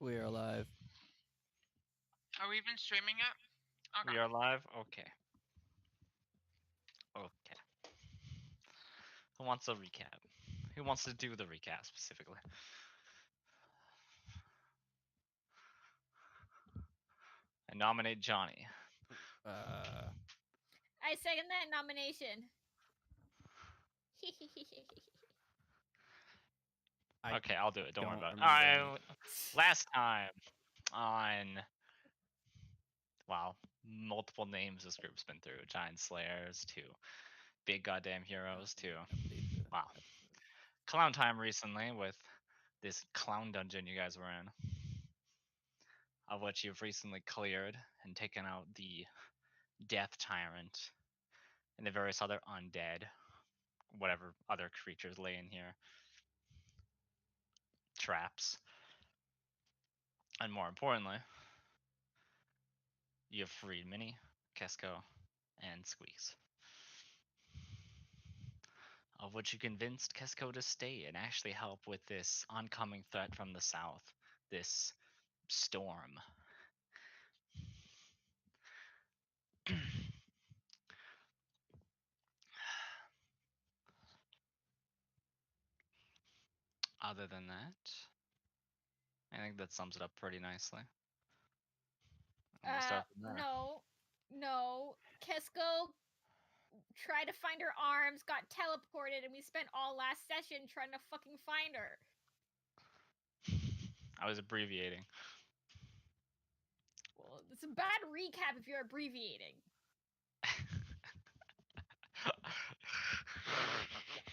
We are live. Are we even streaming it? Okay. We are live? Okay. Okay. Who wants a recap? Who wants to do the recap specifically? I nominate Johnny. I second that nomination. Okay, I'll do it. Don't worry about it. remember Alright. Last time on. Wow. Multiple names this group's been through. Giant Slayers to Big Goddamn Heroes to. Wow. Clown time recently with this clown dungeon you guys were in. Of which you've recently cleared and taken out the Death Tyrant and the various other undead, whatever other creatures lay in here, traps, and more importantly, you have freed Minnie, Kesko, and Squeaks. Of which you convinced Kesko to stay and actually help with this oncoming threat from the south, this storm. Other than that, I think that sums it up pretty nicely. We'll start from there. No. Kesko tried to find her arms, got teleported, and we spent all last session trying to fucking find her. I was abbreviating. Well, it's a bad recap if you're abbreviating.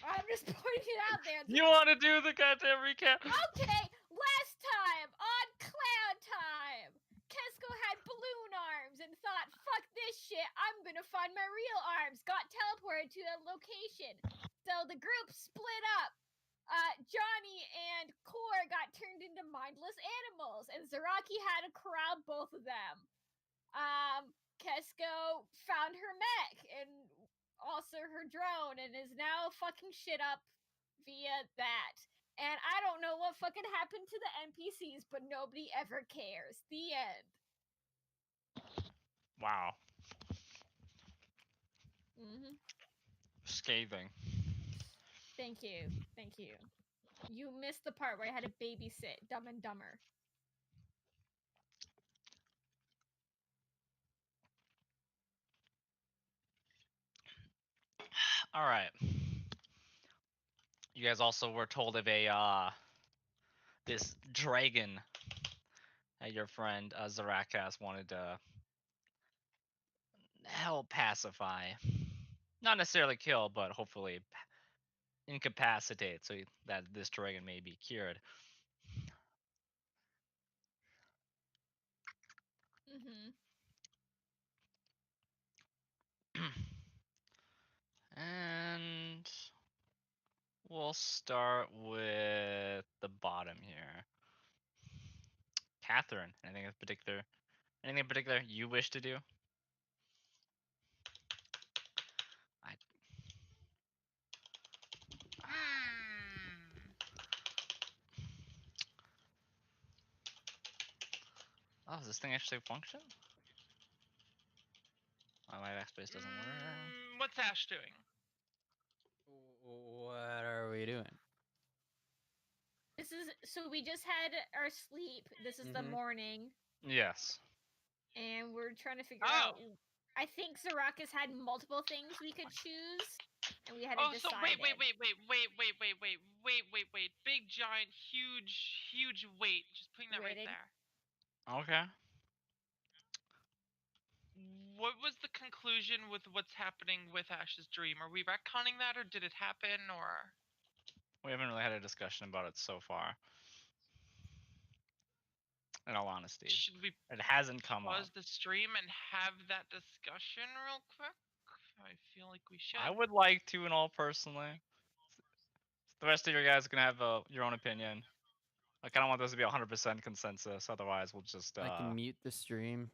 I'm just pointing it out there. You want to do the goddamn recap? Okay, last time on Clown Time, Kesko had balloon arms and thought, fuck this shit, I'm gonna find my real arms. Got teleported to a location. So the group split up. Johnny and Core got turned into mindless animals, and Zaraki had to corral both of them. Kesko found her mech and also her drone, and is now fucking shit up via that. And I don't know what fucking happened to the NPCs, but nobody ever cares. The end. Wow. Scathing. Scathing. Thank you. You missed the part where I had to babysit Dumb and Dumber. All right. You guys also were told of a this dragon that your friend Zarakas wanted to help pacify. Not necessarily kill, but hopefully incapacitate so that this dragon may be cured. And we'll start with the bottom here. Catherine, anything in particular you wish to do? Oh, does this thing actually function? Oh, my backspace doesn't work. What's Ash doing? What are we doing? This is so we just had our sleep. This is the morning. Yes. And we're trying to figure out. I think Zarakas had multiple things we could choose, and we had to decide. So wait. Big, giant, huge weight. Just putting that right there. Okay. What was the conclusion with what's happening with Ash's dream? Are we retconning that, or did it happen, or? We haven't really had a discussion about it so far. In all honesty, should we? It hasn't come up. Pause the stream and have that discussion real quick. I feel like we should. I would like to, and all personally. The rest of you guys can have your own opinion. I kind of want this to be 100% consensus. Otherwise, we'll just. I can mute the stream.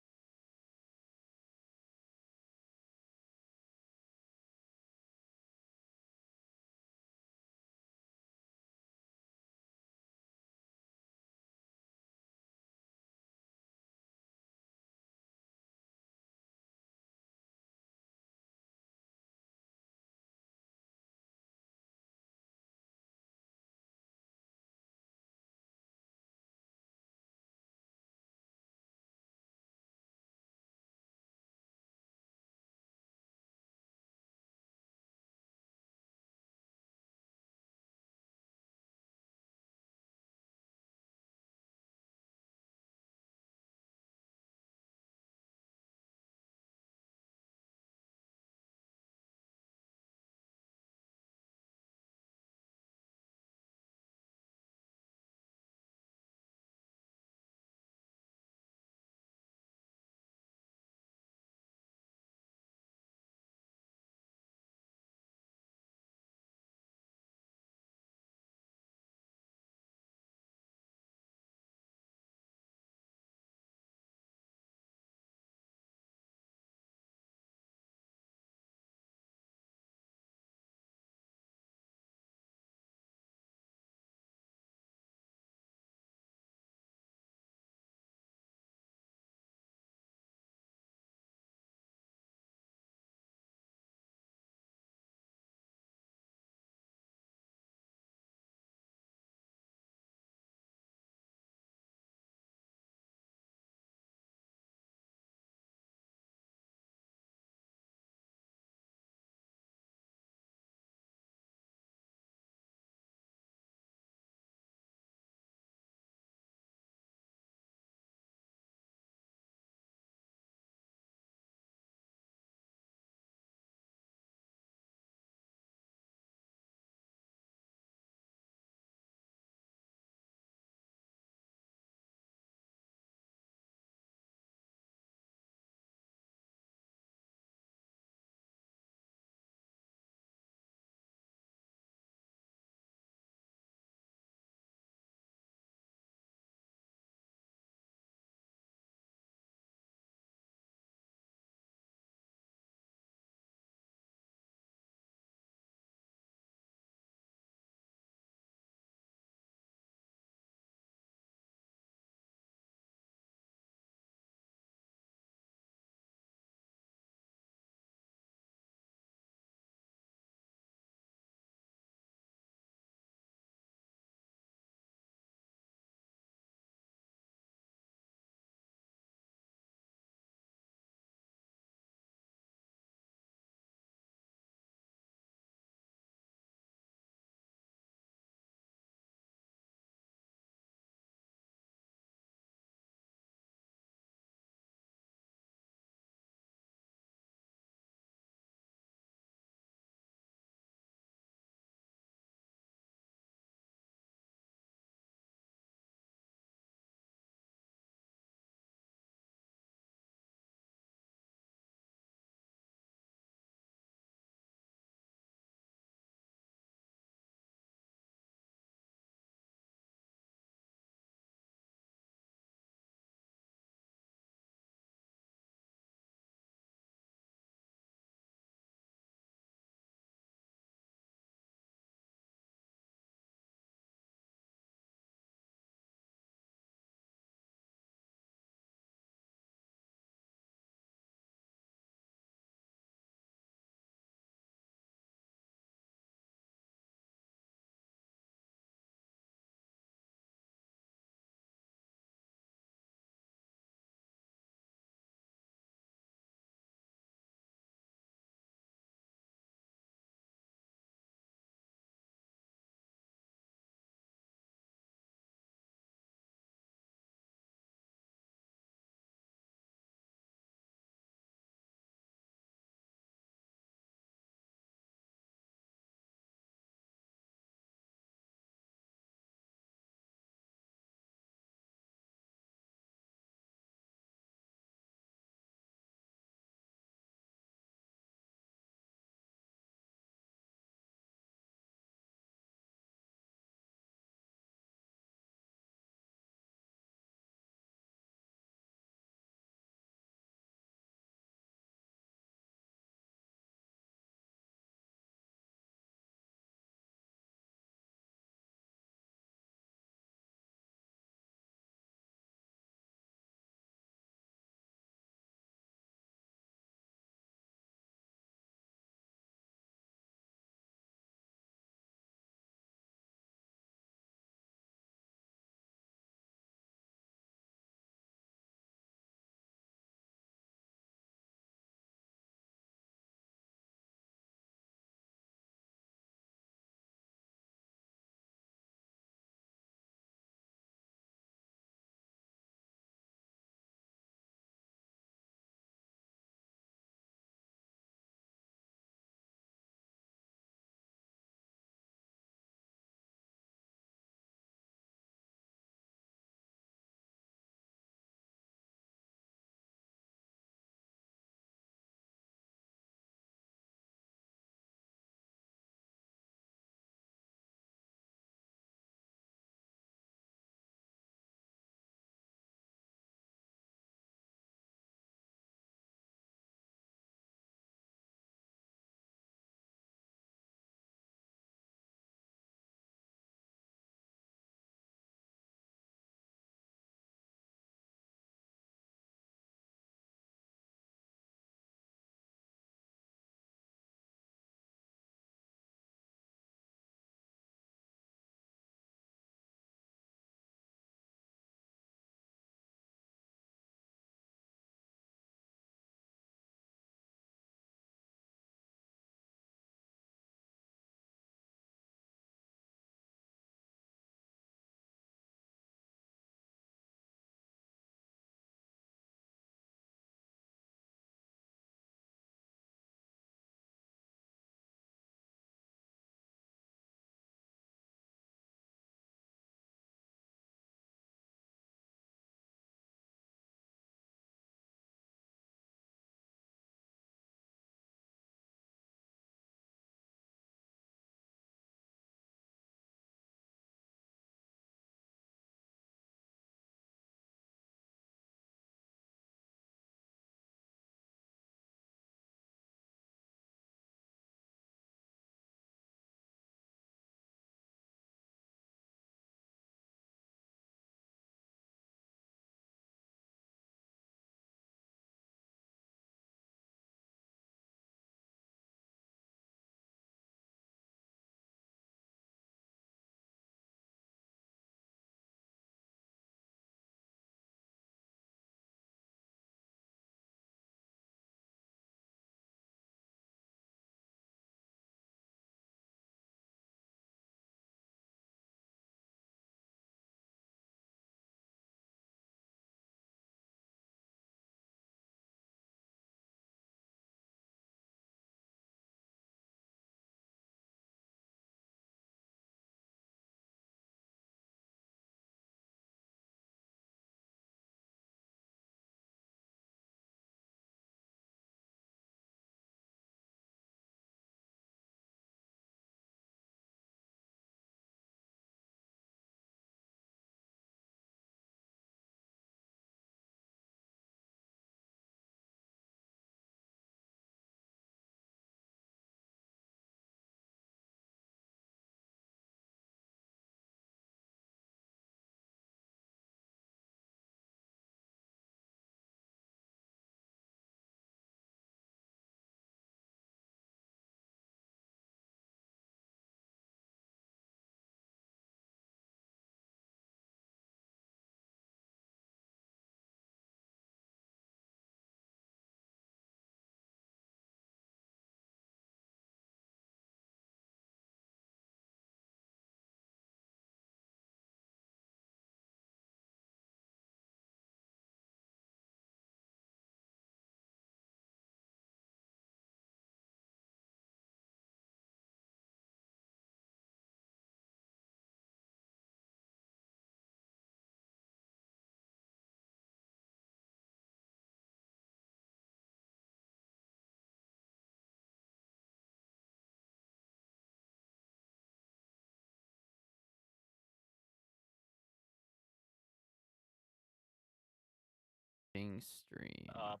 Starting stream. All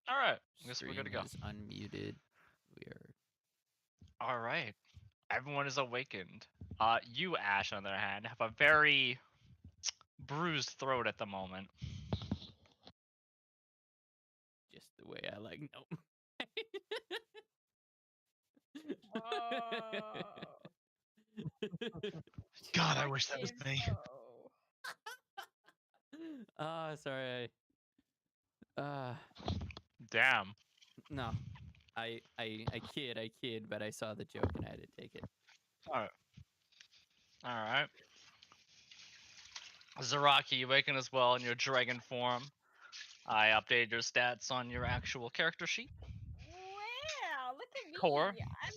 right. I guess we're Stream good to go. is unmuted. We are. All right. Everyone is awakened. You, Ash, on the other hand, have a very bruised throat at the moment. Just the way I like. Nope. God, I wish that was me. Sorry. Damn. No. I kid, but I saw the joke and I had to take it. All right. Zaraki, you awaken as well in your dragon form. I updated your stats on your actual character sheet. Wow, look at me. Core. I'm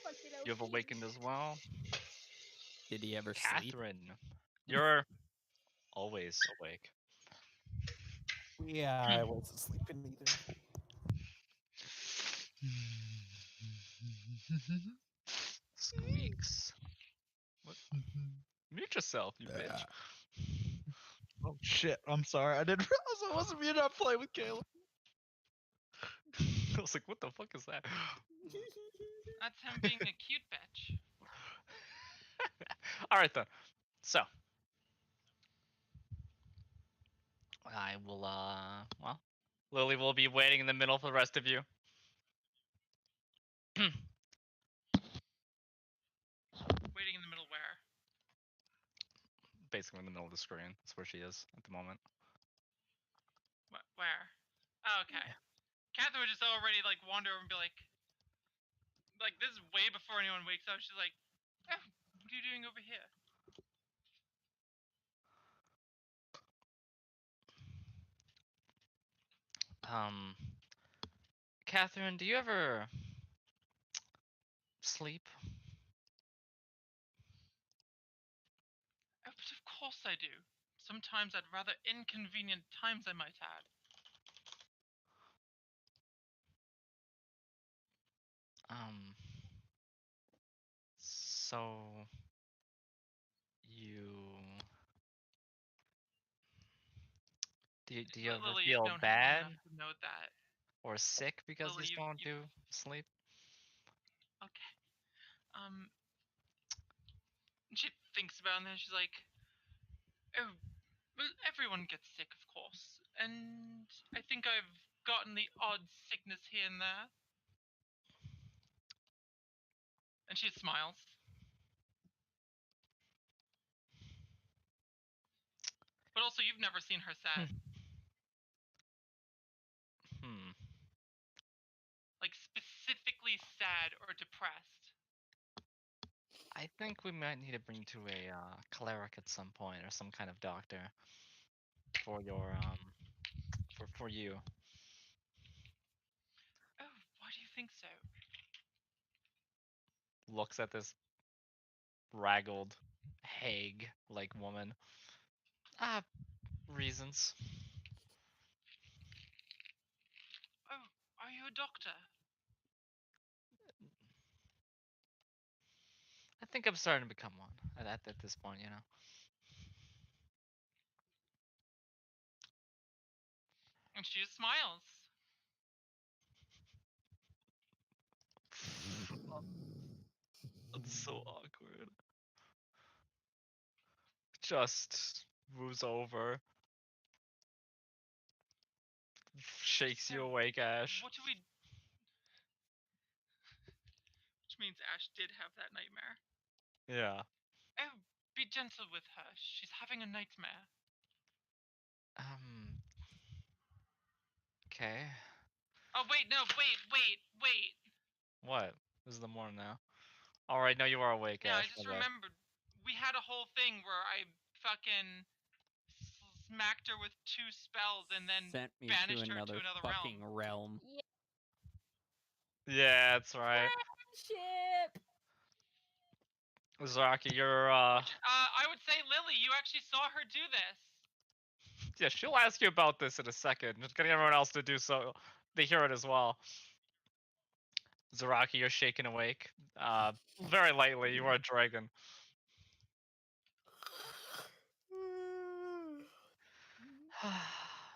fucking You have OP. awakened as well. Did he ever sleep? Catherine, you're always awake. Yeah, I wasn't sleeping either. Squeaks. What? Mute yourself, you bitch. Oh shit! I'm sorry. I didn't realize I wasn't muted. I'm playing with Caleb. I was like, what the fuck is that? That's him being a cute bitch. All right then. So I will. Well, Lily will be waiting in the middle for the rest of you. Waiting in the middle where? Basically in the middle of the screen. That's where she is at the moment. Where? Oh, okay. Catherine would just already like wander over and be like this is way before anyone wakes up. She's like, oh, what are you doing over here? Catherine, do you ever sleep? Oh, but of course I do. Sometimes at rather inconvenient times, I might add. So you do you ever Lily, feel you don't bad have to know that. or sick because Lily, you don't do sleep? Okay. She thinks about it and then she's like, oh, well, everyone gets sick, of course. And I think I've gotten the odd sickness here and there. And she smiles. But also, you've never seen her sad. Like, specifically sad or depressed. I think we might need to bring to a cleric at some point, or some kind of doctor for your for you. Oh, why do you think so? Looks at this raggled hag like woman. Reasons. Oh, are you a doctor? I think I'm starting to become one at this point, you know. And she just smiles. That's so awkward. Just moves over. Shakes you So, awake, Ash. What do we... Which means Ash did have that nightmare. Yeah. Oh, be gentle with her. She's having a nightmare. Okay. Oh, wait, no, wait. What? This is the morning now. Alright, now you are awake, Yeah, Ash. I just my bad. remembered. We had a whole thing where I fucking smacked her with 2 spells and then Sent me banished to her another to another fucking realm. Yeah, that's right. Friendship. Zaraki, you're I would say, Lily, you actually saw her do this. yeah, she'll ask you about this in a second. Just getting everyone else to do so. They hear it as well. Zaraki, you're shaken awake. Very lightly. You are a dragon.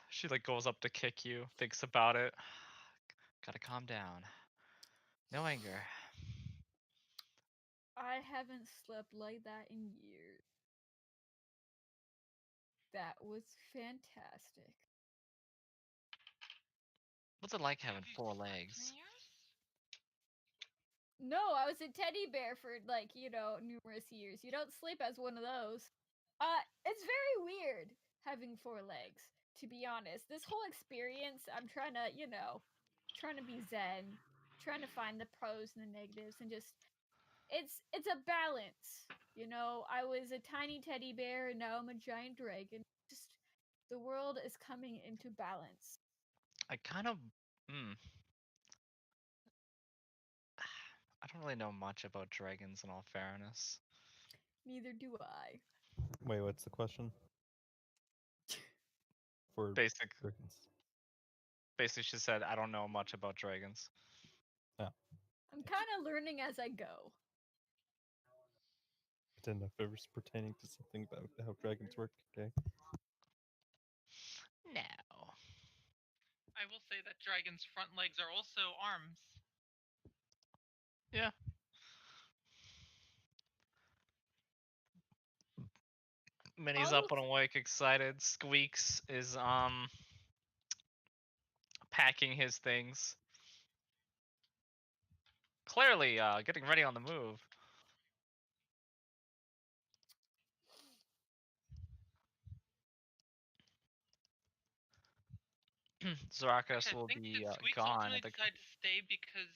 She like goes up to kick you, thinks about it. Gotta calm down. No anger. I haven't slept like that in years. That was fantastic. What's it like having Have you 4 slept in legs? years? No, I was a teddy bear for like, numerous years. You don't sleep as one of those. It's very weird having 4 legs, to be honest. This whole experience, I'm trying to, trying to be zen, trying to find the pros and the negatives and just it's a balance. I was a tiny teddy bear and now I'm a giant dragon. Just the world is coming into balance. I kind of. Hmm. I don't really know much about dragons in all fairness. Neither do I. Wait, what's the question? For Basic. dragons. Basically, she said, I don't know much about dragons. I'm kind of learning as I go. I didn't know if it was pertaining to something about how dragons work. Okay. No. I will say that dragons' front legs are also arms. Yeah. Minnie's up and awake, excited. Squeaks is packing his things. Clearly, getting ready on the move. Zarakas I will think be did Squeaks gone. ultimately decide to stay because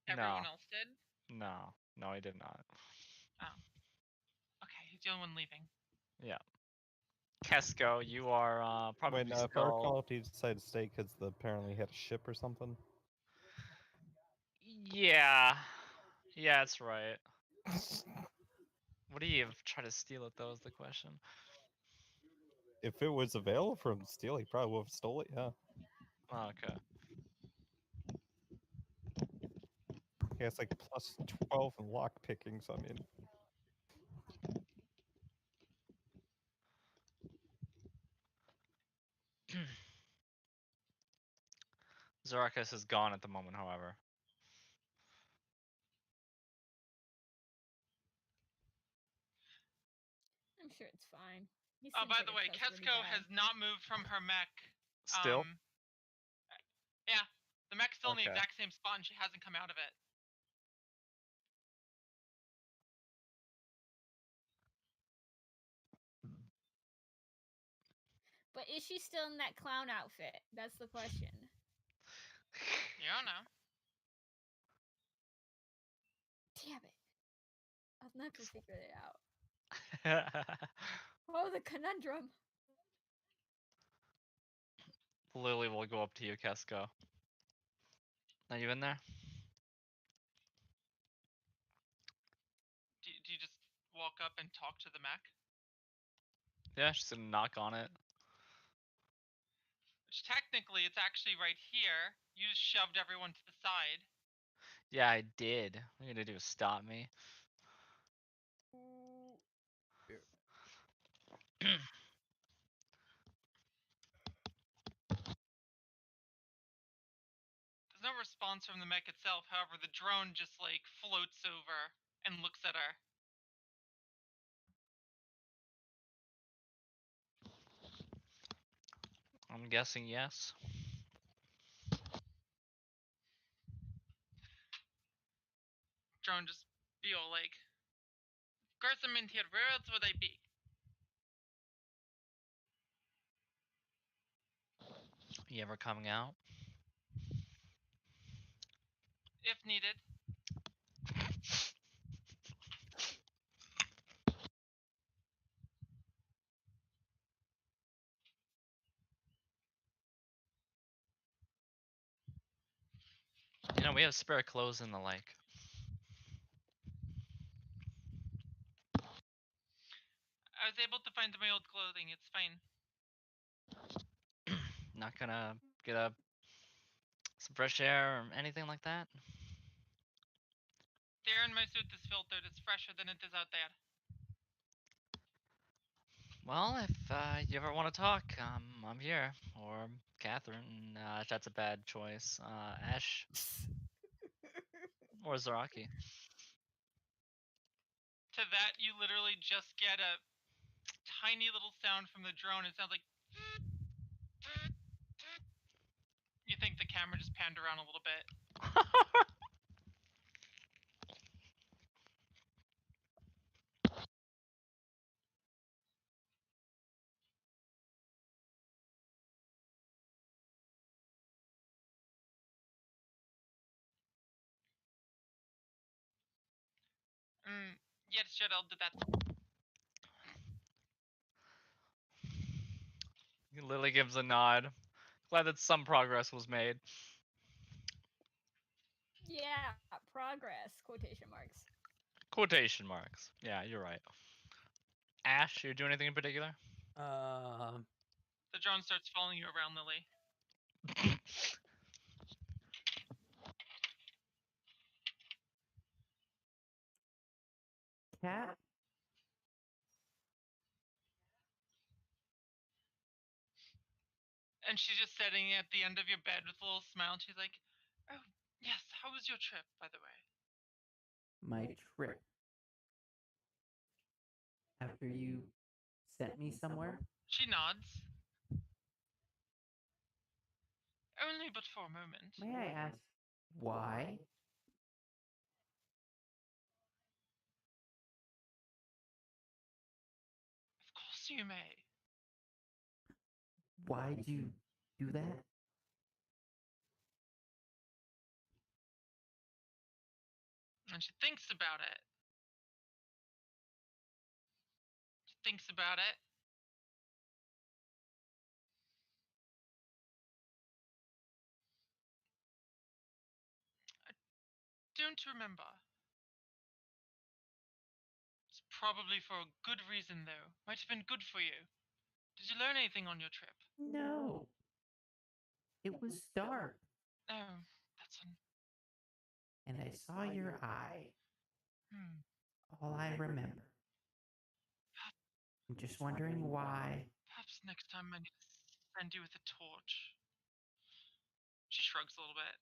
No. everyone else did? No, he did not. Okay, he's the only one leaving. Yeah. Kesko, you are probably Wait, if our still. quality decided to stay because apparently he had a ship or something. Yeah. Yeah, that's right. What do you try to steal it though is the question. If it was available for him to steal, he probably would have stole it. Yeah. Oh, okay. He has like plus 12 in lock pickings. I mean, Zarakas is gone at the moment, however. I'm sure it's fine. He Oh, seems by like the a way, trustworthy Kesko guy. has not moved from her mech. Still? Yeah, the mech's still in the Okay. exact same spot and she hasn't come out of it. But is she still in that clown outfit? That's the question. You don't know. Damn it. I'll never figure it out. Oh, the conundrum. Lily will go up to you, Kesko. Are you in there? Do you just walk up and talk to the mech? Yeah, she's gonna knock on it. Which technically, it's actually right here. You just shoved everyone to the side. Yeah, I did. What are you gonna do? Stop me? There's no response from the mech itself. However, the drone just like floats over and looks at her. I'm guessing yes. Drone just be all like, "Of course I'm in here. Where else would I be?" You ever coming out? If needed. You know, we have spare clothes and the like. I was able to find my old clothing. It's fine. Not gonna get some fresh air or anything like that? The air in my suit is filtered. It's fresher than it is out there. Well, if you ever want to talk, I'm here. Or Catherine, if that's a bad choice. Ash or Zaraki. To that, you literally just get a tiny little sound from the drone. It sounds like. You think the camera just panned around a little bit. Yes, Shadel did that. Lily gives a nod. Glad that some progress was made. Yeah, progress. Quotation marks. Quotation marks. Yeah, you're right. Ash, you do anything in particular? The drone starts following you around, Lily. Cat. And she's just sitting at the end of your bed with a little smile. And she's like, "Oh, yes. How was your trip, by the way?" My trip. After you sent me somewhere. She nods. Only but for a moment. May I ask why? Of course you may. Why'd you do that? And she thinks about it. She thinks about it. Don't remember. It's probably for a good reason, though. Might have been good for you. Did you learn anything on your trip? No. It was dark, Oh, that's and I saw your eye. All I remember. I'm just wondering why. Perhaps next time I need to send you with a torch. She shrugs a little bit.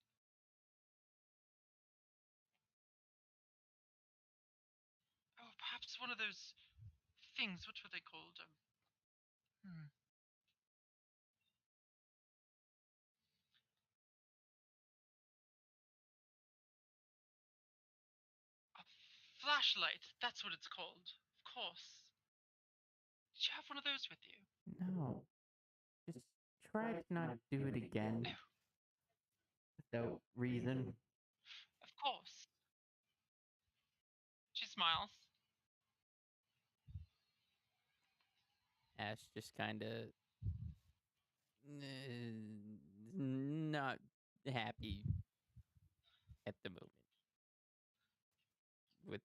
Oh, perhaps one of those things. What were they called? A flashlight. That's what it's called. Of course. Did you have one of those with you? No. Just try to not do it again. Without reason. Of course. She smiles. Ash just kind of not happy at the moment. With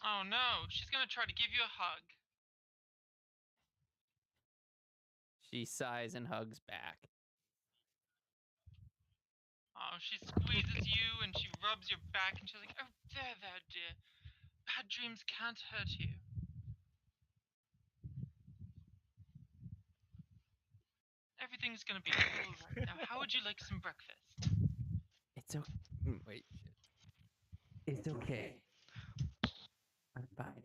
Oh no, she's gonna try to give you a hug. she sighs and hugs back. Oh, she squeezes you and she rubs your back and she's like, "Oh, there, dear. Bad dreams can't hurt you." Everything's gonna be alright. Now, how would you like some breakfast? It's okay. Wait, shit. It's okay. I'm fine.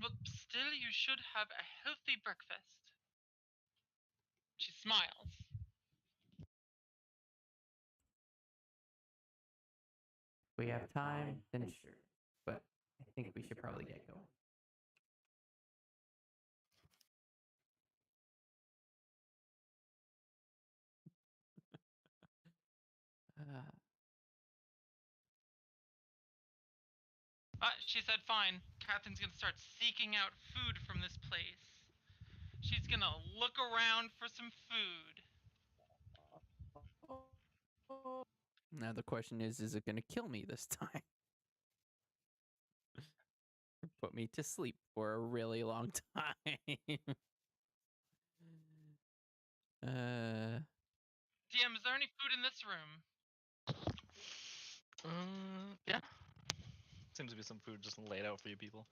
But still, you should have a healthy breakfast. She smiles. If we have time, then sure. But I think we should probably get going. She said, "Fine. Catherine's gonna start seeking out food from this place. She's gonna look around for some food." Now the question is it going to kill me this time? Or put me to sleep for a really long time? DM, is there any food in this room? Yeah. Seems to be some food just laid out for you people.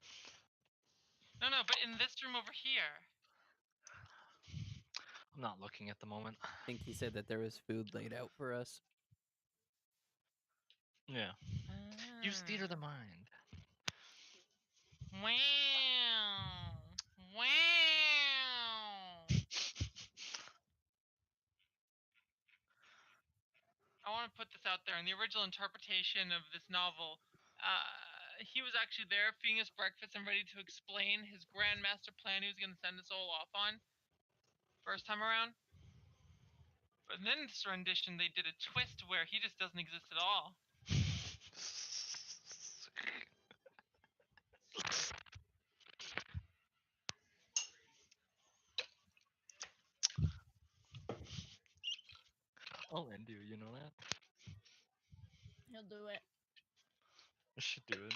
No, but in this room over here. I'm not looking at the moment. I think he said that there was food laid out for us. Yeah. Use theater of the mind. Wow. Wow. I want to put this out there. In the original interpretation of this novel, he was actually there feeding us breakfast and ready to explain his grand master plan he was going to send us all off on. First time around. But then in this rendition, they did a twist where he just doesn't exist at all. I'll end you know that? He'll do it. I should do it.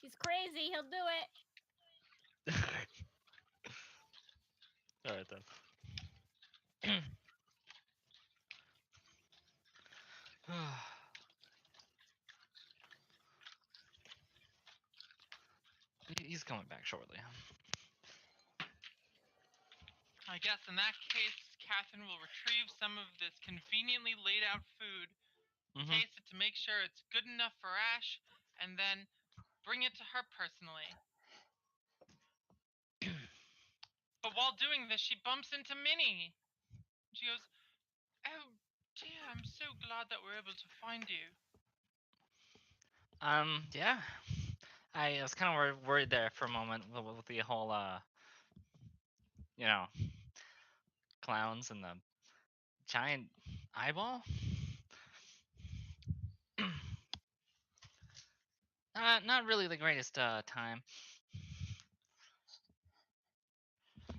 He's crazy. He'll do it. Alright then. He's coming back shortly. I guess in that case, Catherine will retrieve some of this conveniently laid out food, taste it to make sure it's good enough for Ash, and then bring it to her personally. But while doing this, she bumps into Minnie. She goes, "Oh dear, I'm so glad that we're able to find you." Yeah. I was kind of worried there for a moment with the whole, you know, clowns and the giant eyeball. Not really the greatest time.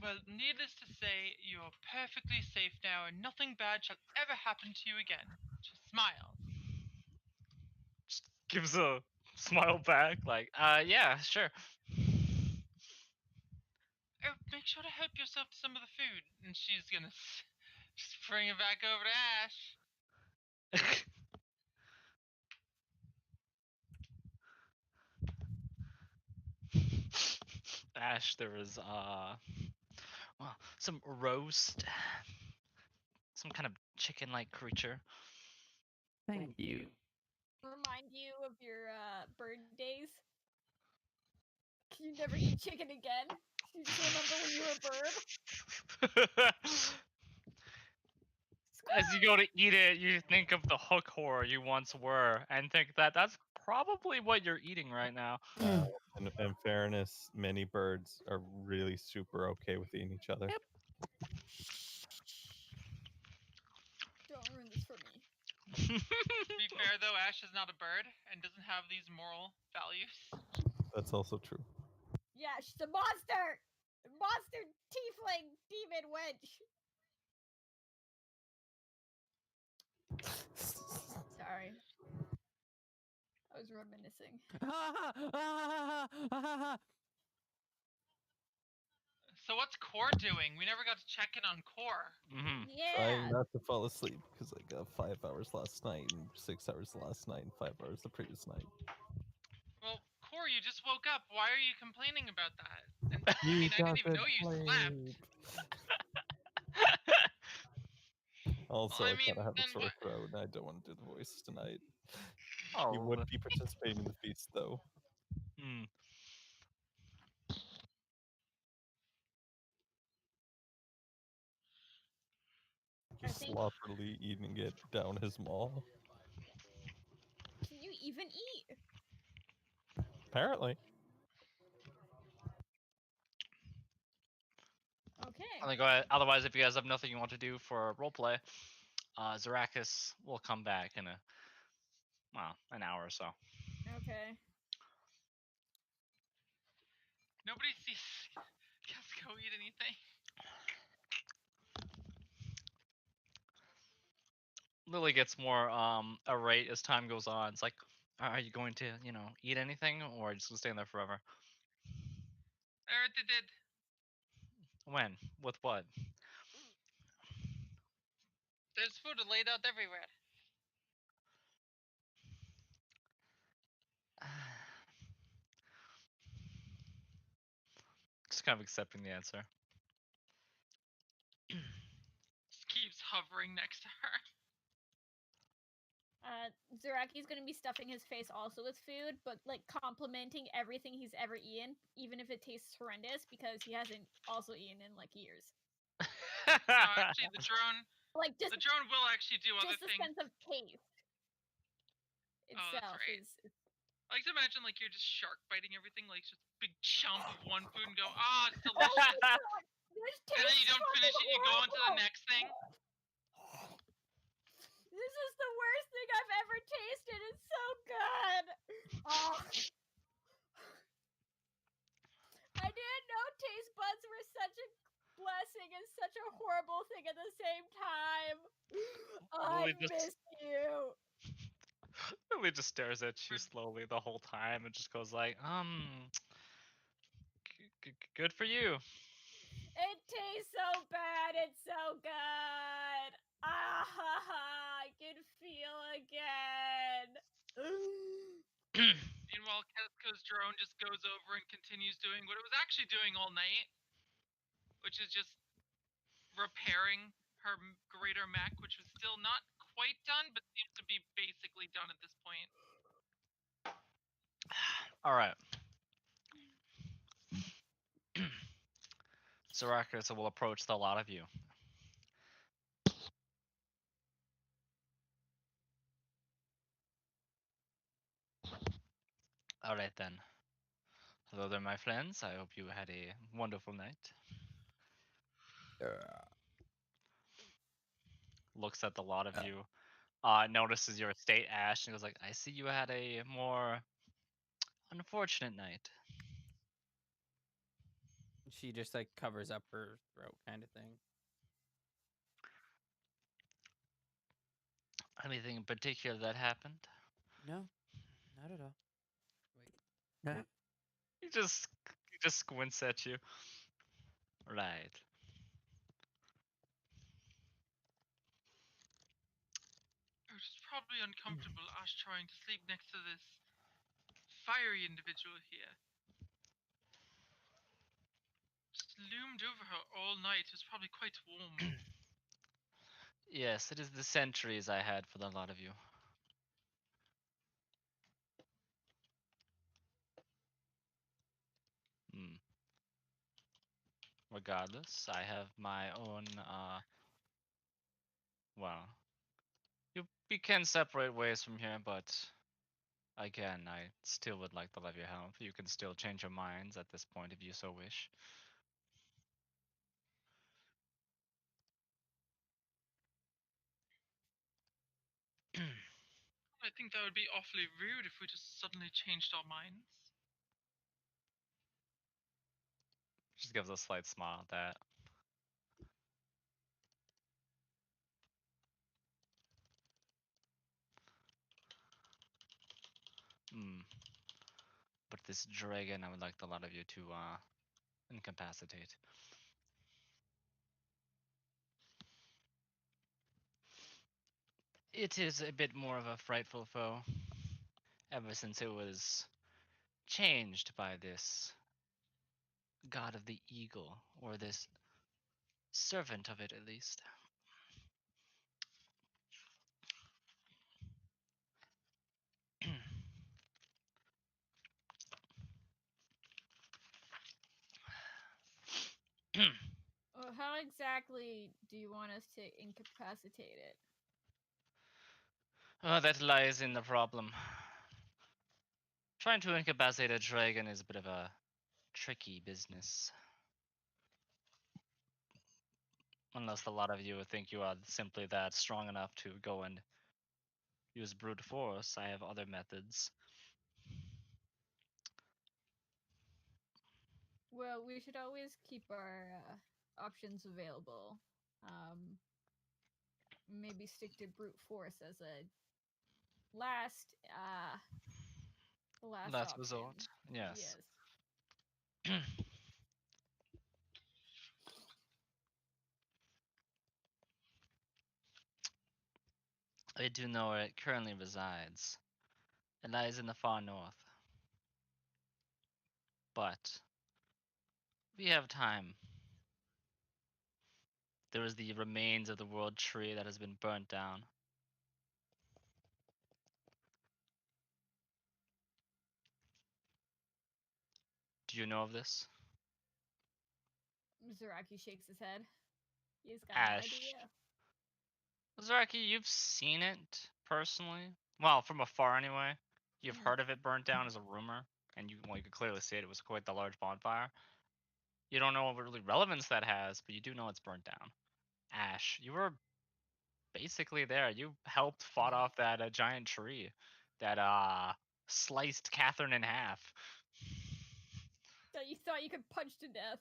Well, needless to say, you are perfectly safe now, and nothing bad shall ever happen to you again. She smiles. Just gives a smile back, like, yeah, sure. Oh, make sure to help yourself to some of the food. And she's gonna just bring it back over to Ash. Ash, there was well, some roast, some kind of chicken-like creature. Thank you. Remind you of your bird days. Can you never eat chicken again? You just remember when you were a bird? As you go to eat it, you think of the hook whore you once were, and think that that's probably what you're eating right now. In fairness, many birds are really super okay with eating each other. Don't ruin this for me. To be fair, though, Ash is not a bird and doesn't have these moral values. That's also true. Yeah, she's a monster! Monster tiefling demon wench! Sorry. I was reminiscing. So what's Core doing? We never got to check in on Core. Yeah! Trying not to fall asleep because I got 5 hours last night and 6 hours last night and 5 hours the previous night. Well, Core, you just woke up. Why are you complaining about that? And, I mean, I didn't even know you slept. Also, Well, I I kind mean, of have a then sore what? throat and I don't want to do the voice tonight. Oh, You would be participating in the feast though. Hmm. Just think- sloppily eating it down his maw. Can you even eat? Apparently. Okay. I think, otherwise, if you guys have nothing you want to do for roleplay, Zarakis will come back in an hour or so. Okay. Nobody sees Casco eat anything. Lily gets more irate as time goes on. It's like, are you going to, eat anything, or are you just gonna stay in there forever? Did. When? With what? There's food laid out everywhere. Just kind of accepting the answer. Just keeps hovering next to her. Zaraki's gonna be stuffing his face also with food, but like complimenting everything he's ever eaten, even if it tastes horrendous, because he hasn't also eaten in like years. Actually, the drone Like just will actually do other the things. sense of taste itself right. is I like to imagine like you're just shark biting everything, like just a big chunk of one food and go, ah, it's delicious. And then you don't finish it, you go on to the next thing. This is the worst thing I've ever tasted. It's so good. Oh. I didn't know taste buds were such a blessing and such a horrible thing at the same time. I miss you. Lily just stares at you slowly the whole time and just goes like, good for you. It tastes so bad. It's so good. Ah, I can feel again. Meanwhile, Kesko's drone just goes over and continues doing what it was actually doing all night, which is just repairing her greater mech, which was still not quite done, but seems to be basically done at this point. All right. Zarakis will approach the lot of you. All right then. Hello there, my friends. I hope you had a wonderful night. Looks at the lot of you. Notices your state, Ash, and goes like, I see you had a more unfortunate night. She just like covers up her throat, kind of thing. Anything in particular that happened? No, not at all. Wait, no. He just squints at you. Right. It was probably uncomfortable, Ash trying to sleep next to this fiery individual here. Just loomed over her all night. It was probably quite warm. Yes, it is the centuries I had for the lot of you. Hmm. Regardless, I have my own, well, we can separate ways from here, but again, I still would like to love your help. You can still change your minds at this point if you so wish. I think that would be awfully rude if we just suddenly changed our minds. Just gives a slight smile at that. Hmm. But this dragon, I would like a lot of you to incapacitate. It is a bit more of a frightful foe, ever since it was changed by this god of the eagle, or this servant of it at least. How exactly do you want us to incapacitate it? That lies in the problem. Trying to incapacitate a dragon is a bit of a tricky business. Unless a lot of you think you are simply that strong enough to go and use brute force, I have other methods. Well, we should always keep our options available. Maybe stick to brute force as a last Last option. resort. Yes. I do know where it currently resides. It lies in the far north. But We have time. There is the remains of the world tree that has been burnt down. Do you know of this? Zaraki shakes his head. He's got no Ash. idea. Zaraki, you've seen it personally? Well, from afar anyway. You've Mhm. heard of it burnt down as a rumor, and you could clearly see it. It was quite the large bonfire. You don't know what really relevance that has, but you do know it's burnt down. Ash, you were basically there. You helped fought off that giant tree that sliced Catherine in half. That you thought you could punch to death.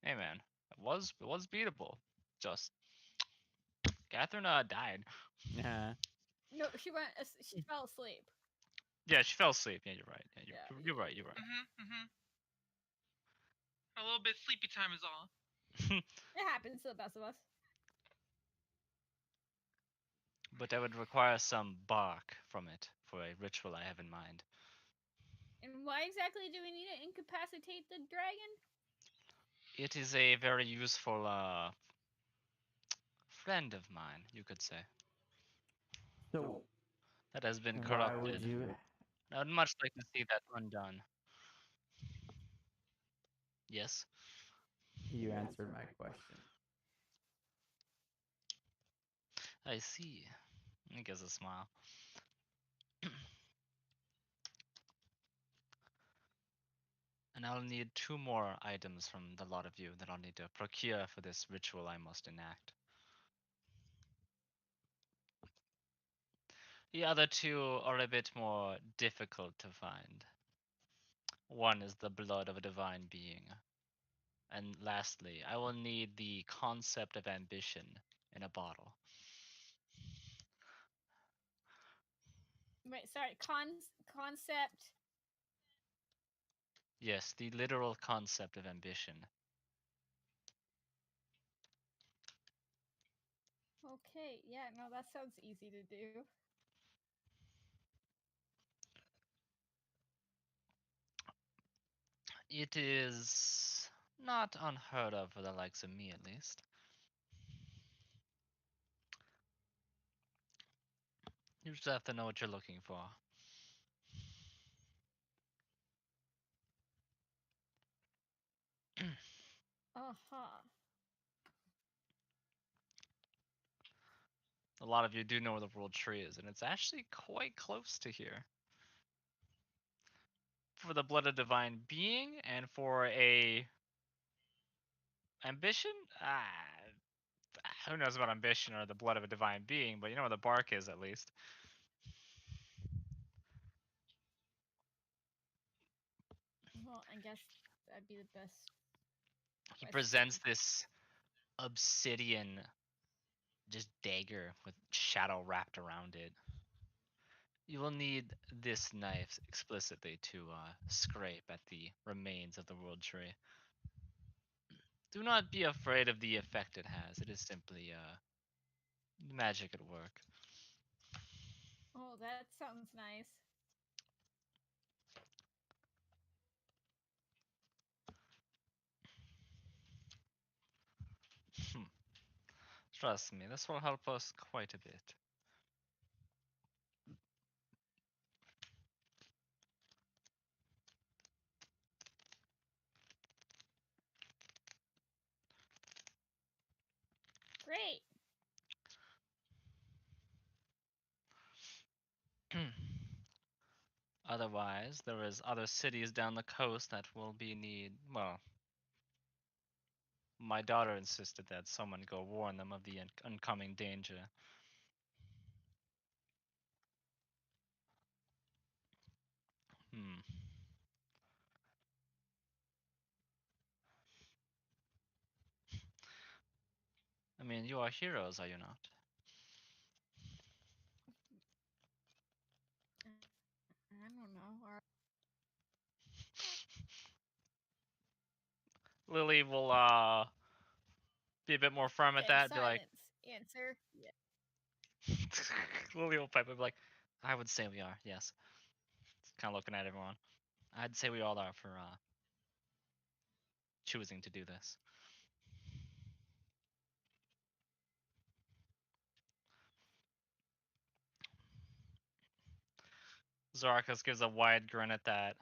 Hey man, it was beatable. Just Catherine died. Yeah. No, she went. She fell asleep. Yeah, she fell asleep. Yeah, you're right. Yeah, Yeah, you're right. You're right. A little bit sleepy time is all. It happens to the best of us. But I would require some bark from it for a ritual I have in mind. And why exactly do we need to incapacitate the dragon? It is a very useful friend of mine, you could say, So that has been why corrupted. would you? I would much like to see that undone. Yes. You answered my question. I see. He gives a smile. And I'll need 2 more items from the lot of you that I'll need to procure for this ritual I must enact. The other 2 are a bit more difficult to find. One is the blood of a divine being. And lastly, I will need the concept of ambition in a bottle. Wait, sorry. Concept. Yes, the literal concept of ambition. Okay, yeah, no, that sounds easy to do. It is not unheard of for the likes of me, at least. You just have to know what you're looking for. Uh-huh. A lot of you do know where the world tree is, and it's actually quite close to here. For the blood of divine being and for a ambition, who knows about ambition or the blood of a divine being, but you know where the bark is at least. Well, I guess that'd be the best. He quest presents thing. this obsidian just dagger with shadow wrapped around it. You will need this knife explicitly to scrape at the remains of the world tree. Do not be afraid of the effect it has. It is simply magic at work. Oh, that sounds nice. Trust me, this will help us quite a bit. Great. Otherwise, there is other cities down the coast that will be well, my daughter insisted that someone go warn them of the oncoming danger. Hmm. I mean, you are heroes, are you not? I don't know. Lily will be a bit more firm at Dead that. Be like, silence. Answer. Yeah. Lily will pipe up like, I would say we are. Yes. Kind of looking at everyone. I'd say we all are for choosing to do this. Zarkus gives a wide grin at that.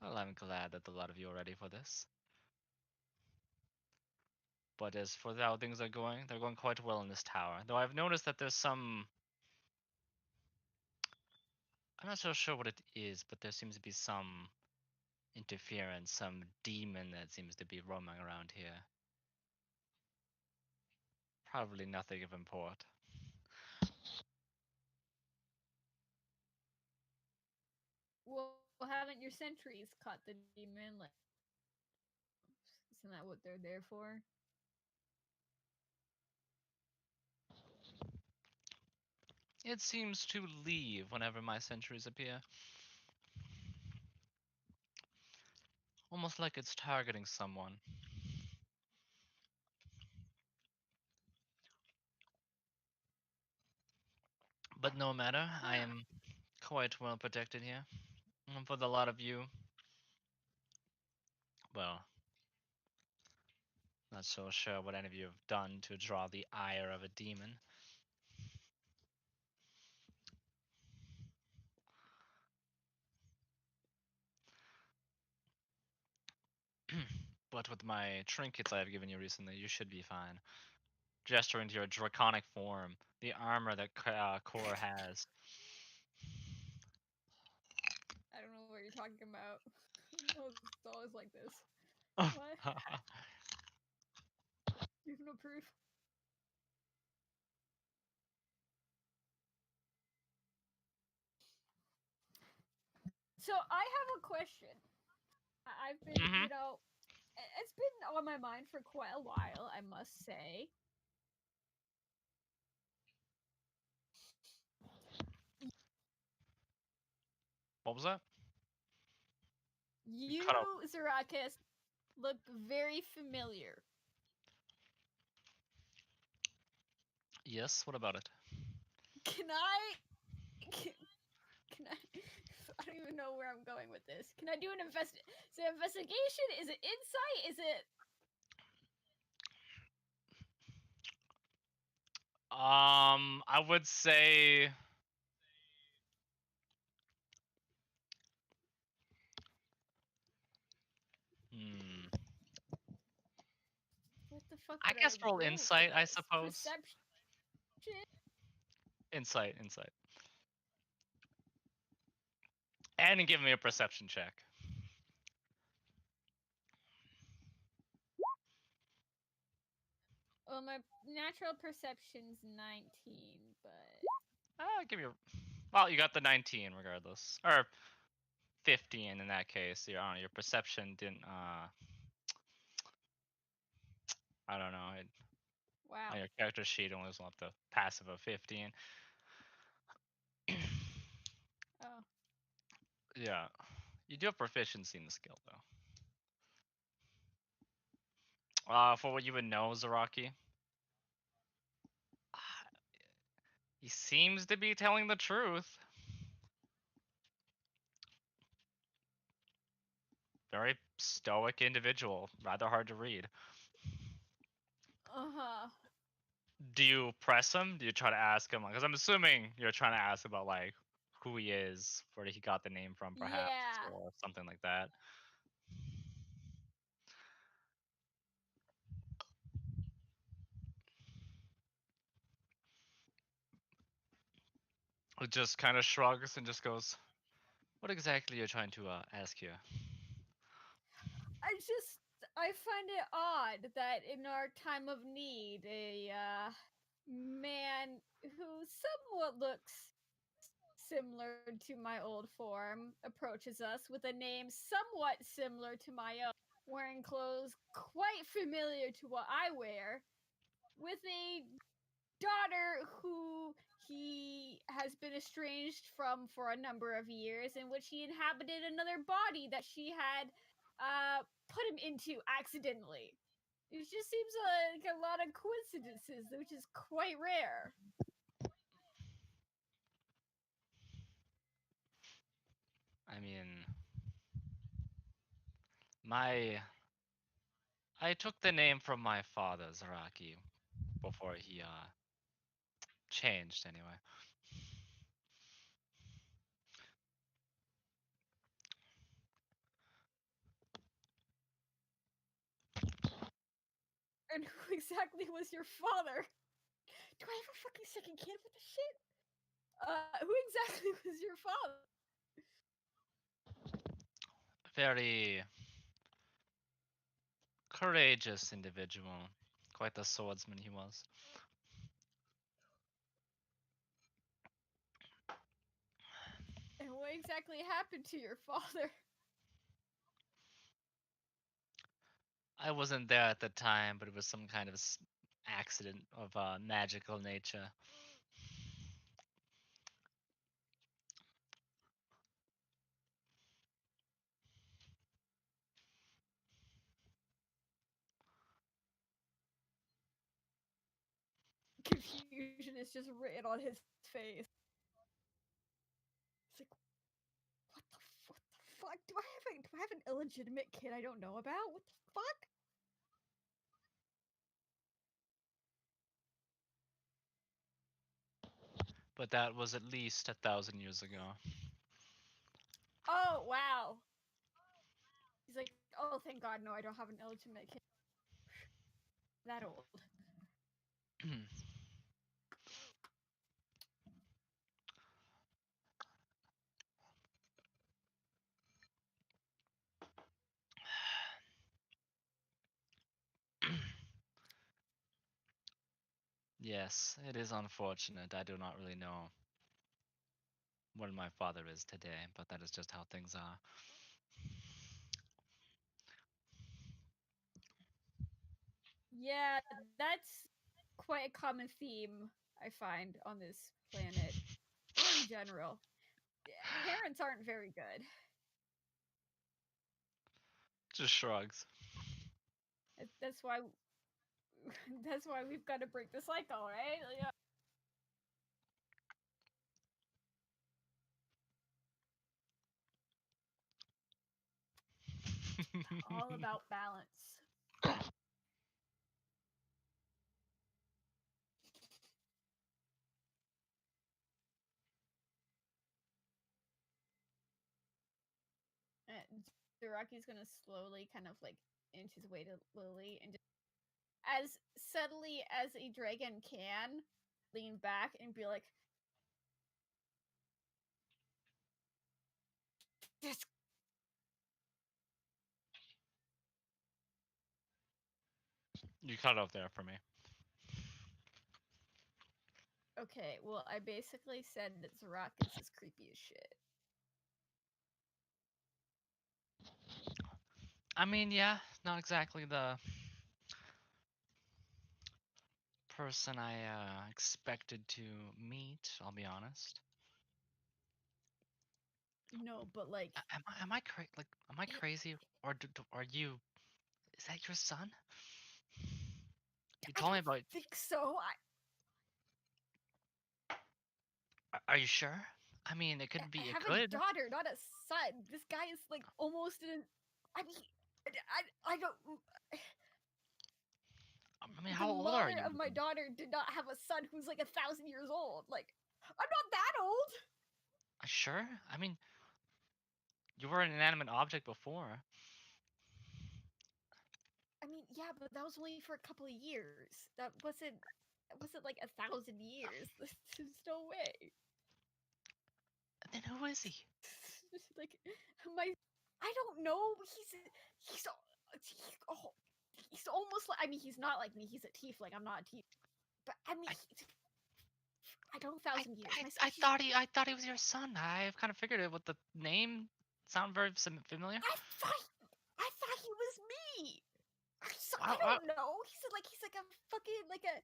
Well, I'm glad that a lot of you are ready for this. But as for how things are going, they're going quite well in this tower. Though I've noticed that there's some... I'm not so sure what it is, but there seems to be some interference, some demon that seems to be roaming around here. Probably nothing of import. Well, haven't your sentries caught the demon? Like, isn't that what they're there for? It seems to leave whenever my sentries appear. Almost like it's targeting someone. But no matter, I am quite well protected here. And for the lot of you, well, not so sure what any of you have done to draw the ire of a demon. But with my trinkets I have given you recently, you should be fine. Gesturing to your draconic form, the armor that Core has. I don't know what you're talking about. Oh, it's always like this. What? You have no proof. So I have a question. I've been, Mhm. it's been on my mind for quite a while, I must say. What was that? You, cut out. Zarakis, look very familiar. Yes, what about it? Can I? Can I? I don't even know where I'm going with this. Can I do an investigation? Is it insight? Is it? I would say What the fuck? I would guess roll for insight, I this? suppose. Perception. Insight. And give me a perception check. Well, my natural perception's 19, but Give me a... Well, you got the 19 regardless. Or 15 in that case. Your perception didn't, I don't know. wow. On your character sheet only was left the passive of 15. Oh, Yeah. You do have proficiency in the skill, though. For what you would know, Zaraki, he seems to be telling the truth. Very stoic individual. Rather hard to read. uh-huh. Do you press him? Do you try to ask him? Because I'm assuming you're trying to ask about, like, who he is, where he got the name from, perhaps, Yeah. or something like that. It just kind of shrugs and just goes, "What exactly are you trying to ask here?" I find it odd that in our time of need, a man who somewhat looks similar to my old form approaches us with a name somewhat similar to my own, wearing clothes quite familiar to what I wear, with a daughter who he has been estranged from for a number of years, in which he inhabited another body that she had put him into accidentally. It just seems like a lot of coincidences, which is quite rare. I mean, my I took the name from my father, Zaraki, before he changed anyway. And who exactly was your father? Do I have a fucking second kid with this shit? Who exactly was your father? Very courageous individual. Quite the swordsman he was. And what exactly happened to your father? I wasn't there at the time, but it was some kind of accident of magical nature. Confusion is just written on his face. It's like, what the fuck? Do I have an illegitimate kid I don't know about? What the fuck? But that was at least 1,000 years ago. Oh wow. He's like, oh thank God, no, I don't have an illegitimate kid. That old. Yes, it is unfortunate. I do not really know what my father is today, but that is just how things are. Yeah, that's quite a common theme I find on this planet. Or in general. Parents aren't very good. Just shrugs. That's why that's why we've got to break the cycle, right? Yeah. All about balance. And Zaraki's gonna slowly kind of like inch his way to Lily and just as subtly as a dragon can lean back and be like, this. You cut off there for me. Okay, well, I basically said that Zarak is as creepy as shit. I mean, yeah, not exactly the person I expected to meet, I'll be honest. No, but like, Am I crazy, or are you? Is that your son? You I told me don't about. think so. Are you sure? I mean, it could be. I It have a could. daughter, not a son. This guy is like almost an. I mean, I don't. I mean, The how old are mother you? of my daughter did not have a son who's like 1,000 years old. Like, I'm not that old. Sure. I mean, you were an inanimate object before. I mean, yeah, but that was only for a couple of years. That wasn't. It wasn't like 1,000 years. There's no way. Then who is he? Like my, I don't know. He's oh, he's almost like. I mean, he's not like me. He's a tiefling. I'm not a tiefling. But I mean, I don't 1,000 years. I thought he was your son. I've kind of figured it with the name. Sound very familiar. I thought he was me. Wow, I don't know. He's like a fucking like a.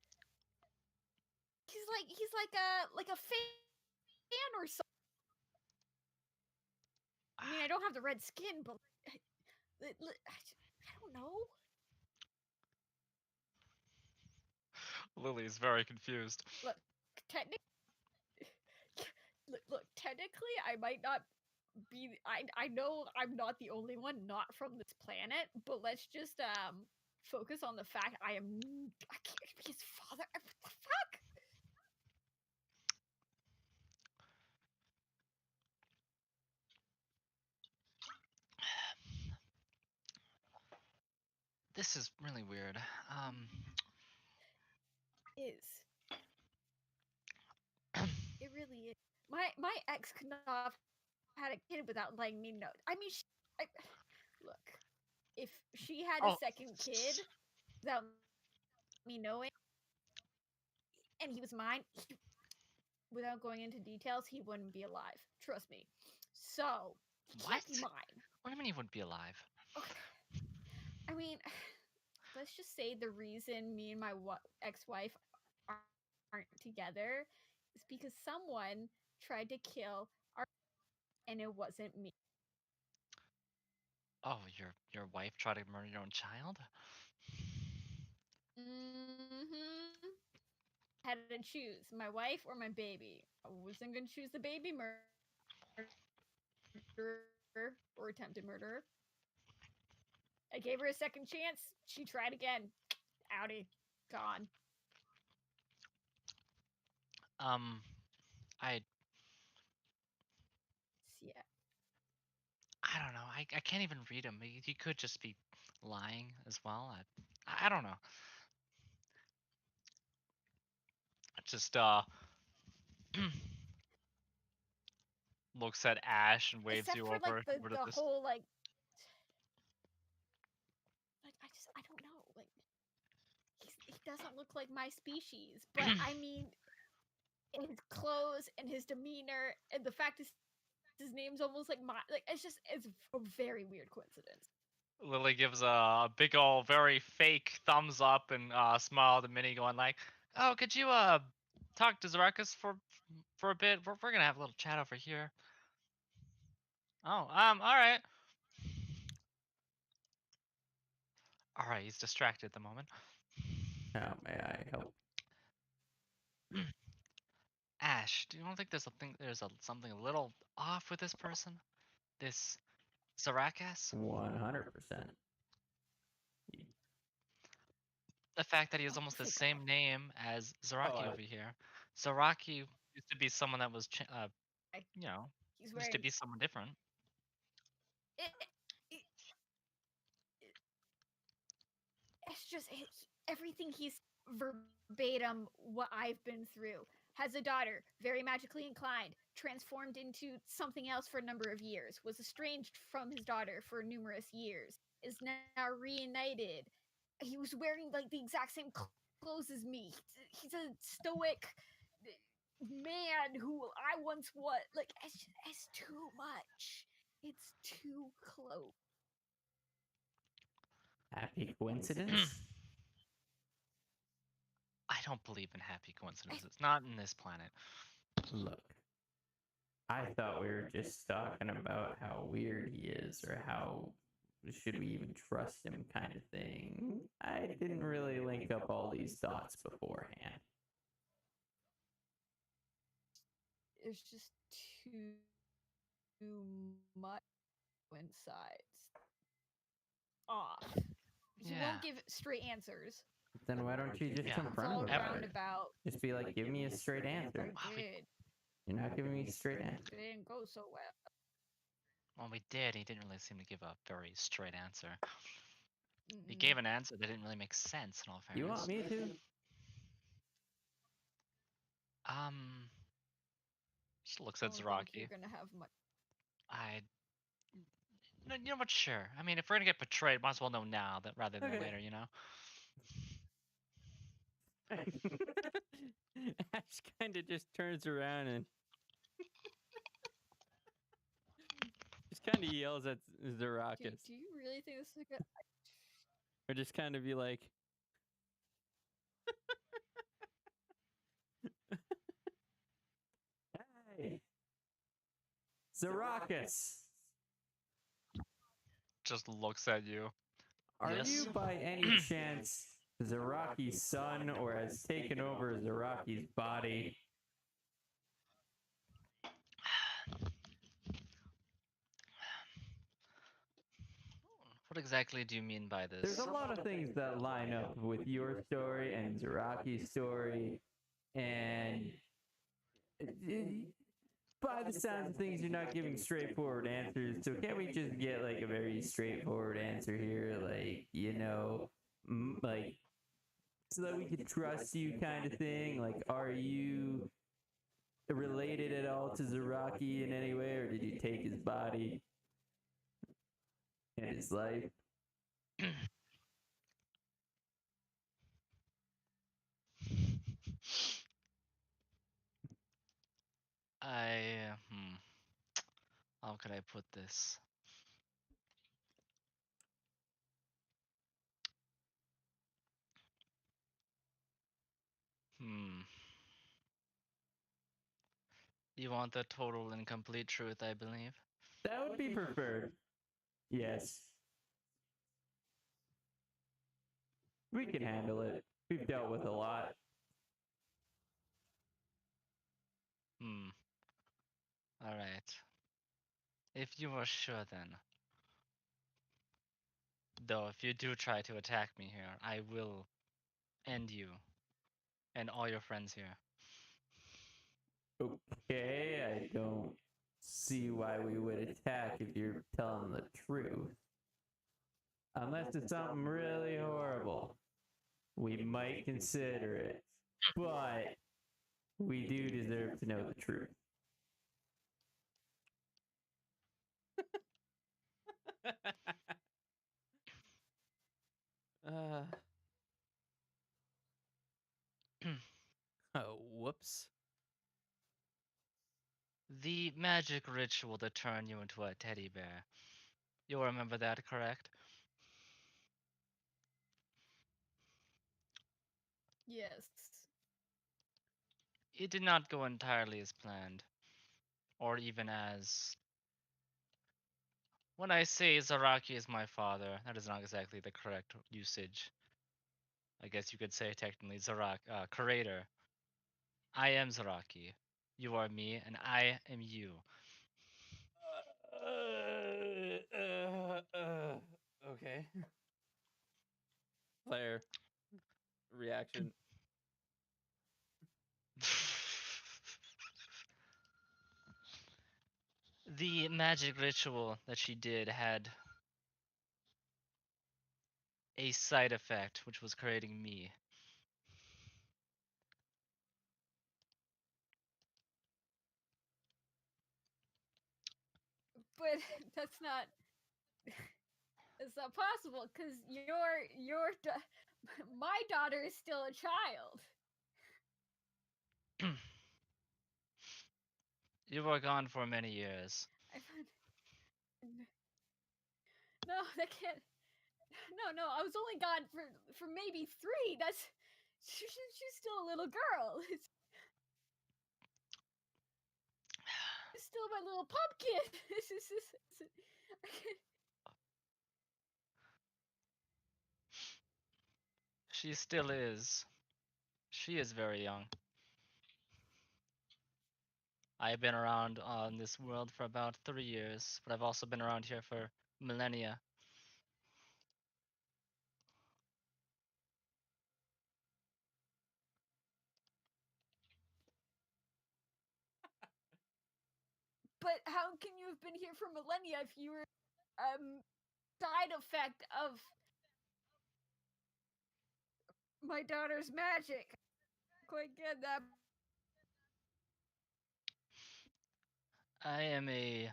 He's like a fan or something. I mean, I don't have the red skin, but I don't know. Lily's very confused. Look, technically, technically, I might not be. I know I'm not the only one not from this planet, but let's just focus on the fact I can't be his father. What the fuck? This is really weird. Is it really is? My ex could not have had a kid without letting me know. I mean, look, if she had a Oh. second kid without me knowing, and he was mine, without going into details, he wouldn't be alive. Trust me. So he can't be What? mine. What do you mean he wouldn't be alive? Okay. I mean, let's just say the reason me and my ex-wife aren't together is because someone tried to kill our, and it wasn't me. Oh, your wife tried to murder your own child? Mm-hmm. Had to choose my wife or my baby. I wasn't gonna choose the baby murderer or attempted murderer. I gave her a second chance. She tried again. Outie. Gone. I Yeah. I don't know. I can't even read him. He could just be lying as well. I don't know. Just looks at Ash and waves Except you for over like over to the this. whole like I don't know. Like he doesn't look like my species. But I mean his clothes and his demeanor and the fact his name's almost like my like it's a very weird coincidence. Lily gives a big ol' very fake thumbs up and smile to Minnie, going like, "Oh, could you talk to Zarakus for a bit? We're gonna have a little chat over here." Oh, all right. All right, he's distracted at the moment. How may I help? Ash, do you don't think something a little off with this person? This Zarakas? 100%. The fact that he has Oh, almost the thank same name as Zaraki Oh, over here. Zaraki used to be someone that was, I- you know, He's used to wearing be someone different. it, it's just everything he's verbatim what I've been through. Has a daughter, very magically inclined, transformed into something else for a number of years, was estranged from his daughter for numerous years, is now reunited. He was wearing like the exact same clothes as me. He's a stoic man who I once was. Like it's too much. It's too close. happy coincidence? I don't believe in happy coincidences. Not in this planet. Look, I thought we were just talking about how weird he is or how should we even trust him kind of thing. I didn't really link up all these thoughts beforehand. It's just too much insides off. He Yeah. won't give straight answers. Then why don't you just Yeah. It's confront all him about it? roundabout. Just be like, give me a straight answer. I did. You're not giving me a straight answer. It didn't go so well. When we did, he didn't really seem to give a very straight answer. He Mm-mm. gave an answer that didn't really make sense in all fairness. You want me to? She looks I at don't think Zaraki. you're gonna have much. No, you know what? Sure. I mean, if we're gonna get betrayed, might as well know now that rather than Okay. later. You know. Ash kind of just turns around and just kind of yells at Zarakis. Do you really think this is a good? Or just kind of be like, hey, Zarakis, Just looks at you. are Yes? you by any chance Zaraki's son or has taken over Zaraki's body? What exactly do you mean by this? There's a lot of things that line up with your story and Zaraki's story, and by the sounds of things, you're not giving straightforward answers. So can't we just get like a very straightforward answer here, like like so that we could trust you, kind of thing? Like, are you related at all to Zaraki in any way, or did you take his body and his life? I how could I put this? Hmm. You want the total and complete truth, I believe. That would be preferred. Yes. We can handle it. We've dealt with a lot. Hmm. All right. If you are sure, then. Though, if you do try to attack me here, I will end you and all your friends here. Okay, I don't see why we would attack if you're telling the truth. Unless it's something really horrible. We might consider it. But we do deserve to know the truth. Uh. Oh, whoops. The magic ritual to turn you into a teddy bear. You'll remember that, correct? Yes. It did not go entirely as planned. Or even as... When I say Zaraki is my father, that is not exactly the correct usage. I guess you could say technically Curator. I am Zaraki. You are me, and I am you. Okay. Player reaction. The magic ritual that she did had a side effect, which was creating me. But that's not possible because my daughter is still a child. You were gone for many years. No, that can't. No, I was only gone for maybe 3. That's she's still a little girl. It's still my little pumpkin. I can't- She still is. She is very young. I've been around on this world for about 3 years, but I've also been around here for millennia. But how can you have been here for millennia if you were side effect of my daughter's magic? Quite get that. I am a,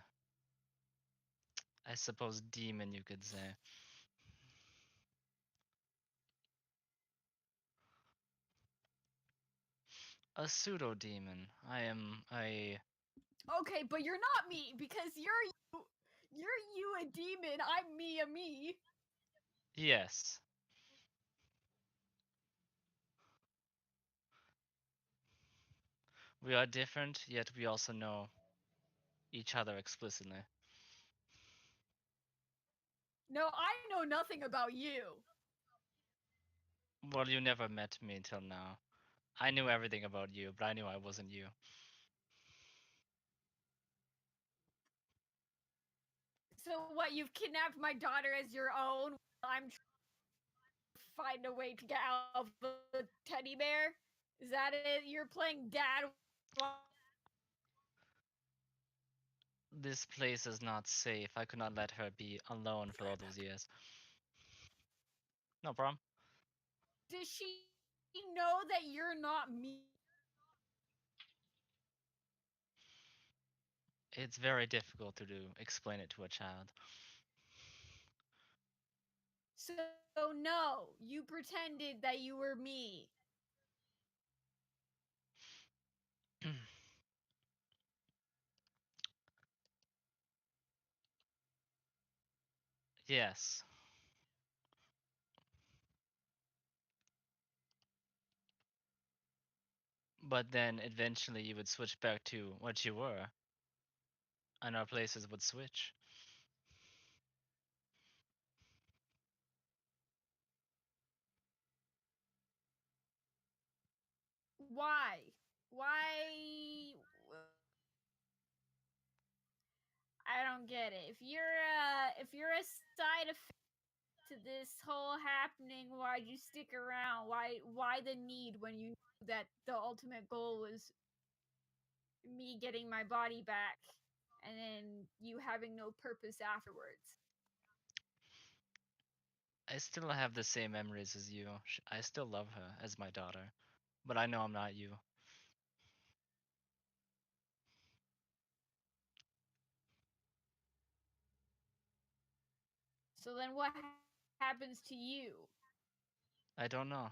I suppose, demon, you could say. A pseudo demon. I am a. Okay, but you're not me because you're you a demon. I'm me a me. Yes. We are different, yet we also know each other explicitly. No, I know nothing about you. Well, you never met me until now. I knew everything about you, but I knew I wasn't you. So what? You've kidnapped my daughter as your own. I'm trying to find a way to get out of the teddy bear. Is that it? You're playing dad. This place is not safe. I could not let her be alone for all those years. No problem. Does she know that you're not me? It's very difficult to explain it to a child. So no, you pretended that you were me. Yes. But then eventually you would switch back to what you were, and our places would switch. Why? Why? I don't get it. If you're a side effect to this whole happening, why'd you stick around? Why the need when you knew that the ultimate goal was me getting my body back and then you having no purpose afterwards? I still have the same memories as you. I still love her as my daughter. But I know I'm not you. So then what happens to you? I don't know.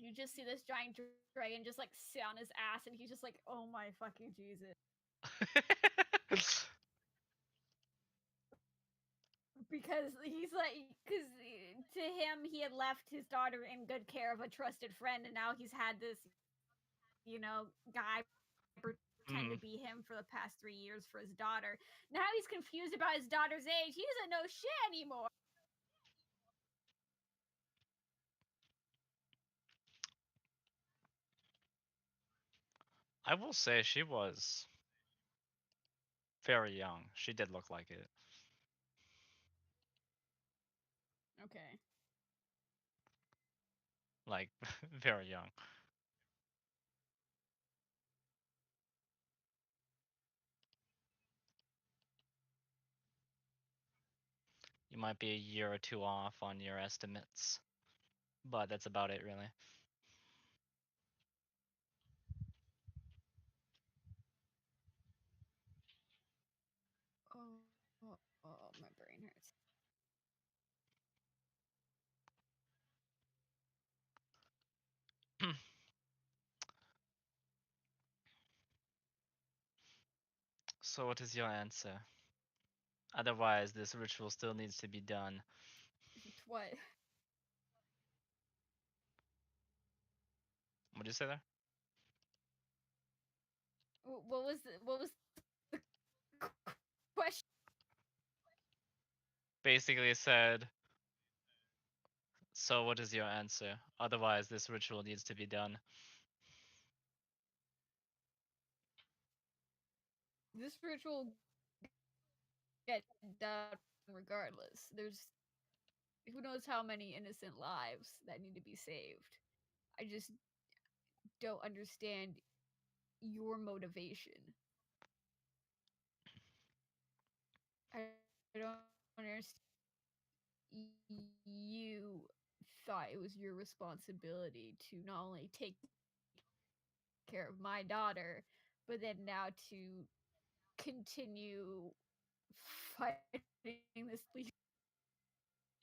You just see this giant dragon just like sit on his ass and he's just like, oh my fucking Jesus. Because he's like, because to him, he had left his daughter in good care of a trusted friend, and now he's had this, guy pretend to be him for the past 3 years for his daughter. Now he's confused about his daughter's age. He doesn't know shit anymore. I will say she was very young. She did look like it. Okay. Like, very young. You might be a year or two off on your estimates. But that's about it, really. Oh, my brain hurts. So what is your answer? Otherwise, this ritual still needs to be done. What? What'd you say there? What was the question? Basically said, so what is your answer? Otherwise, this ritual needs to be done. This ritual get done regardless. There's who knows how many innocent lives that need to be saved. I just don't understand your motivation. I don't understand. You thought it was your responsibility to not only take care of my daughter, but then now to continue fighting this league.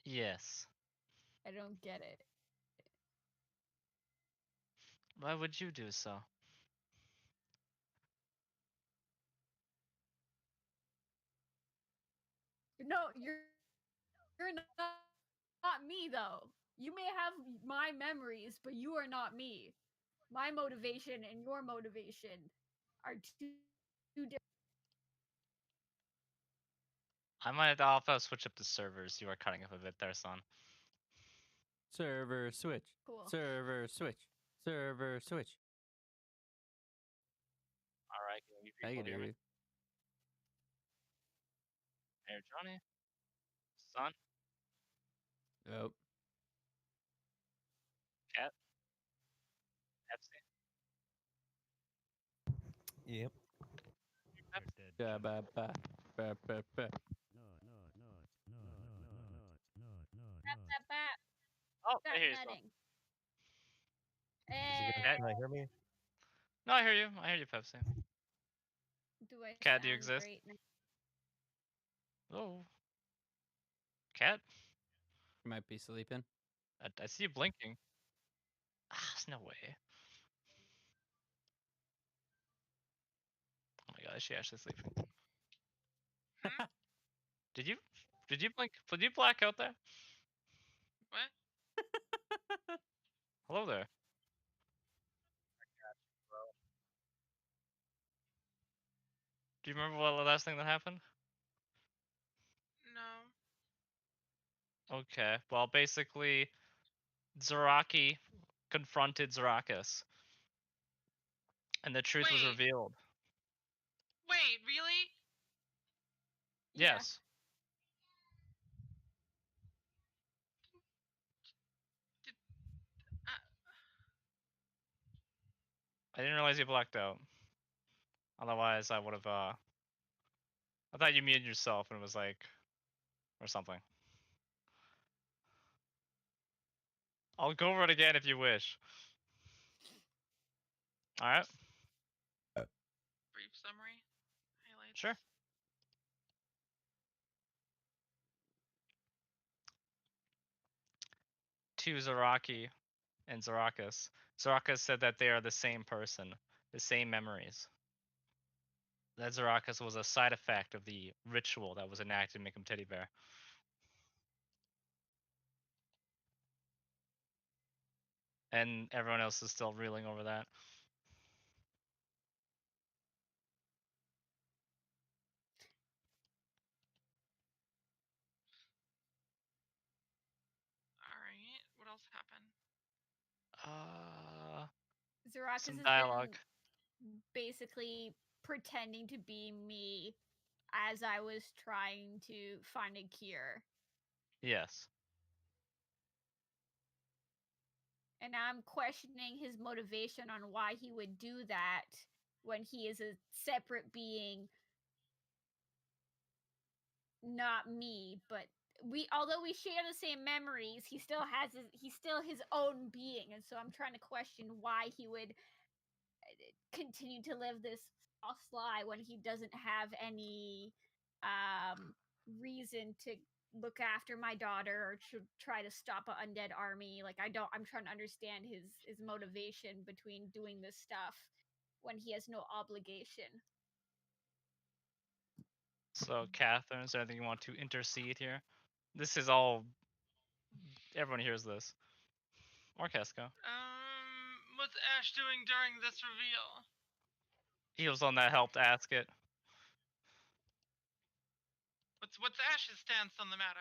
Yes. I don't get it. Why would you do so? No, you're not me though. You may have my memories, but you are not me. My motivation and your motivation are two different. I might have to switch up the servers. You are cutting up a bit there, son. Server switch. Cool. Server switch. Server switch. All right, can you I people can hear hear me? you. Hey, Johnny, son, Oh, cat, Pepsi. Yep. ba ba ba ba ba ba. Bap. Oh, Start I hear you, son. nutting. Is he Cat. Can I hear me? No, I hear you. I hear you, Pepsi. Do I Cat, do you sound exist? great now? Oh, cat. You might be sleeping. I see you blinking. Ah, there's no way. Oh my god, is she actually sleeping? Hmm? Did you blink? Did you black out there? What? Hello there. Do you remember what the last thing that happened? No. Okay, well, basically, Zaraki confronted Zarakas, and the truth was Wait. revealed. Wait, really? Yeah. Yes. Uh, I didn't realize you blacked out. Otherwise, I would have, I thought you muted yourself and it was like, or something. I'll go over it again if you wish. Alright, brief summary. Highlights. sure. To Zaraki and Zarakas. Zarakas said that they are the same person, the same memories. That Zarakas was a side effect of the ritual that was enacted to make him teddy bear. And everyone else is still reeling over that. Alright. What else happened? Zarakas Some has dialogue. been basically pretending to be me as I was trying to find a cure. Yes. And now I'm questioning his motivation on why he would do that when he is a separate being, not me, but although we share the same memories, he's still his own being, and so I'm trying to question why he would continue to live this false lie when he doesn't have any reason to look after my daughter or to try to stop an undead army. Like I'm trying to understand his motivation between doing this stuff when he has no obligation. So, Catherine, is there anything you want to intercede here? This is all. Everyone hears this. Or Casco. What's Ash doing during this reveal? He was the one that helped ask it. What's Ash's stance on the matter?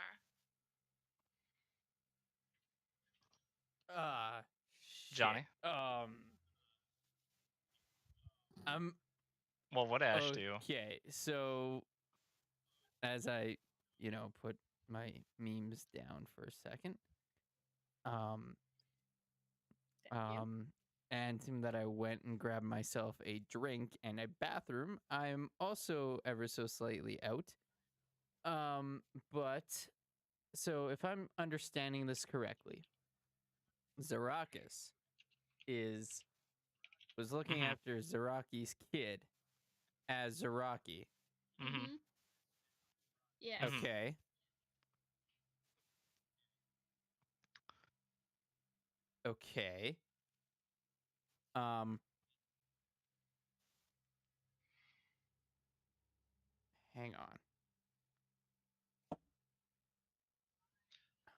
Johnny? Well, what Ash do? Okay, so as I, put my memes down for a second, and that I went and grabbed myself a drink and a bathroom. I'm also ever so slightly out. But so if I'm understanding this correctly, Zarakas was looking Mhm. after Zaraki's kid as Zaraki. Mm-hmm. Yes. Mhm. Okay. Okay. Hang on.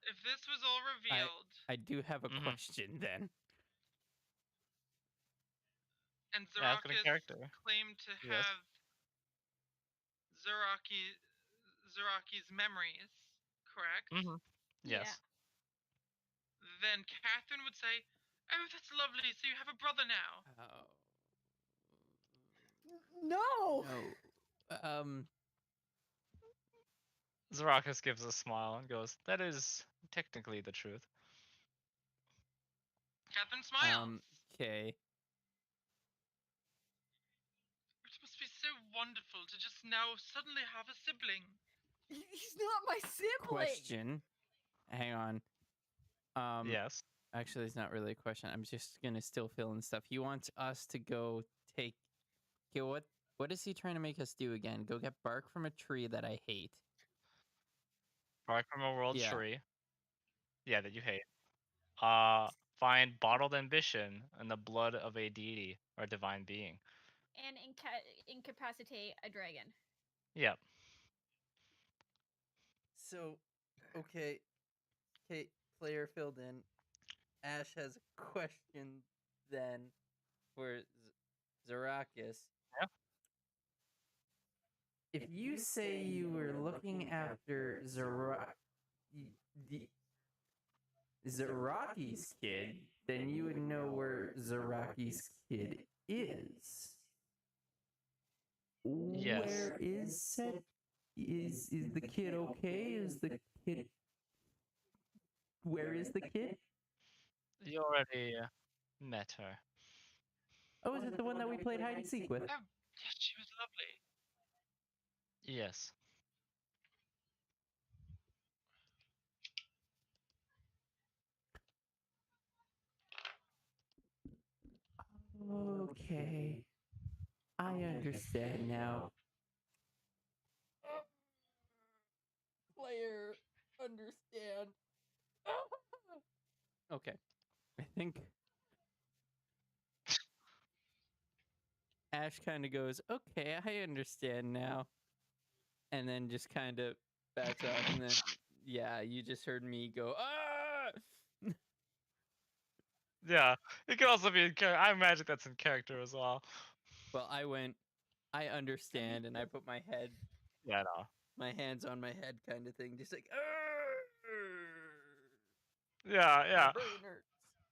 If this was all revealed, I do have a Mhm. question then. and Ask it in Zarakas character. claimed to Yes. have Zaraki's memories, correct? Mm-hmm. Yeah. Yes. Then Catherine would say, "Oh, that's lovely. So you have a brother now." Oh. No. No. Zarakas gives a smile and goes, "That is technically the truth." Catherine smiles. Okay. It must be so wonderful to just now suddenly have a sibling. He's not my sibling. Question. Hang on. Yes. Actually, it's not really a question. I'm just gonna still fill in stuff. He wants us to go take. Okay, what is he trying to make us do again? Go get bark from a tree that I hate. Bark from a world Yeah. tree. Yeah, that you hate. Find bottled ambition in the blood of a deity or divine being. And incapacitate a dragon. Yep. So, okay. Okay, player filled in. Ash has a question then for Zarakis. Yeah. If you say you were looking after Zaraki's kid, then you would know where Zaraki's kid is. Yes. Where is said? Is the kid okay? Is the kid? Where is the kid? You already met her. Oh, is it the one that we played hide and seek with? Oh, yes, she was lovely. Yes. Okay. I understand now. Player, understand. Okay. I think Ash kind of goes, okay, I understand now. And then just kind of backs off. And then, yeah, you just heard me go, ah! Yeah. It can also be in character. I imagine that's in character as well. Well, I went, I understand. And I put my Yeah, no. hands on my head kind of thing. Just like, Yeah, yeah. My brain hurts.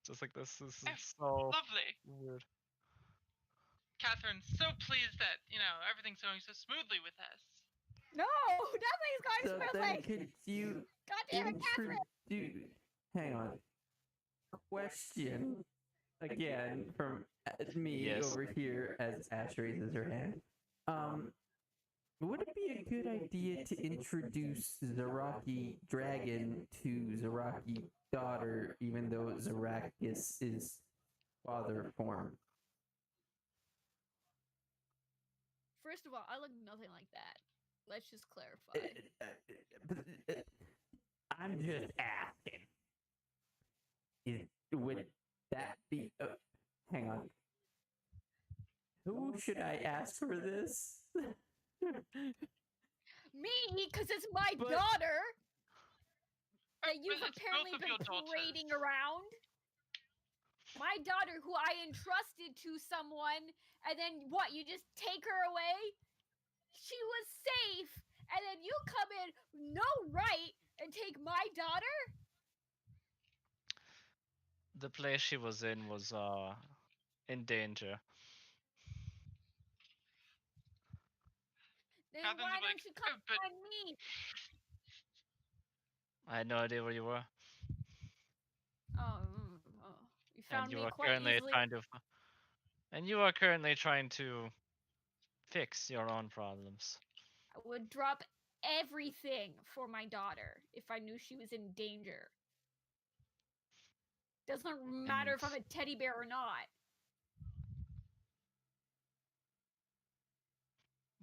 Just like this. This Oh, is so Lovely. weird. Catherine, so pleased that, everything's going so smoothly with us. No, nothing's so going then smoothly. could you God damn it, Catherine. hang on. Question again from me Yes. over here as Ash raises her hand. Would it be a good idea to introduce Zaraki Dragon to Zaraki Daughter, even though Zarakis is father form? First of all, I look nothing like that. Let's just clarify. I'm just asking. Would that be? Hang on. Who should I ask for this? Me, because it's my But- daughter that But you've it's both apparently of been your daughters. parading around. My daughter, who I entrusted to someone, and then what? You just take her away? She was safe, and then you come in, no right, and take my daughter? The place she was in was in danger. Then Catherine's why like, don't you come "Oh, but find me? I had no idea where you were. Oh, you found And you me are quite currently easily. trying to fix your own problems. I would drop everything for my daughter if I knew she was in danger. Doesn't matter if I'm a teddy bear or not.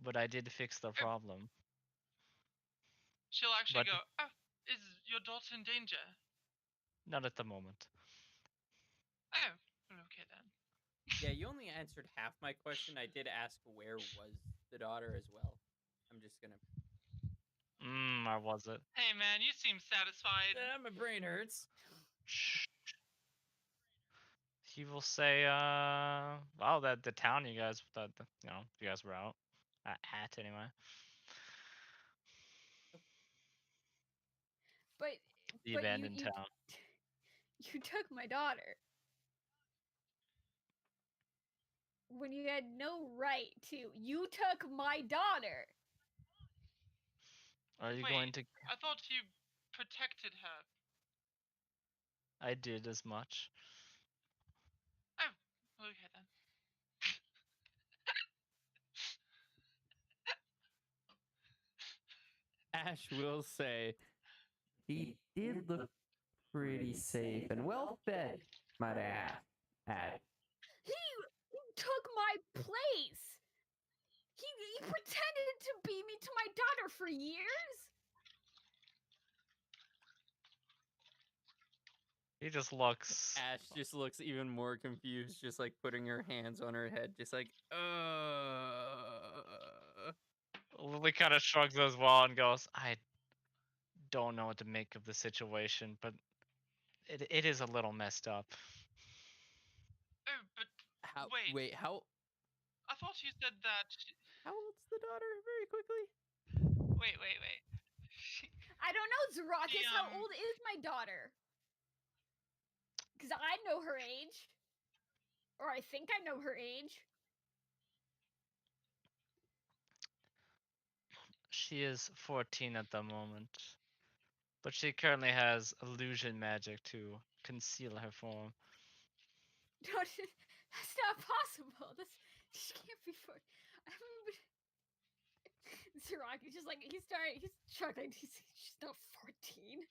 But I did fix the problem. she'll actually But- go, oh, is your daughter in danger? Not at the moment. Oh, well, okay then. Yeah, you only answered half my question. I did ask where was the daughter as well. I'm just gonna. Or was it? Hey man, you seem satisfied. My brain hurts. He will say, well, that the town you guys, you guys were out at anyway. But The but abandoned you town. you took my daughter when you had no right to. You took my daughter. Are you Wait. going to? I thought you protected her. I did as much. Oh, okay then. Ash will say he did look pretty safe and well fed, might I add. He took my place. He pretended to be me to my daughter for years. He just looks. Ash just looks even more confused, just like putting her hands on her head, just like, Lily kind of shrugs as well and goes, "I don't know what to make of the situation, but it is a little messed up." Oh, but How? Wait. How I thought you said that. old's the daughter? Very quickly. Wait. I don't know, Zarakis. How um, old is my daughter? Because I know her age. Or I think I know her age. She is 14 at the moment, but she currently has illusion magic to conceal her form. No, that's not possible. She can't be for. Zarakis just like he's struggling. She's not 14.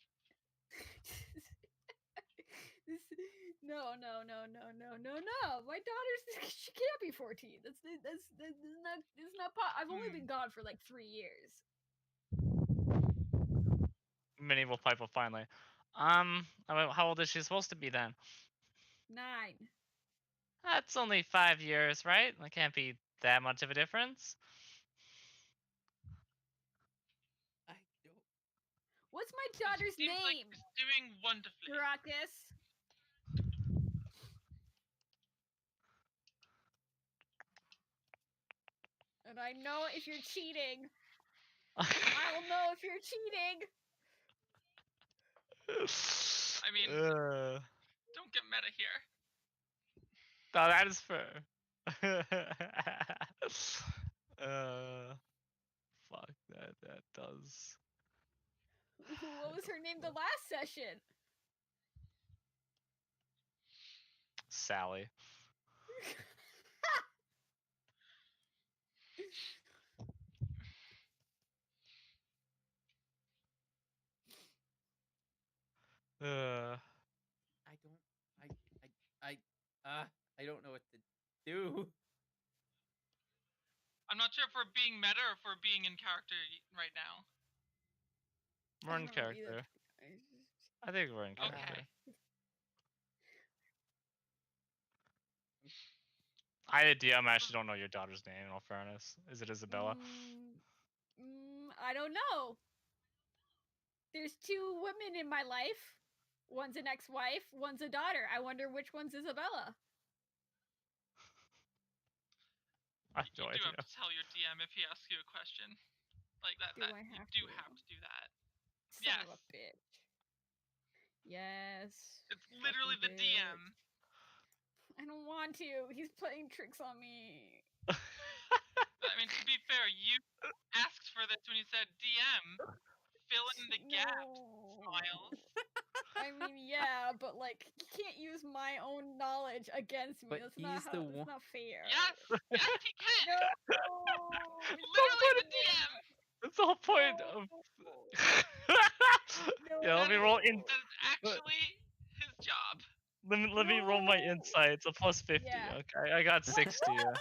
No. My daughter's she can't be 14. That's not I've only been gone for like 3 years. Minnie will pipe up finally. How old is she supposed to be then? 9. That's only 5 years, right? That can't be that much of a difference. I don't. What's my daughter's Seems like name? she's doing wonderfully. Zarakis. And I know if you're cheating. I'll know if you're cheating. I mean, Uh, don't get meta here. no, that is fair. Fuck that does. What was her name the last session? Sally. I don't know what to do. I'm not sure if we're being meta or if we're being in character right now. We're in I don't know either. character. I think we're in character. Okay. I actually don't know your daughter's name, in all fairness. Is it Isabella? I don't know. There's 2 women in my life. One's an ex-wife, one's a daughter. I wonder which one's Isabella. I have You no do idea. have to tell your DM if he asks you a question. Like that. Do I You have do to? have to do that. Son of a Yes. bitch. Yes. It's literally the fucking DM. bitch. I don't want to. He's playing tricks on me. I mean, to be fair, you asked for this when you said DM. Fill in the gaps, Miles. I mean, yeah, but like, you can't use my own knowledge against me. But That's not he's the that's one- not fair. Yes, he can. No. Literally the DM. That's the whole point of. No. Yeah, let me roll in. That is actually his job. Let me roll my No. insights. A plus 50. Yeah. Okay, I got 60. Yeah.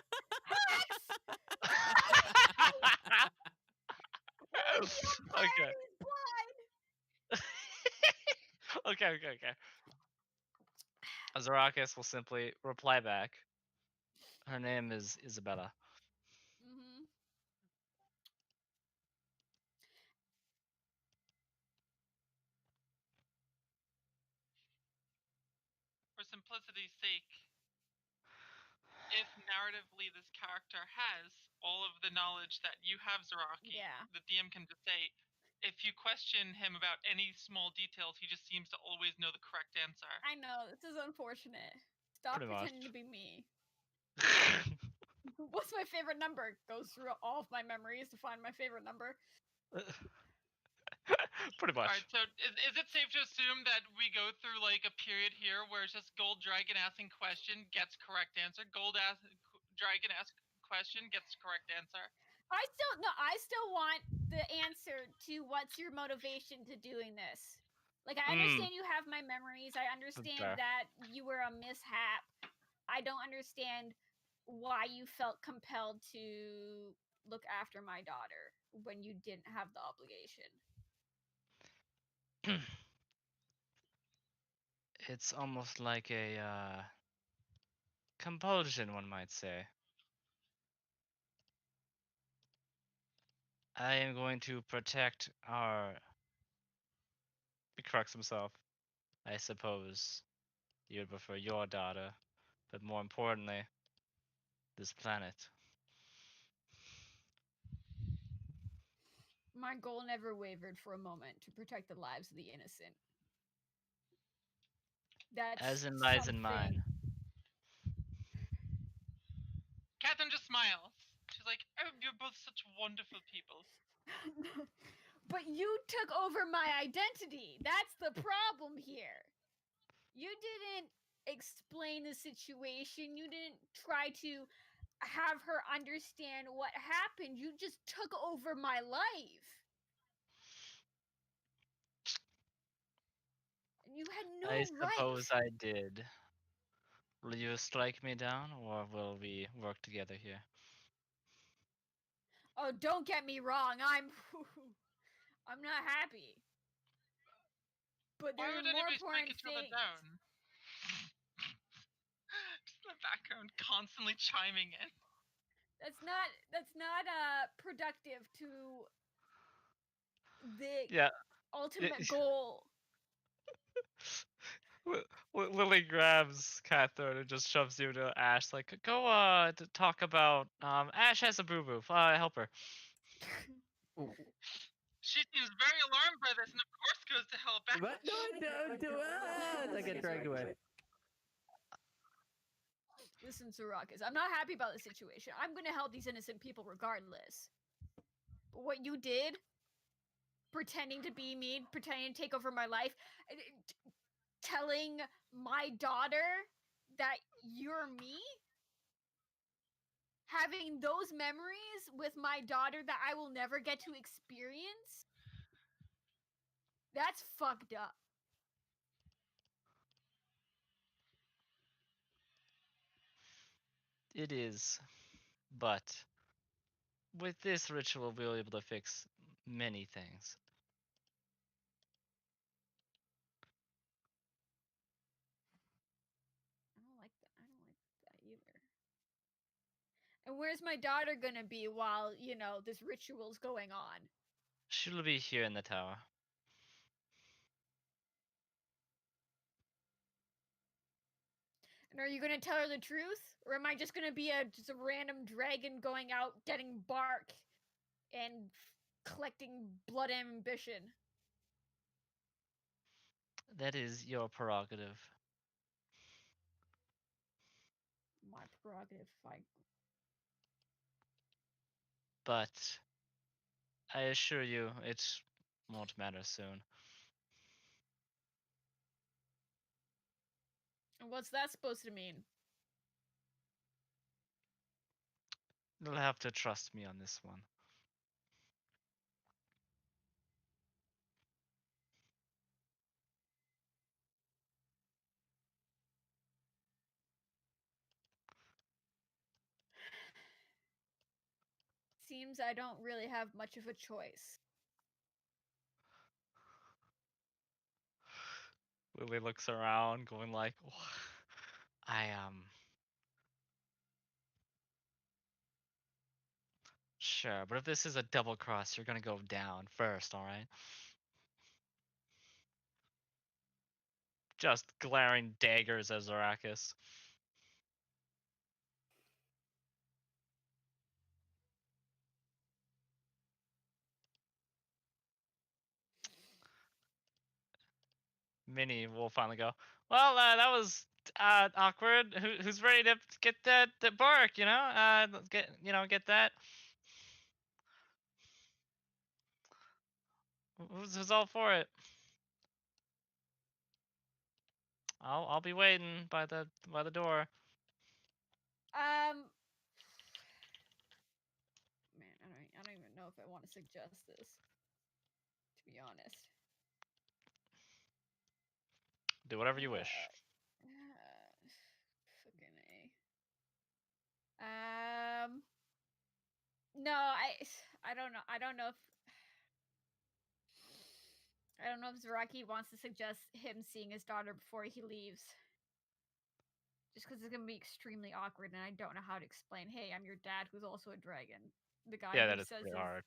Okay. Okay. Zarakis will simply reply back. Her name is Isabella. Mm-hmm. For simplicity's sake, if narratively this character has all of the knowledge that you have, Zaraki, Yeah. the DM can just say, if you question him about any small details, he just seems to always know the correct answer. I know, this is unfortunate. Stop Pretty much. pretending to be me. What's my favorite number? Goes through all of my memories to find my favorite number. Pretty much. Alright, so is it safe to assume that we go through like a period here where it's just Gold Dragon asking question, gets correct answer, Dragon asks question, gets correct answer? I still want the answer to what's your motivation to doing this. Like, I understand you have my memories. I understand fair. that you were a mishap. I don't understand why you felt compelled to look after my daughter when you didn't have the obligation. It's almost like a compulsion, one might say. I am going to protect our. He corrects himself. I suppose you would prefer your daughter, but more importantly, this planet. My goal never wavered for a moment to protect the lives of the innocent. That's As in lies in mine. Catherine just smiles. She's like, "Oh, you're both such wonderful people." But you took over my identity. That's the problem here. You didn't explain the situation. You didn't try to have her understand what happened. You just took over my life. And you had no I right. suppose I did. Will you strike me down, or will we work together here? Oh, don't get me wrong. I'm not happy. But Why there are would more anybody strike important each other things. down? Just in the background, constantly chiming in. That's not productive to the Yeah. ultimate goal. Lily grabs Catherine and just shoves you to Ash, like, go to talk about Ash has a boo-boo. Help her. She seems very alarmed by this and of course goes to help Ash. But don't do it! I get dragged away. Listen, Sarakas, I'm not happy about the situation. I'm gonna help these innocent people regardless. But what you did, pretending to be me, pretending to take over my life, telling my daughter that you're me, having those memories with my daughter that I will never get to experience, that's fucked up. It is, but with this ritual, we'll be able to fix many things. I don't like that either. And where's my daughter gonna be while, this ritual's going on? She'll be here in the tower. And are you gonna tell her the truth? Or am I just gonna be just a random dragon going out getting bark and collecting blood ambition? That is your prerogative. My prerogative, fine. But I assure you, it won't matter soon. And what's that supposed to mean? You'll have to trust me on this one. Seems I don't really have much of a choice. Lily looks around, going like, I Sure, but if this is a double cross, you're gonna go down first, alright? Just glaring daggers at Zarakis. Minnie will finally go. Well, that was awkward. Who's ready to get that bark? Let's get that. Who's all for it? I'll be waiting by the door. Man, I don't even know if I want to suggest this. To be honest. Do whatever you wish. Fucking A. No, I don't know. I don't know if Zaraki wants to suggest him seeing his daughter before he leaves. Just because it's gonna be extremely awkward, and I don't know how to explain. Hey, I'm your dad, who's also a dragon. The guy Yeah, who that is says pretty his- hard.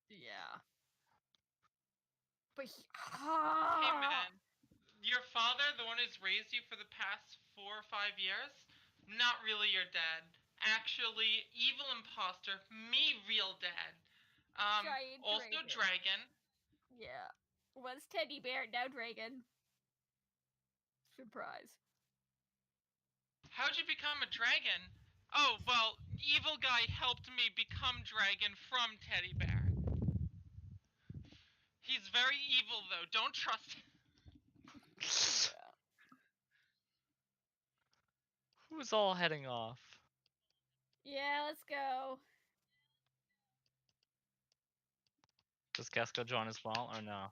Yeah. But Hey man, your father, the one who's raised you for the past 4 or 5 years, not really your dad. Actually, evil imposter, me real dad. Giant Also dragon. dragon. Yeah. Was teddy bear, now dragon. Surprise. How'd you become a dragon? Oh, well, evil guy helped me become dragon from teddy bear. He's very evil though, don't trust him. Yeah. Who's all heading off? Yeah, let's go. Does Casco join as well, or no?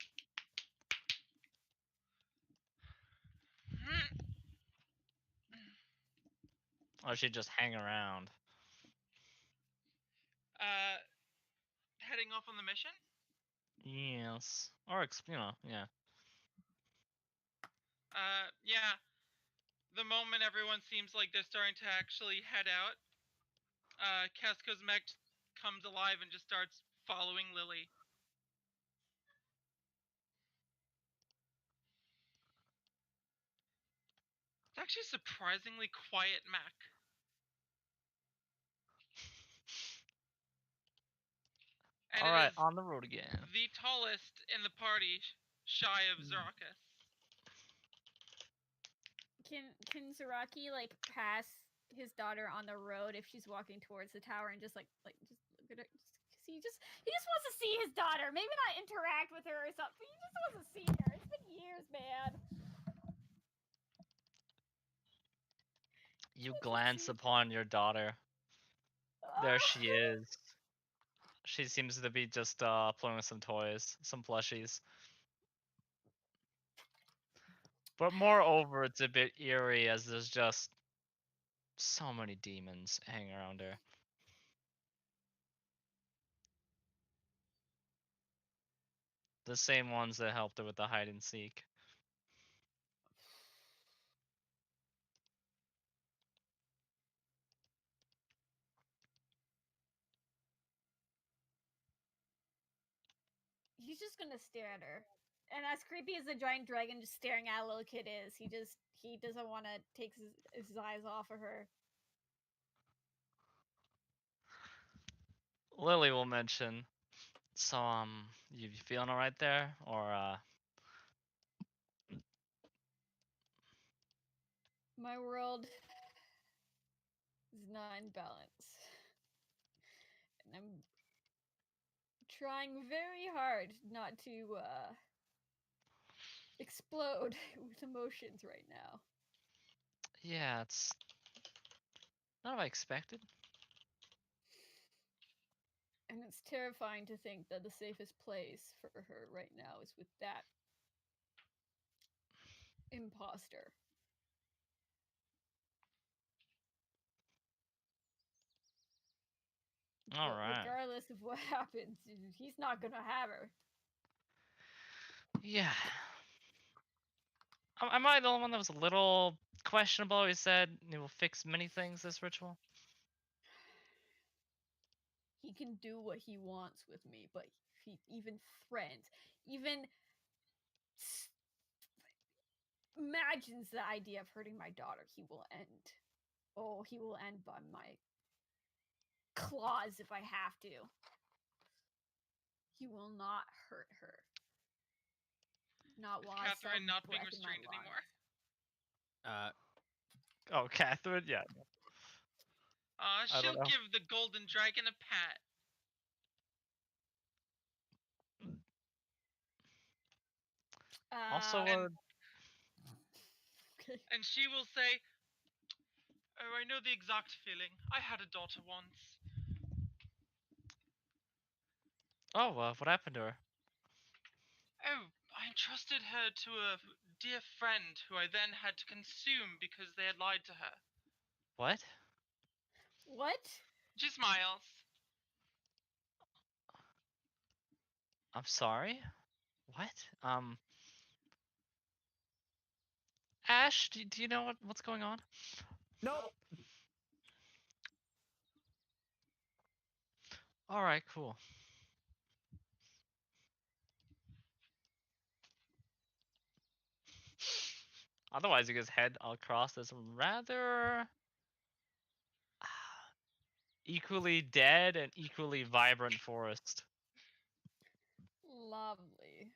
Or she just hang around? Heading off on the mission? Yes. Or yeah. Yeah. The moment everyone seems like they're starting to actually head out, Casco's mech comes alive and just starts following Lily. It's actually a surprisingly quiet mech. And All it right, is on the road again. the tallest in the party, shy of Zarakas. Can Zaraki like pass his daughter on the road if she's walking towards the tower and just like just look at her? He just wants to see his daughter. Maybe not interact with her or something. He just wants to see her. It's been years, man. You glance upon your daughter. There she is. She seems to be just playing with some toys, some plushies. But moreover, it's a bit eerie as there's just so many demons hanging around her. The same ones that helped her with the hide and seek. He's just gonna stare at her. And as creepy as the giant dragon just staring at a little kid is, he doesn't want to take his eyes off of her. Lily will mention. So you feeling alright there, or My world is not in balance, and I'm trying very hard not to explode with emotions right now. yeah, it's not what I expected. And it's terrifying to think that the safest place for her right now is with that imposter. All But right. regardless of what happens, he's not gonna have her. Yeah. Am I the only one that was a little questionable? He said he will fix many things, this ritual. He can do what he wants with me, but if he even threatens, even imagines the idea of hurting my daughter, he will end. Oh, he will end by my claws if I have to. He will not hurt her. Not while I Catherine still not being breath in my restrained anymore. lungs. Oh, Catherine, yeah. I don't She'll know. give the golden dragon a pat. Also, And- Okay. And she will say, "Oh, I know the exact feeling. I had a daughter once. what happened to her? Oh, I entrusted her to a dear friend who I then had to consume because they had lied to her." What? What? She smiles. I'm sorry? What? Ash, do you know what's going on? Nope. Alright, cool. Otherwise, you guys head across this rather equally dead and equally vibrant forest. Lovely.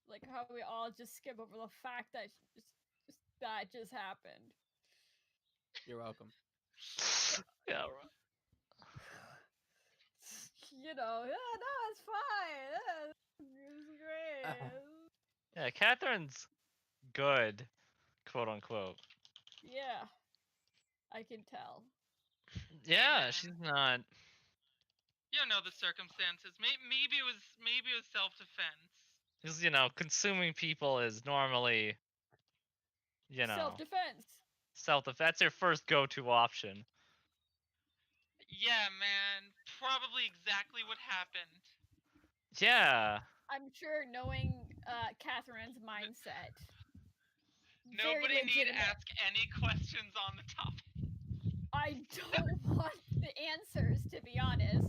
Like how we all just skip over the fact that that just happened. You're welcome. Yeah, right. You know, yeah, no, it's fine. It's great. Yeah, Catherine's good, quote unquote. Yeah, I can tell. Yeah, Yeah. she's not. You don't know the circumstances. Maybe it was self-defense. Because, consuming people is normally, Self-defense. self-defense. That's your first go-to option. Yeah, man. Probably exactly what happened. Yeah. I'm sure knowing Catherine's mindset. Nobody very need legitimate. ask any questions on the topic. I don't want the answers, to be honest.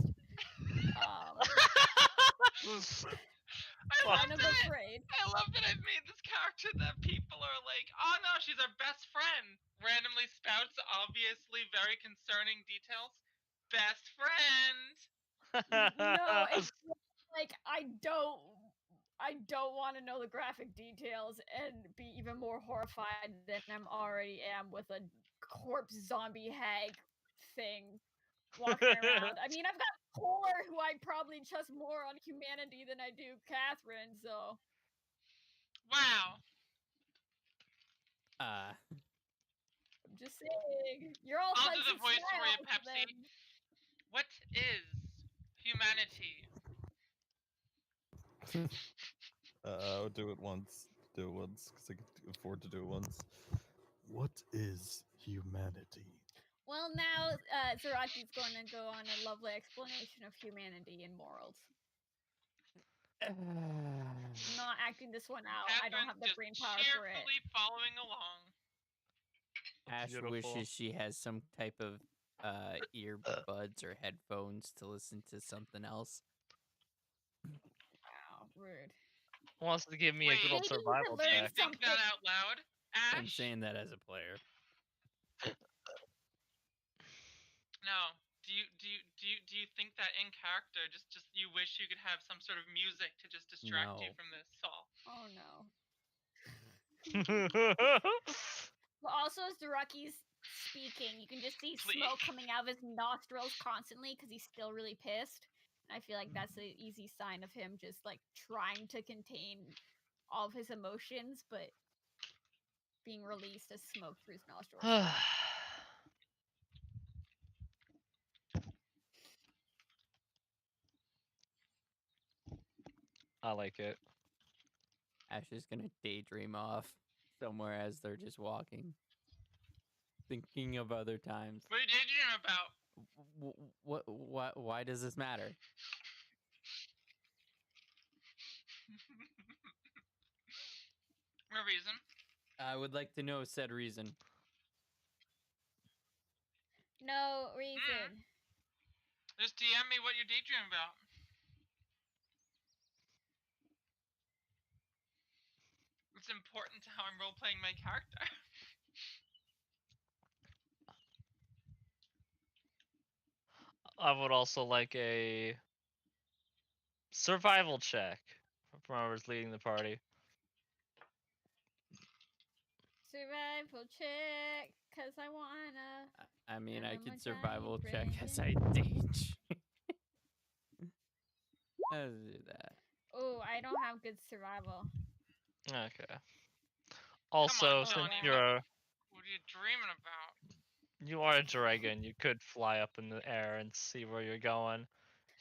I Kind of afraid. love that I've made this character that people are like, "Oh no, she's our best friend." Randomly spouts obviously very concerning details. Best friend. No, it's like I don't want to know the graphic details and be even more horrified than I'm already am with a corpse zombie hag thing walking around. I mean, I've got Core, who I probably trust more on humanity than I do Catherine, so Wow. I'm just saying. You're all I'll do hugs the and voice for you, smiles, Pepsi. then- What is humanity? I'll do it once. Do it once, because I can afford to do it once. What is humanity? Well, now Zaraki's going to go on a lovely explanation of humanity and morals. I'm not acting this one out. I don't have the Catherine's brain just power for it. cheerfully following along. Ash Beautiful. wishes she has some type of earbuds or headphones to listen to something else. Wow, rude. Wants to give me Wait, a good old maybe you survival could Do you learn check. think that out loud, Ash? I'm saying that as a player. No. Do you think that in character, just you wish you could have some sort of music to just distract you No. from this all? Oh no. But also, as Zaraki's speaking, you can just see smoke Please. coming out of his nostrils constantly because he's still really pissed. And I feel like that's an easy sign of him just like trying to contain all of his emotions, but being released as smoke through his nostrils. I like it. Ash is gonna daydream off somewhere as they're just walking, thinking of other times. What are you daydreaming about? What? Why does this matter? No reason. I would like to know said reason. No reason. Just DM me what you're daydreaming about. It's important to how I'm role playing my character. I would also like a survival check from whoever's leading the party. Survival check, cause I wanna. I mean, I I'm a could survival giant check as I teach. Let's do that. Oh, I don't have good survival. Okay. Also, on, since Johnny, you're What are you dreaming about? you are a dragon, you could fly up in the air and see where you're going.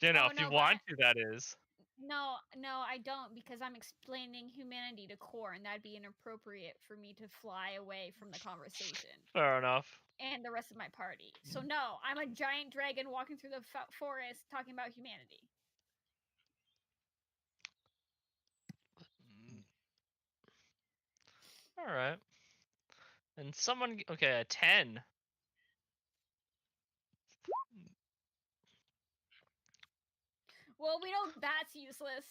You know, Oh, if you no, want to, that is. No, I don't, because I'm explaining humanity to Core, and that'd be inappropriate for me to fly away from the conversation Fair enough. and the rest of my party. So no, I'm a giant dragon walking through the forest talking about humanity. All right. And someone, okay, a 10. Well, we know that's useless.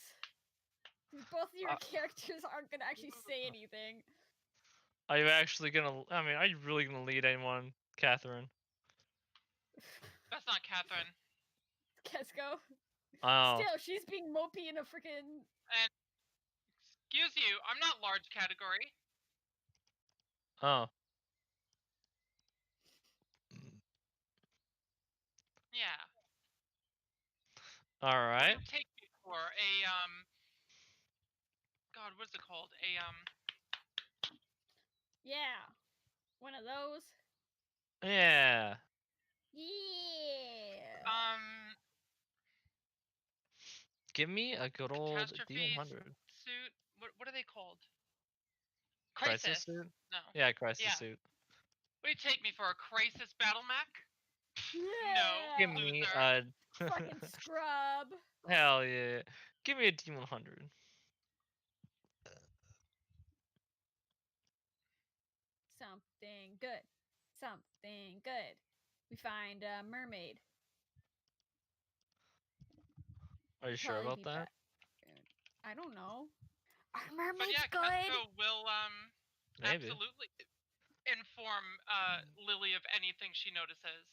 Both of your Uh, characters aren't gonna actually say anything. Are you actually gonna? I mean, are you really gonna lead anyone, Catherine? That's not Catherine. Kesko. Oh, Still, she's being mopey in a freaking. Excuse you, I'm not large category. oh. Yeah. All What right. would it take me for a God, what is it called? Yeah. One of those. Yeah. Yeah. Give me a good old Catastrophe D100. suit. What are they called? Crisis suit? No. Yeah, crisis Yeah. suit. Would you take me for a crisis battle mech? Yeah. Give me loser. a. Fucking scrub. Hell yeah. Give me a D100. Something good. Something good. We find a mermaid. Are you sure Probably about be that? I don't know. Are But mermaids yeah, good? Kesko will Maybe. absolutely inform Lily of anything she notices.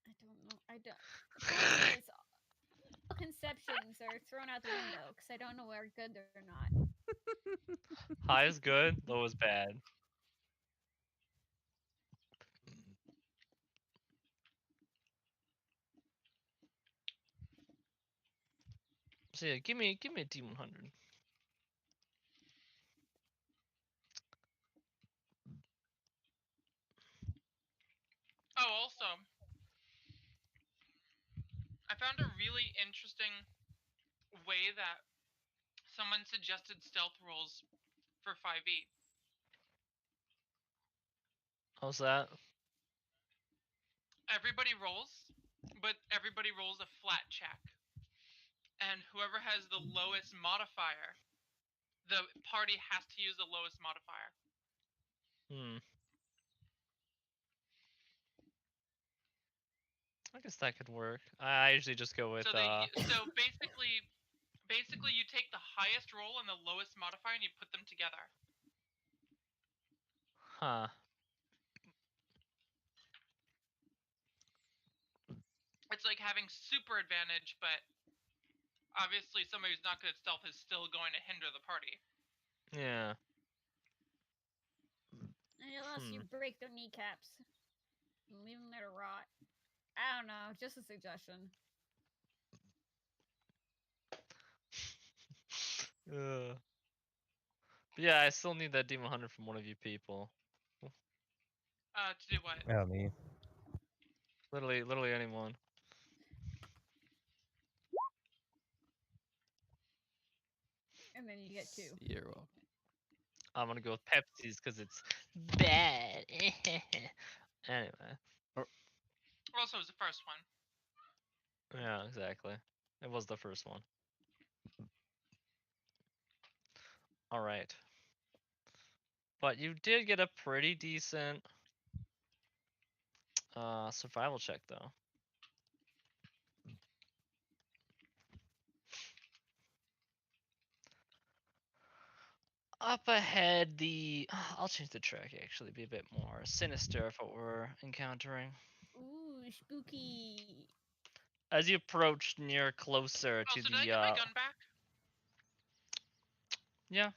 I don't know. I don't. The problem is, all conceptions are thrown out the window because I don't know where good or not. High is good, low is bad. So yeah, give me a D100. Oh, also, I found a really interesting way that someone suggested stealth rolls for 5e. How's that? Everybody rolls, but everybody rolls a flat check. And whoever has the lowest modifier, the party has to use the lowest modifier. I guess that could work. I usually just go with So basically you take the highest roll and the lowest modifier and you put them together. Huh. It's like having super advantage, but obviously somebody who's not good at stealth is still going to hinder the party. Yeah. Unless you break their kneecaps and leave them there to rot. I don't know. Just a suggestion. But yeah, I still need that D100 from one of you people. To do what? Yeah, me. Literally anyone. And then you get 2. You're welcome. I'm gonna go with Pepsi's because it's bad. Anyway. Also, it was the first one. Yeah, exactly. It was the first one. All right. But you did get a pretty decent survival check, though. Up ahead, I'll change the track actually, be a bit more sinister of what we're encountering. Ooh, spooky. As you approach near closer Oh, to so did I the get my gun back? Yeah.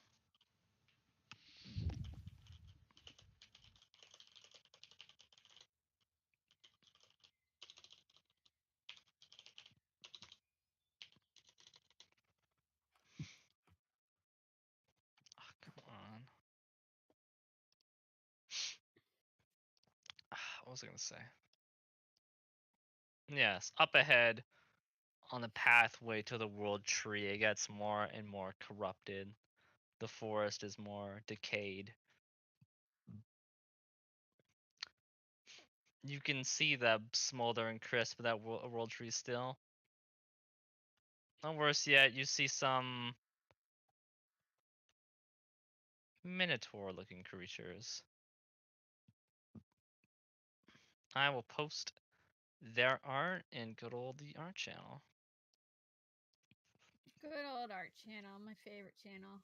Oh, come on. What was I gonna say? Yes, up ahead on the pathway to the world tree, it gets more and more corrupted. The forest is more decayed. You can see the smolder and crisp of that world tree still. Not worse yet, you see some minotaur-looking creatures. I will post their art in good old the art channel. Good old art channel, my favorite channel.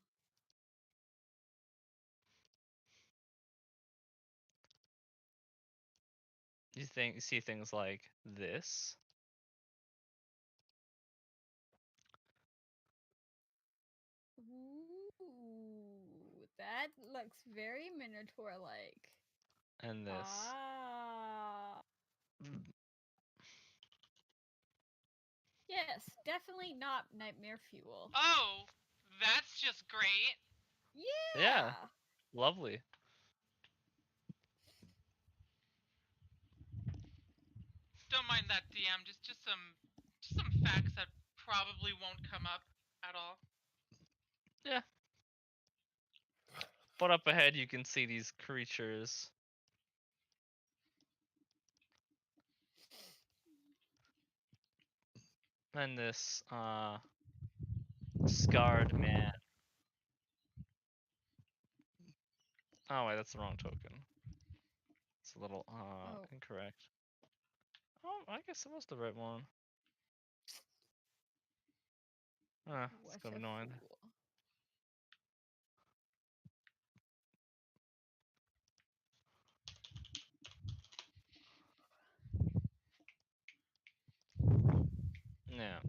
You see things like this. Ooh, that looks very Minotaur-like. And this. Ah. Yes, definitely not nightmare fuel. Oh, that's just great. Yeah. Lovely. Don't mind that, DM. Just some facts that probably won't come up at all. Yeah. But up ahead you can see these creatures. And this scarred man. Oh wait, that's the wrong token. It's a little Oh. incorrect. Oh, I guess it was the right one. It's What kind of a annoying. fool. Yeah.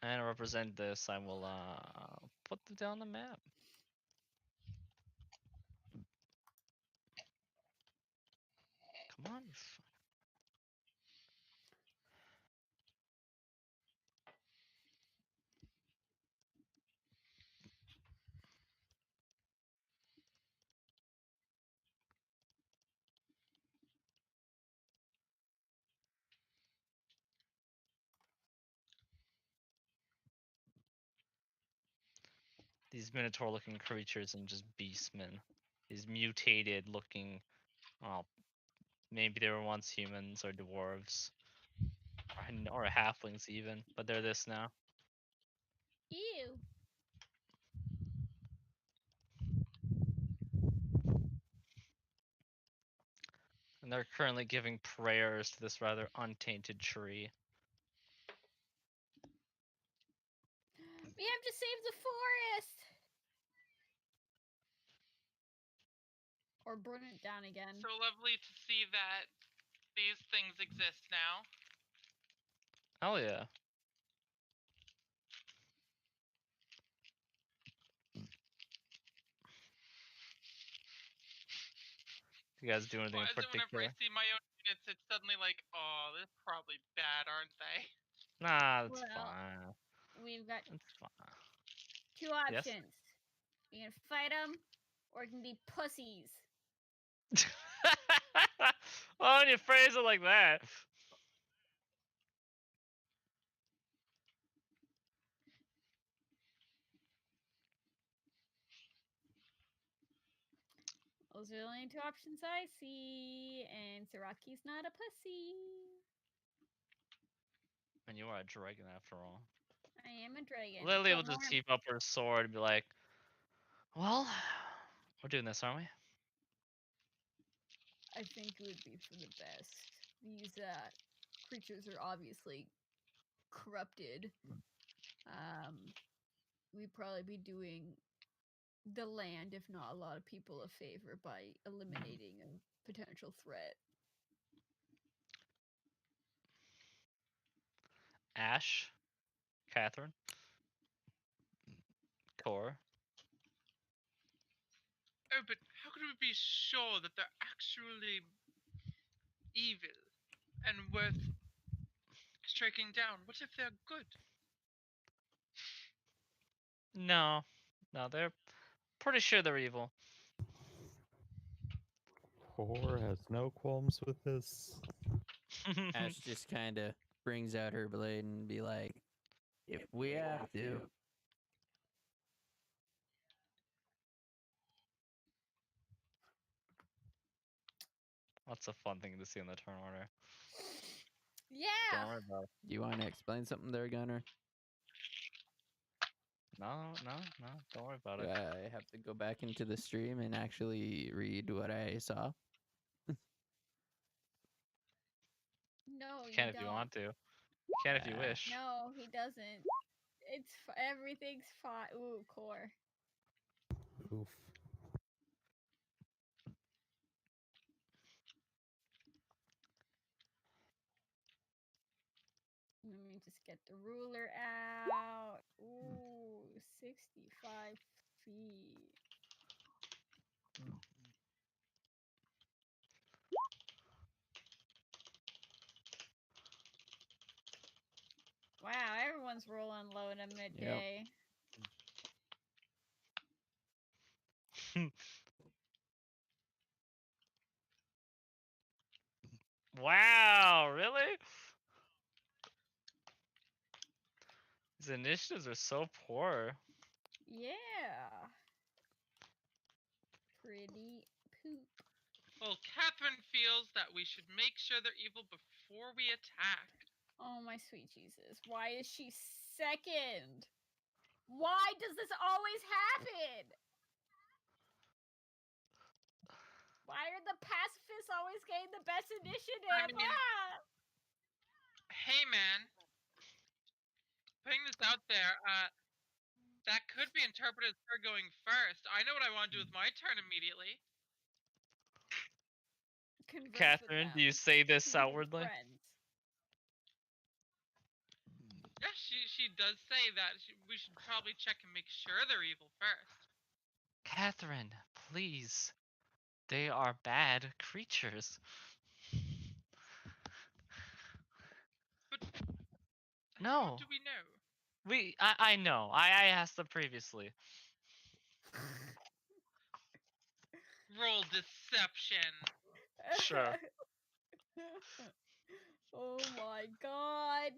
And to represent this, I will put it down the map. Come on, you these minotaur looking creatures and just beastmen. These mutated looking, well, maybe they were once humans or dwarves. Or halflings even, but they're this now. Ew. And they're currently giving prayers to this rather untainted tree. We have to save the forest! Or burn it down again. So lovely to see that these things exist now. Hell yeah. You guys do anything Why in is it whenever I particular? see my own units, it's suddenly like, oh, they're probably bad, aren't they? Nah, that's Well, fine. We've got That's fine. two Yes? options. We can fight them, or it can be pussies. Why don't you phrase it like that? Those are the only two options I see, and Saraki's not a pussy. And you are a dragon after all. I am a dragon. Lily will but just more- keep up her sword and be like, well, we're doing this, aren't we? I think it would be for the best. these creatures are obviously corrupted, we'd probably be doing the land, if not a lot of people, a favor by eliminating a potential threat. Ash, Catherine, Core. Oh, but how could we be sure that they're actually evil and worth striking down? What if they're good? No, they're pretty sure they're evil. Core has no qualms with this. Ash just kind of brings out her blade and be like, if we have to. That's a fun thing to see in the turn order. Yeah. Don't worry about it. Do you want to explain something there, Gunner? No, don't worry about it. I have to go back into the stream and actually read what I saw. No, You can if you want to. You can if you wish. No, he doesn't. Everything's fine. Ooh, Core. Oof. Let me just get the ruler out. Ooh, 65 feet. Wow, everyone's rolling low in a midday. Wow, really? These initiatives are so poor. Yeah. Pretty poop. Well, Catherine feels that we should make sure they're evil before we attack. Oh my sweet Jesus. Why is she second? Why does this always happen? Why are the pacifists always getting the best initiative? mean- Hey, man. Putting this out there, that could be interpreted as her going first. I know what I want to do with my turn immediately. Converse with Catherine, do them. you say this We're outwardly? friends. Yeah, she does say that. We should probably check and make sure they're evil first. Catherine, please. They are bad creatures. But No. how do we know? I know. I asked them previously. Roll deception. Sure. Oh my god.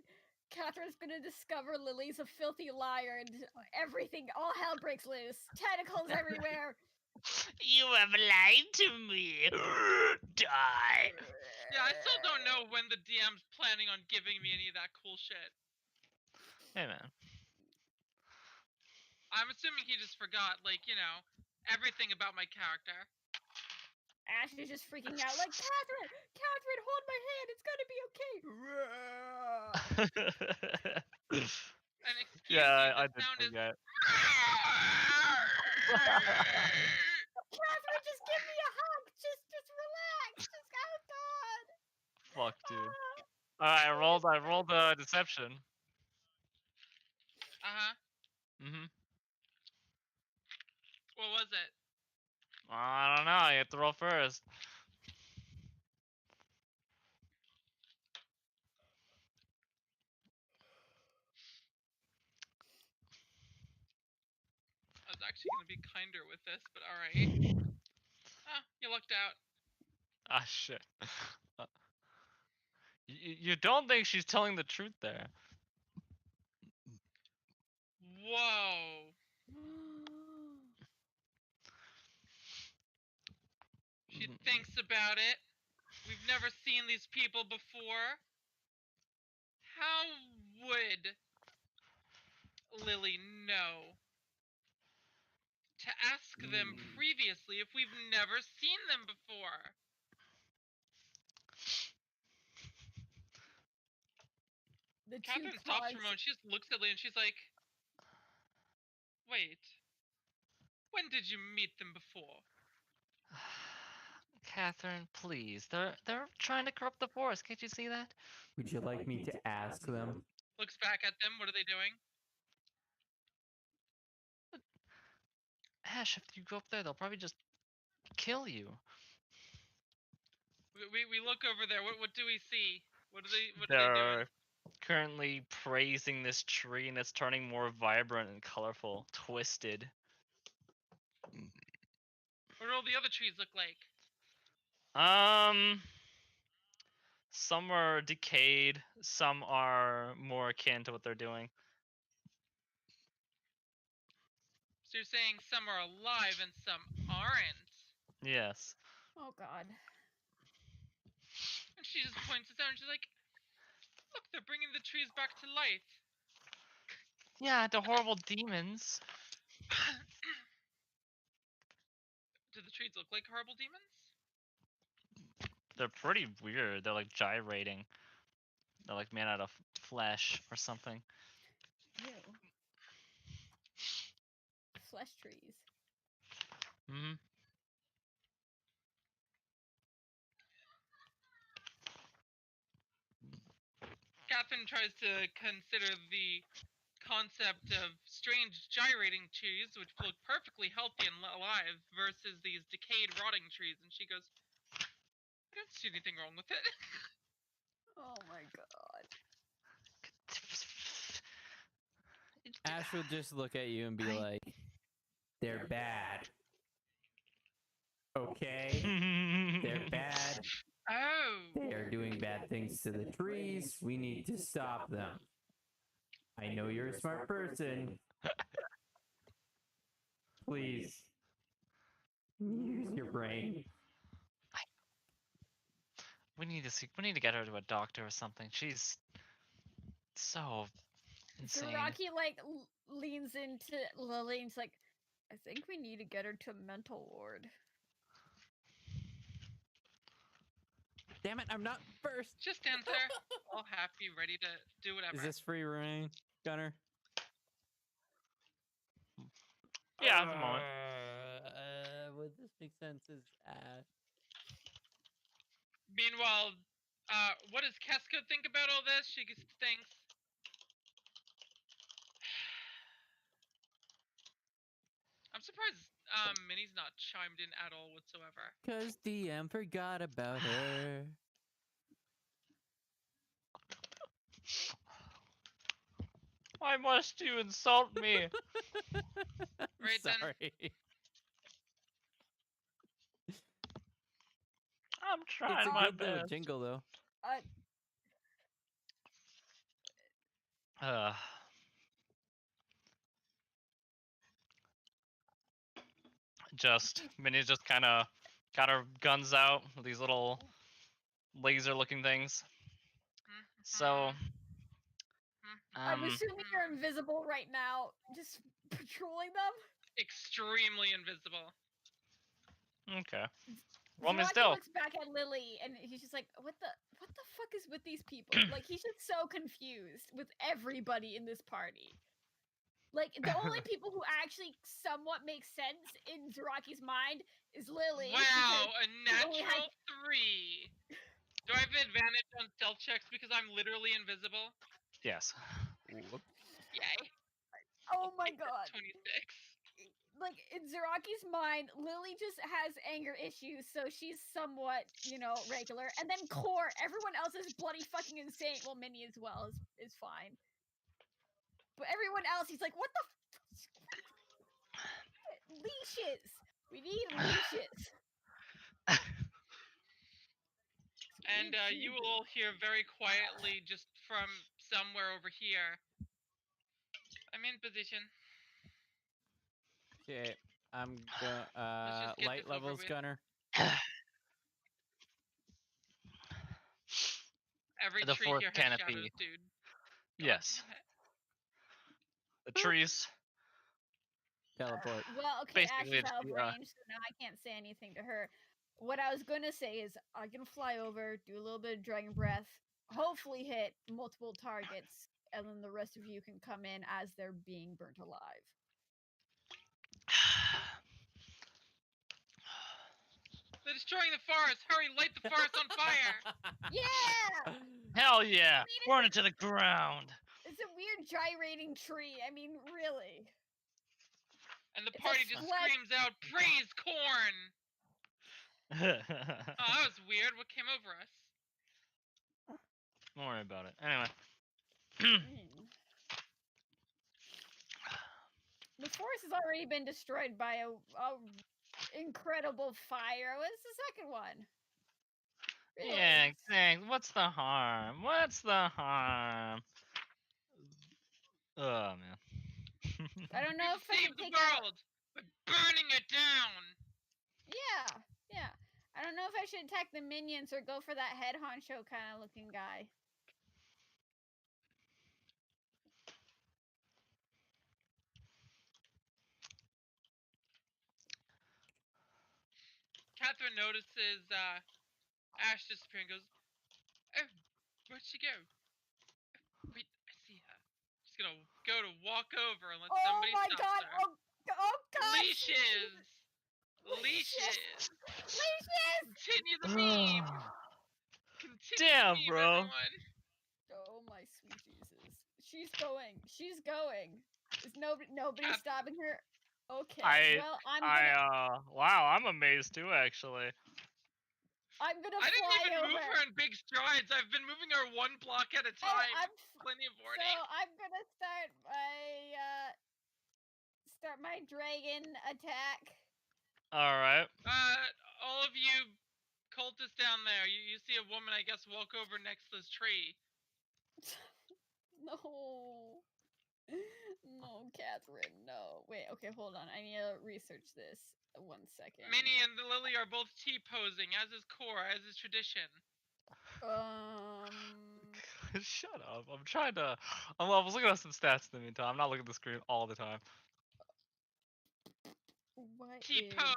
Catherine's gonna discover Lily's a filthy liar and everything, all hell breaks loose. Tentacles everywhere. You have lied to me. Die. Yeah, I still don't know when the DM's planning on giving me any of that cool shit. Hey, man. I'm assuming he just forgot, like, everything about my character. Ash is just freaking out, like, Catherine, hold my hand, it's gonna be okay. And excuse Yeah, me, I the did sound is. forget. Catherine, just give me a hug. Just relax. Just oh god. Fuck, dude. Alright, I rolled deception. Uh-huh. Mm-hmm. What was it? I don't know, you have to roll first. I was actually gonna be kinder with this, but alright. Ah, you lucked out. Ah, shit. You don't think she's telling the truth there. Whoa. She thinks about it. We've never seen these people before. How would Lily know to ask them previously if we've never seen them before? the two Catherine stops for a cogs. moment. She just looks at Lee and she's like, "Wait, when did you meet them before?" Catherine, please. They're trying to corrupt the forest. Can't you see that? Would you like me to ask them? Looks back at them. What are they doing? Ash, if you go up there, they'll probably just kill you. We look over there. What do we see? What are they doing? They're currently praising this tree, and it's turning more vibrant and colorful, twisted. What do all the other trees look like? Some are decayed. Some are more akin to what they're doing. So you're saying some are alive and some aren't? Yes. Oh God. And she just points us out and she's like, "Look, they're bringing the trees back to life." Yeah, the horrible demons. Do the trees look like horrible demons? They're pretty weird. They're like gyrating. They're like made out of flesh or something. Ew. Flesh trees. Hmm. Catherine tries to consider the concept of strange gyrating trees, which look perfectly healthy and alive, versus these decayed, rotting trees, and she goes, "I don't see anything wrong with it." Oh my God. Ash will just look at you and be like, "They're bad. Okay? They're bad. Oh. They are doing bad things to the trees. We need to stop them. I know you're a smart person. Please. Use your brain." We need to get her to a doctor or something. She's so insane. Rocky like leans into Lily and's like, "I think we need to get her to a mental ward." Damn it, I'm not first. Just answer. All happy, ready to do whatever. Is this free reign, Gunner? Yeah, at the moment. Would this make sense as Ash? Meanwhile, what does Casca think about all this? She thinks, I'm surprised Minnie's not chimed in at all whatsoever. Cause DM forgot about her. Why must you insult me? Right then. Sorry. I'm It's trying a my good little best. jingle though. Minnie's just kind of got her guns out, these little laser-looking things. So, I'm assuming you're invisible right now, just patrolling them. Extremely invisible. okay. Well, I mean, Rocky still. looks back at Lily and he's just like, what the fuck is with these people? Like, he's just so confused with everybody in this party. Like, the only people who actually somewhat make sense in Zaraki's mind is Lily. Wow, a only natural 3. Do I have advantage on stealth checks because I'm literally invisible? Yes. Yay. Oh my God. 26. Like, in Zaraki's mind, Lily just has anger issues, so she's somewhat, regular. And then Core, everyone else is bloody fucking insane. Well, Minnie as well is fine. But everyone else, he's like, what the leashes? We need leashes. And you will all hear very quietly, just from somewhere over here, I'm in position. Okay, I'm gonna Let's just get light this over levels, with. Gunner. Every The tree fourth here has canopy. shadows, dude. Yes. damn it. The trees. Teleport. Well, okay, Ash Basically, is it's out of the, range, so now I can't say anything to her. What I was gonna say is I can fly over, do a little bit of dragon breath, hopefully hit multiple targets, and then the rest of you can come in as they're being burnt alive. They're destroying the forest. Hurry, light the forest on fire. Yeah, Hell yeah! mean, Burn it to the ground. it's a weird gyrating tree. I mean, really. And the It's a party just flesh- screams out, "Praise corn!" Oh, that was weird. What came over us? Don't worry about it. Anyway. Mm. The forest has already been destroyed by a incredible fire. What's the second one? Really? Yeah, thanks. What's the harm? What's the harm? Oh man. I don't know We if I save should the take out. world by burning it down. Yeah. I don't know if I should attack the minions or go for that head honcho kind of looking guy. Catherine notices Ash disappear and goes, "Oh, where'd she go? Oh, wait, I see her. She's gonna go to walk over and let Oh somebody my stop god! her. Oh god! Leashes! Leashes! Leashes! Continue the meme! Continue Damn, the meme, bro. everyone! Oh my sweet Jesus! She's going. She's going. Is nobody Cap- stopping her? Okay. Well, Wow, I'm amazed too actually. I'm gonna I didn't fly even over. move her in big strides. I've been moving her one block at a Oh, time. I'm Plenty of So warning. I'm gonna start my dragon attack. Alright. All of you cultists down there, you see a woman, I guess, walk over next to this tree. No. No, Catherine, no. Wait, okay, hold on. I need to research this. 1 second. Minnie and Lily are both T-posing, as is core, as is tradition. Shut up. I'm trying to I was looking at some stats in the meantime. I'm not looking at the screen all the time. What is... T-pose!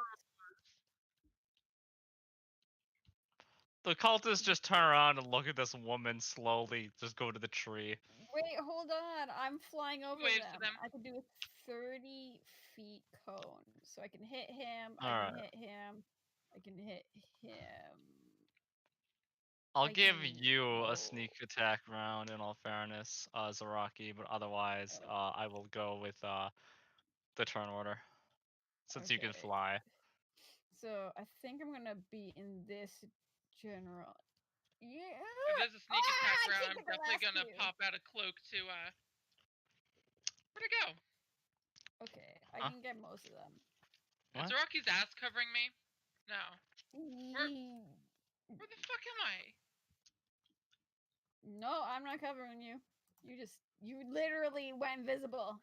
The cultists just turn around and look at this woman slowly just go to the tree. Wait, hold on. I'm flying over Waves to them. I can do a 30 feet cone. So I can hit him. I Alright. can hit him. I can hit him. I'll I give can you go- a sneak attack round in all fairness, Zaraki, but otherwise, I will go with the turn order. Since you can Okay. fly. So I think I'm gonna be in this general. Yeah. If there's a sneak attack I round, can't I'm get the definitely last gonna few. pop out a cloak to, where'd it go? Okay, I Huh? can get most of them. Is What? Zaraki's ass covering me? No. Yee- Where the fuck am I? No, I'm not covering you. You literally went invisible.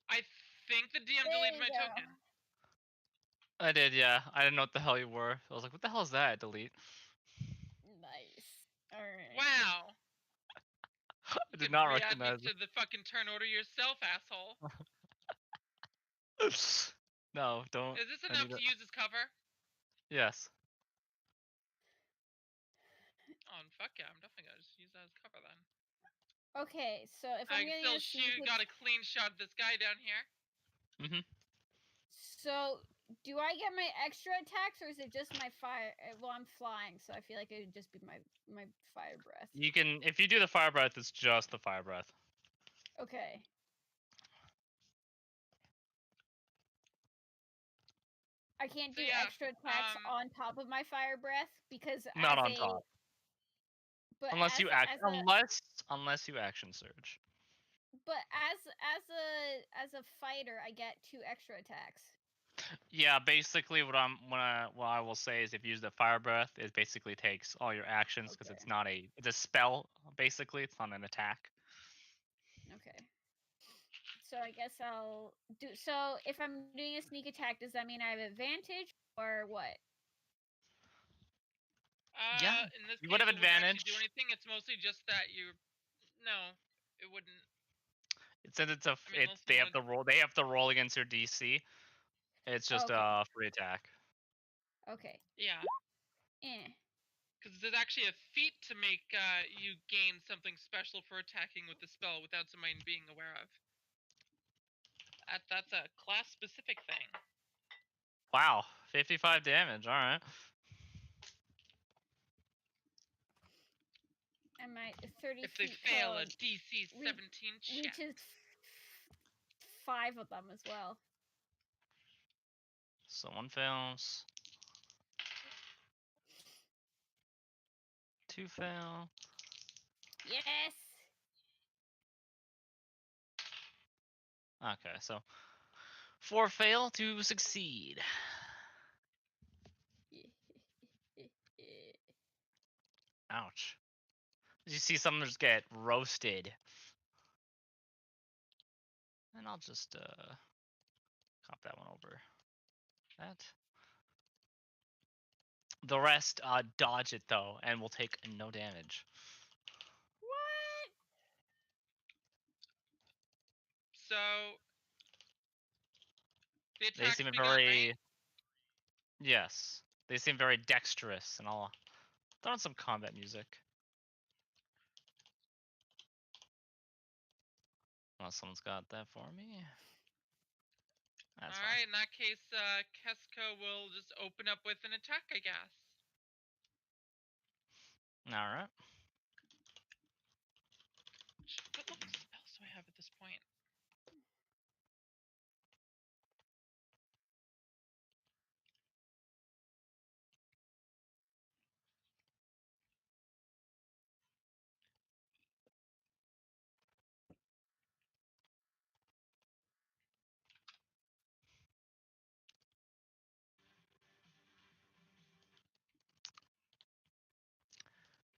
I think the DM There deleted you my go. token. I did, yeah. I didn't know what the hell you were. I was like, what the hell is that? Delete. Nice. Alright. Wow. I You did could not re-add me recognize to the fucking turn order yourself, asshole. it. No, don't. Is this I enough need to use as cover? Yes. Oh, fuck yeah, I'm definitely gonna just use that as cover then. Okay, so if I I'm can getting still shoot, got a clean shot of this guy down here. So, do I get my extra attacks, or is it just my fire? Well, I'm flying, so I feel like it would just be my fire breath. You can, if you do the fire breath, it's just the fire breath. Okay. I can't So do yeah, extra attacks on top of my fire breath because Not as on a, top. But Unless as, you unless you action surge. But as a fighter, I get 2 extra attacks. Yeah, basically what I will say is if you use the fire breath, it basically takes all your actions because it's not it's a spell basically. It's not an attack. Okay. So I guess I'll do. So if I'm doing a sneak attack, does that mean I have advantage or what? Yeah, In this you case, would have it wouldn't actually advantage. do anything. It's mostly just that you. No, it wouldn't. It says it's a I mean, unless you they have wanted- to roll. They have to roll against your DC. It's just Okay. a free attack. Okay. Yeah. Eh. Because there's actually a feat to make you gain something special for attacking with the spell without somebody being aware of. That's a class-specific thing. Wow, 55 damage. All right. And my 30 If they feet fail a cone DC 17 check. reaches 5 of them as well. So one fails. 2 fail. Yes. Okay, so 4 fail, 2 succeed. Ouch. You see some just get roasted. And I'll just cop that one over. That. The rest dodge it though, and will take no damage. What? So the They attack's seem begun, very right? yes. They seem very dexterous, and I'll throw on some combat music. Unless someone's got that for me. That's fine. Alright, in that case, Kesko will just open up with an attack, I guess. Alright. What level spells do I have at this point?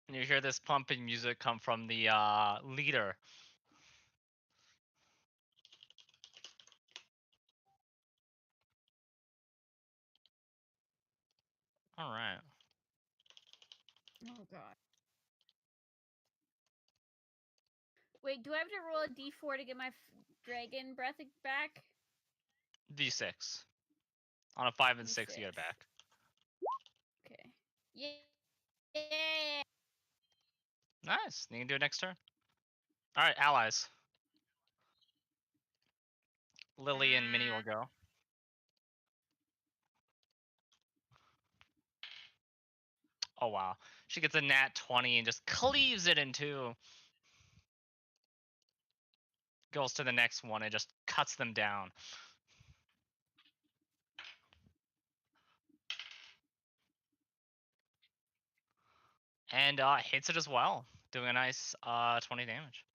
And you hear this pumping music come from the leader. Alright. Oh god. Wait, do I have to roll a d4 to get my dragon breath back? D6. On a 5 and 6, you get it D6. back. Okay. Yeah. Nice. You can do it next turn. Alright, allies. Lily and Minnie will go. Oh wow. She gets a nat 20 and just cleaves it in two. Goes to the next one and just cuts them down. And hits it as well, doing a nice 20 damage.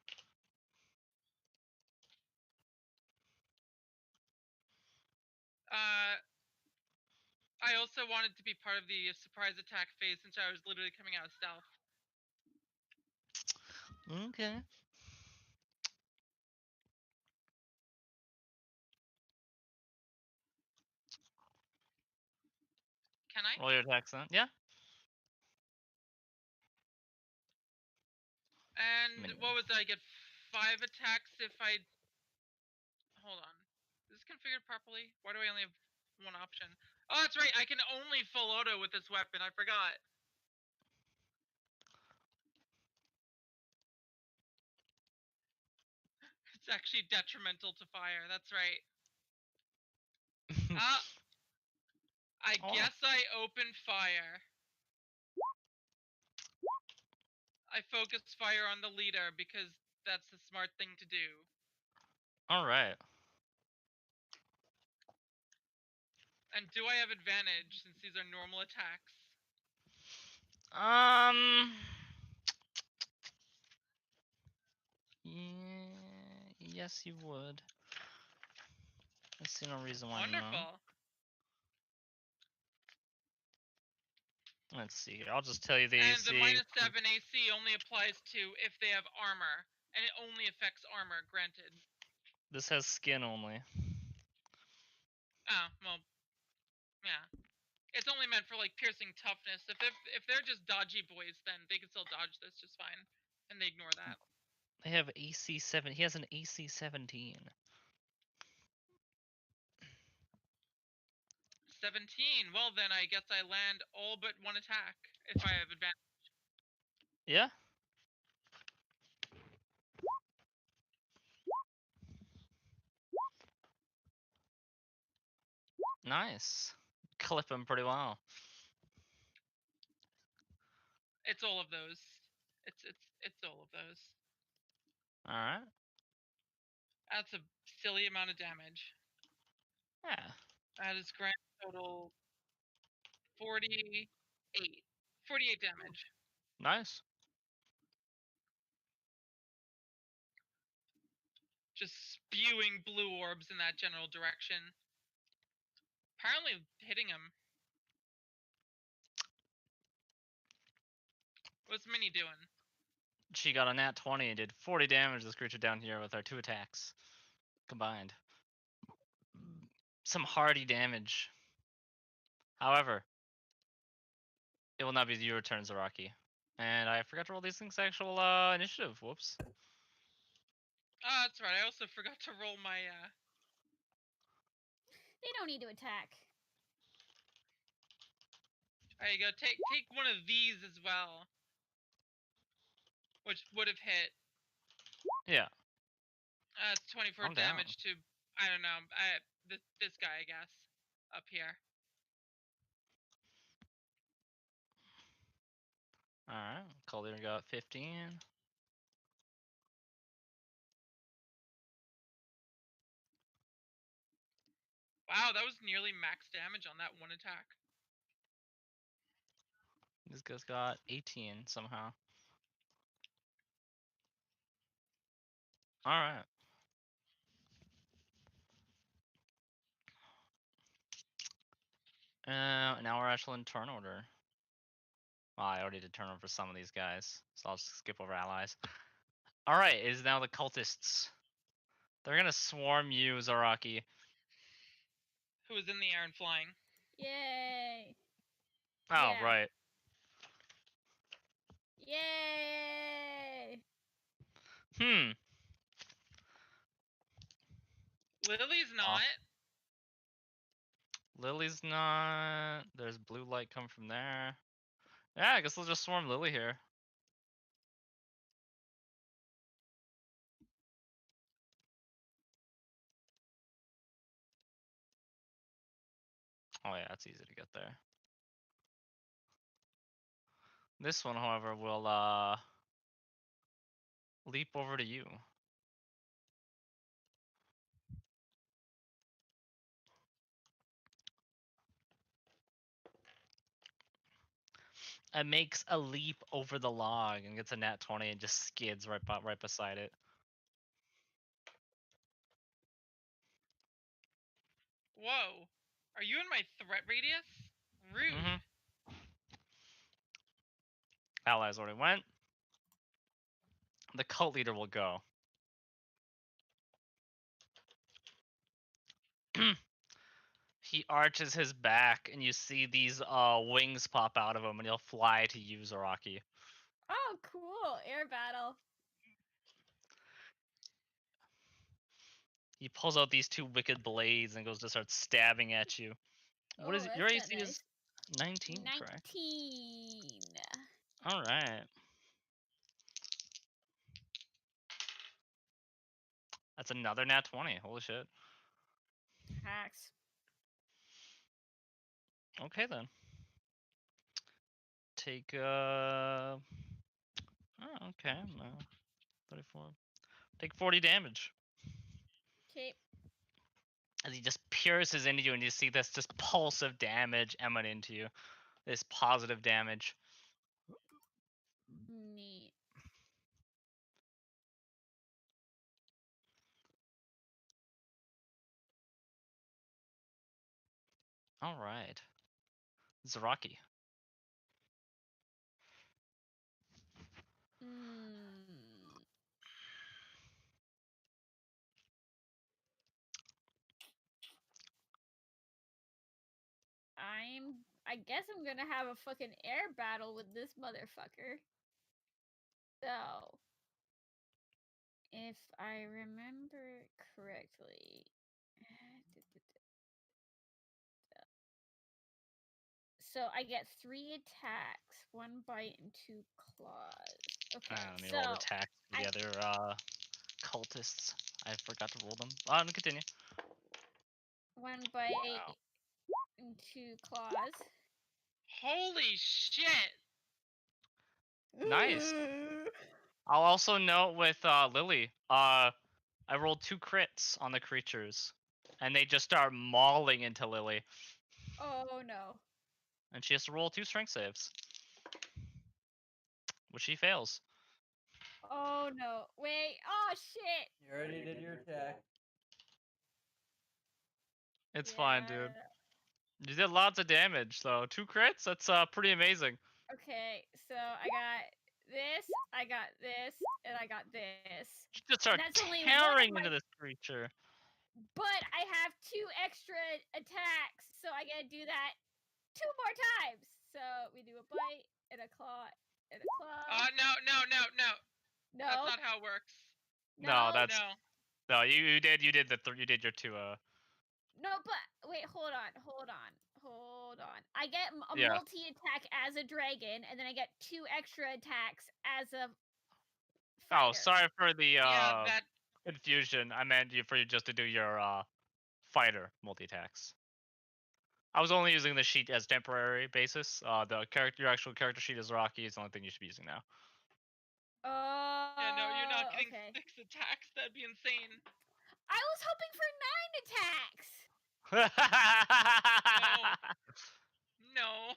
I also wanted to be part of the surprise attack phase since I was literally coming out of stealth. Okay. Can I? Roll your attacks then. Yeah. And Minimum. what was it? I get 5 attacks if I... Hold on. Is this configured properly? Why do I only have one option? Oh, that's right. I can only full auto with this weapon. I forgot. It's actually detrimental to fire. That's right. I Oh. guess I open fire. I focus fire on the leader because that's the smart thing to do. All right. And do I have advantage since these are normal attacks? Yeah, yes, you would. I see no reason why Wonderful. not. Let's see. I'll just tell you the And the AC. -7 AC only applies to if they have armor, and it only affects armor, granted. This has skin only. Oh, well, yeah. It's only meant for like piercing toughness. If they're just dodgy boys, then they can still dodge this just fine, and they ignore that. They have AC 7. He has an AC 17. 17. Well, then I guess I land all but one attack if I have advantage. Yeah. Nice. Clip him pretty well. It's all of those. It's all of those. All right. That's a silly amount of damage. Yeah. That is grand total 48. 48 damage. Nice. Just spewing blue orbs in that general direction. Apparently hitting him. What's Minnie doing? She got a nat 20 and did 40 damage to this creature down here with our 2 attacks combined. Some hardy damage. However, it will not be your turn, Zaraki. And I forgot to roll these things actual initiative. Whoops. Oh, that's right. I also forgot to roll my They don't need to attack. There you go. Take one of these as well. Which would have hit. Yeah. It's 24 Calm down. damage to I don't know. This guy, I guess. Up here. Alright. Calder got 15. Wow, that was nearly max damage on that one attack. This guy's got 18 somehow. Alright. Now we're actually in turn order. Well, I already did turn over some of these guys, so I'll just skip over allies. Alright, it is now the cultists. They're gonna swarm you, Zaraki. Who was in the air and flying. Yay! Oh, Yeah. right. Yay! Hmm. Lily's not. Lily's not. There's blue light come from there. Yeah, I guess we'll just swarm Lily here. Oh yeah, it's easy to get there. This one, however, will leap over to you. It makes a leap over the log and gets a nat 20 and just skids right beside it. Whoa. Are you in my threat radius? Rude. Mhm. Allies already went. The cult leader will go. He arches his back, and you see these wings pop out of him, and he'll fly to you, Zaraki. Oh, cool! Air battle. He pulls out these 2 wicked blades and goes to start stabbing at you. What is it? Your AC is 19, correct? 19. All right. That's another nat 20. Holy shit. Hacks. Okay then. Take oh, okay. 34. Take 40 damage. Okay. As he just pierces into you, and you see this just pulse of damage emanate into you. This positive damage. Neat. All right. Zaraki. I guess I'm gonna have a fucking air battle with this motherfucker. So, if I remember correctly, So I get 3 attacks, 1 bite, and 2 claws. Okay, Let me so roll the attacks for the I- other cultists. I forgot to roll them. Continue. 1 bite Wow. and 2 claws. Holy shit! Nice. I'll also note with Lily, I rolled 2 crits on the creatures, and they just start mauling into Lily, Oh no. and she has to roll 2 strength saves, which she fails. Oh no. Wait. Oh shit. You already did your attack. It's fine, dude. Yeah. You did lots of damage, though. 2 crits? That's pretty amazing. Okay, so I got this, I got this, and I got this. She just start that's only one of tearing my- into this creature. But I have 2 extra attacks, so I gotta do that 2 more times. So we do a bite and a claw and a claw. No. No. That's not how it works. No, that's No. no. You did your 2. No, but wait, hold on. I get a Yeah. multi-attack as a dragon, and then I get 2 extra attacks as a Oh, fighter. sorry for the Yeah, that. confusion. I meant for you just to do your fighter multi attacks. I was only using the sheet as temporary basis. Your actual character sheet is Rocky is the only thing you should be using now. Yeah, no, you're not getting Okay. 6 attacks. That'd be insane. I was hoping for 9 attacks. No.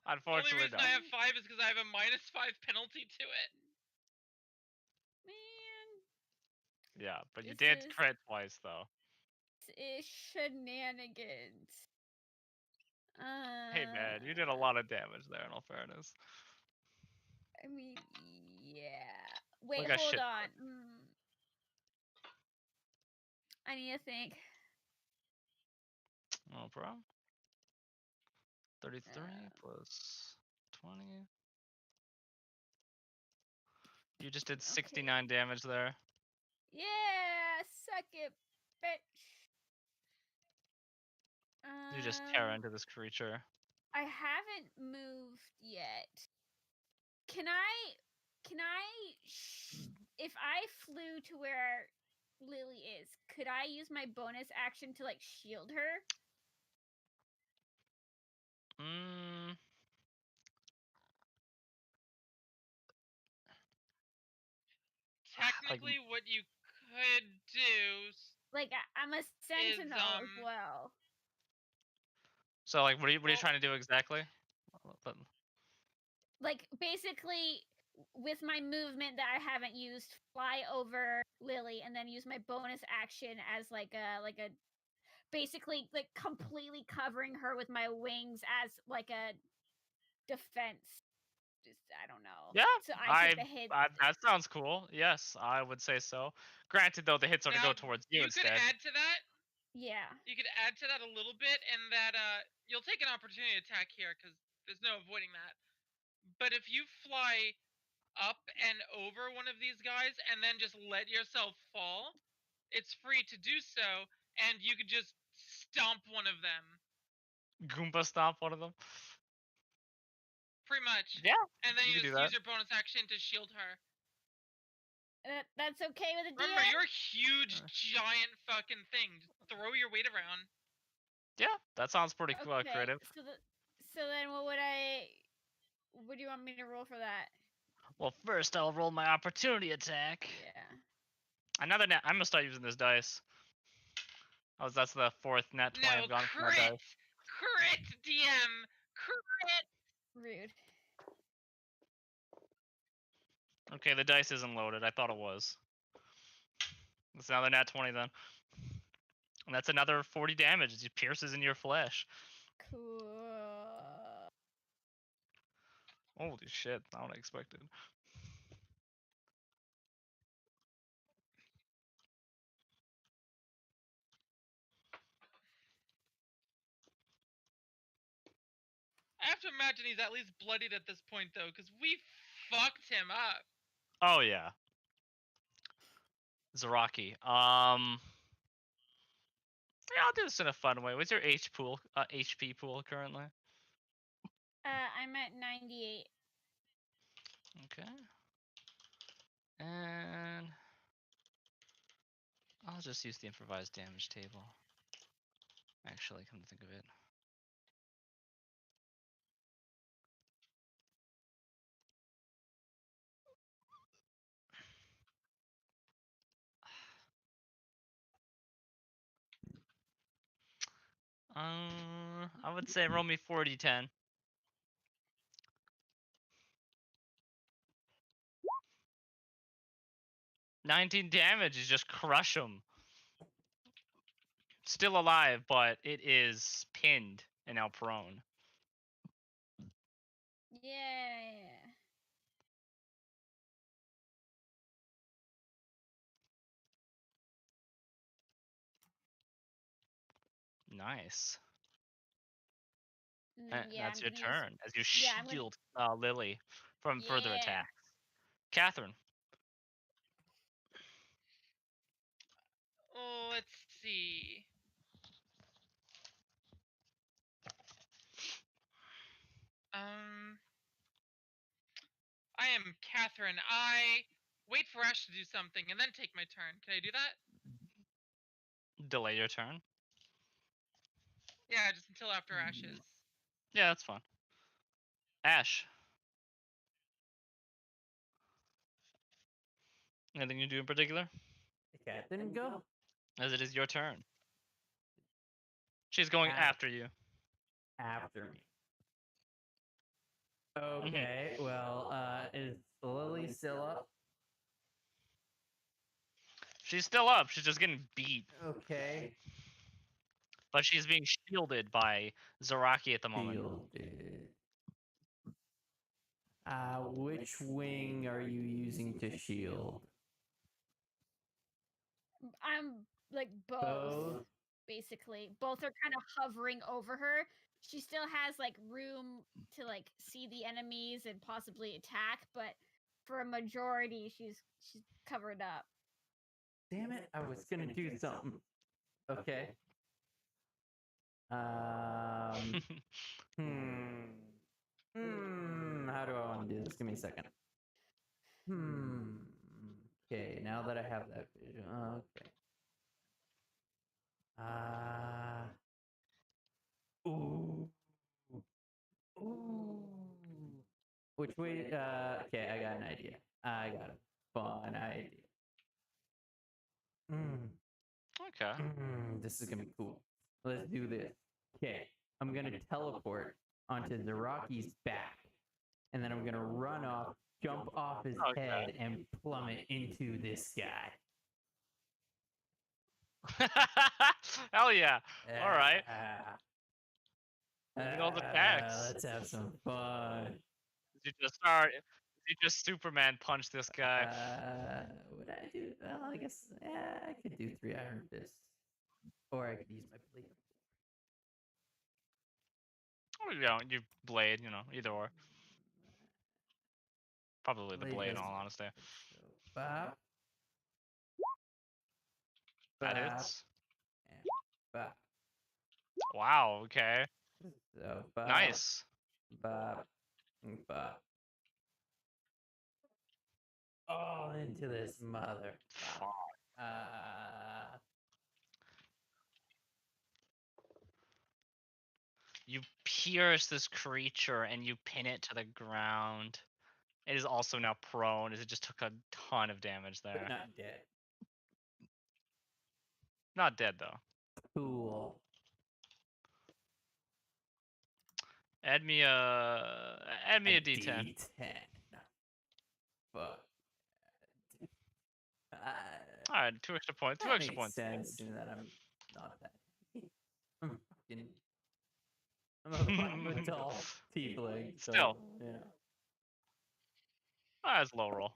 Unfortunately, Only reason no. I have 5 is because I have a -5 penalty to it. Man, Yeah, but you This did is- crit twice though. this is shenanigans. Hey man, you did a lot of damage there. In all fairness. I mean, yeah. Wait, Look at hold shit. on. I need to think. No problem. 33 Uh, plus 20. You just did Okay. 69 damage there. Yeah, suck it, bitch. You just tear into this creature. I haven't moved yet. Can I if I flew to where Lily is, could I use my bonus action to like shield her? Mm, Technically, what you could do. Like I'm a sentinel as um, well. so like, what are you Well- trying to do exactly? Like basically with my movement that I haven't used, fly over Lily and then use my bonus action as like a basically like completely covering her with my wings as like a defense. Just I don't know. Yeah, So I take the hit. that sounds cool. Yes, I would say so. Granted, though, the hits are to Now, go towards you could instead. add to that. Yeah. You could add to that a little bit, and that you'll take an opportunity attack here because there's no avoiding that. But if you fly up and over one of these guys and then just let yourself fall, it's free to do so, and you could just stomp one of them. Goomba stomp one of them. Pretty much. Yeah, And then you you can just do use that. your bonus action to shield her. That's okay with a DM. Remember, you're a huge, giant fucking thing. Just throw your weight around. Yeah, that sounds pretty Okay, creative. So then what do you want me to roll for that? Well, first I'll roll my opportunity attack. Yeah. Another net. I'm gonna start using this dice. That's the 4th net 20 No, I've gone from that crit! dice. Crit, DM! Crit! Rude. Okay, the dice isn't loaded. I thought it was. That's another nat 20 then. And that's another 40 damage as he pierces in your flesh. Cool. Holy shit, not what I expected. I have to imagine he's at least bloodied at this point, though, because we fucked him up. Oh yeah. Zaraki. Yeah, I'll do this in a fun way. What's your HP pool currently? I'm at 98. Okay. And I'll just use the improvised damage table. Actually, come to think of it. I would say roll me 4d10. 19 damage. You just crush him. Still alive, but it is pinned and now prone. Yeah. Nice. And then, yeah, That's I'm your gonna use- turn as you yeah, I'm gonna- shield Lily from further Yeah. attacks. Catherine. Oh, let's see. I am Catherine. I wait for Ash to do something and then take my turn. Can I do that? Delay your turn. Yeah, just until after Ash's. Yeah, that's fine. Ash. Anything you do in particular? The cat didn't go. As it is your turn. She's going Ah. after you. After me. Okay, well, is Lily still up? She's still up. She's just getting beat. Okay. But she's being shielded by Zaraki at the moment. Shielded. Which wing are you using to shield? I'm like both, Both? basically. Both are kind of hovering over her. She still has like room to like see the enemies and possibly attack, but for a majority, she's covered up. Damn it, I was gonna do something. Okay. How do I want to do this? Give me a second. Okay, now that I have that vision. Okay. Ooh. Ooh. Which way? Okay, I got an idea. I got a fun idea. Okay. This is gonna be cool. Let's do this. Okay, I'm gonna teleport onto Zaraki's back, and then I'm gonna run off, jump off his Okay. head, and plummet into this guy. Hell yeah. All right. Let's those attacks. Let's have some fun. You just Superman punch this guy. Would I do? Well, I guess I could do 3 Iron Fists, or I could use my blade. Or you blade, either or. Probably the blade, in does- all honesty. So, bop. That Bop, hits. and bop. Wow. Okay. So, bop, Nice. bop, and bop. All into this mother. Fuck. You pierce this creature and you pin it to the ground. It is also now prone, as it just took a ton of damage But there. not dead. Not dead though. Cool. Add me a D10. D10. Fuck. All right, 2 extra points. 2 That extra makes points. sense in that I'm not that. I'm a tall tiefling. So, Still. yeah. That's low roll.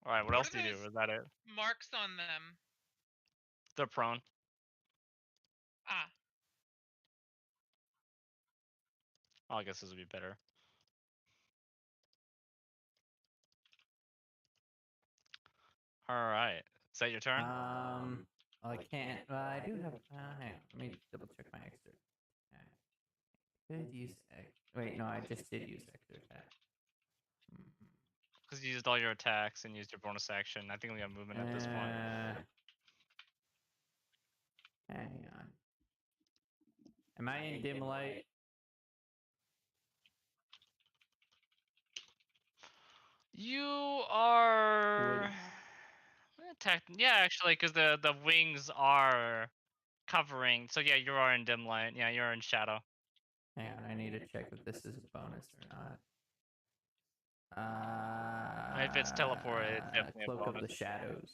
All right, what else do you do? those Is that it? marks on them? They're prone. Ah, Oh, I guess this would be better. All right. Is that your turn? Oh, I can't. Well, I do have. Hang on. Let me double check my extra. attack. Could use. Wait, no, I just did use extra attack. Mhm. Because you used all your attacks and used your bonus action. I think we have movement at this point. Hang on. Am I in dim light? You are. Yeah, actually, because the wings are covering. So yeah, you are in dim light. Yeah, you're in shadow. Hang on, I need to check if this is a bonus or not. If it's teleported, it's definitely a Cloak of the bonus. Shadows. Is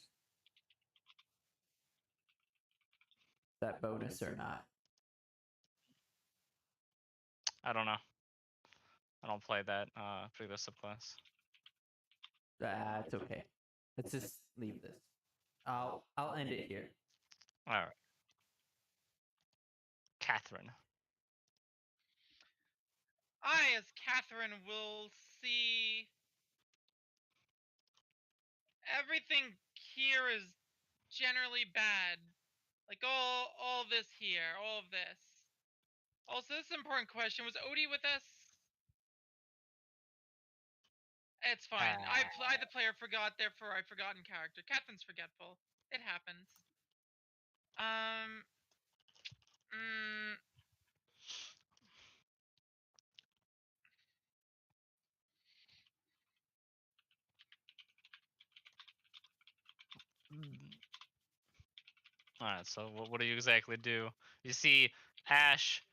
that bonus or not? I don't know. I don't play that particular subclass. It's okay. Let's just leave this. I'll end it here. All right. Catherine. I, as Catherine, will see everything here is generally bad. Like all this here, all of this. Also, this is an important question. Was Odie with us? It's fine. I, the player, forgot. Therefore, I forgot in character. Catherine's forgetful. It happens. Mm, All right. So what do you exactly do? You see Ash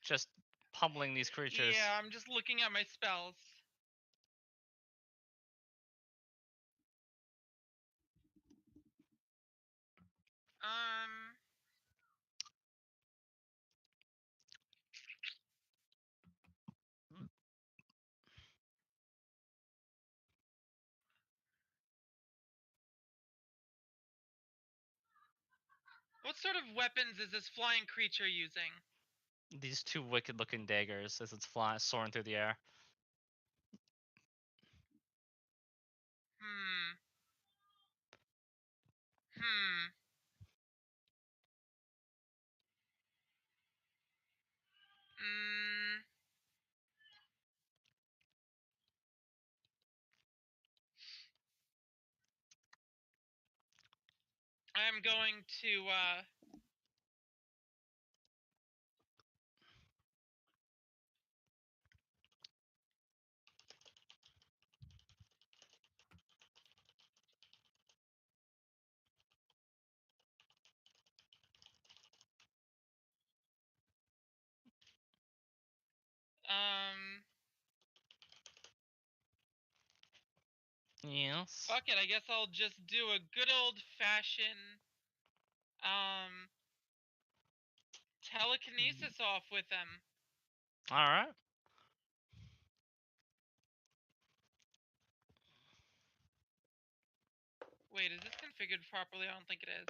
just pummeling these creatures. yeah, I'm just looking at my spells. What sort of weapons is this flying creature using? These two wicked-looking daggers as it's flying, soaring through the air. Hmm. Mm, I'm going to Yes. fuck it. I guess I'll just do a good old fashioned telekinesis off with them. All right. Wait, is this configured properly? I don't think it is.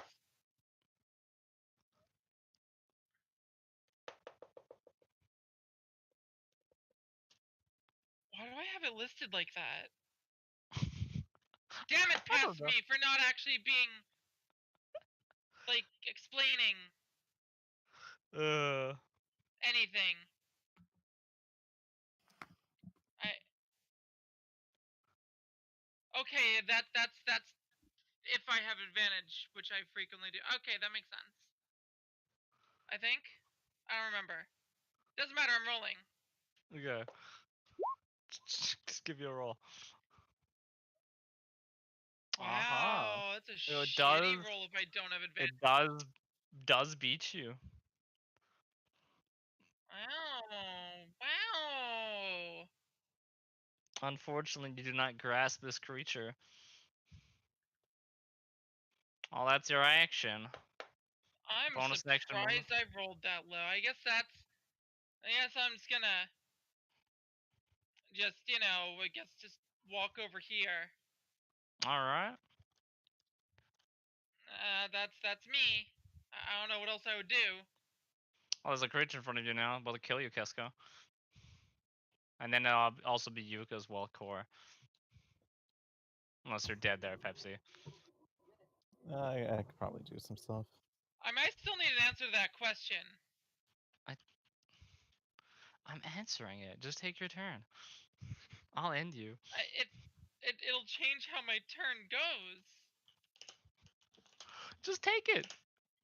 Why do I have it listed like that? Damn it, I don't past know. me for not actually being like explaining anything. Okay, that's if I have advantage, which I frequently do. Okay, that makes sense. I think. I don't remember. Doesn't matter. I'm rolling. Okay. Just give you a roll. Wow, that's a It shitty does- roll if I don't have advantage. It does beat you. Wow, wow. Unfortunately, you do not grasp this creature. Oh, that's your action. I'm Bonus action move. surprised I rolled that low. I guess I'm just gonna just walk over here. All right. That's me. I don't know what else I would do. Well, there's a creature in front of you now, about to kill you, Kesko. And then it'll also be Yuka as well, Core. Unless you're dead there, Pepsi. I could probably do some stuff. I might still need an answer to that question. I'm answering it. Just take your turn. I'll end you. It'll change how my turn goes. Just take it.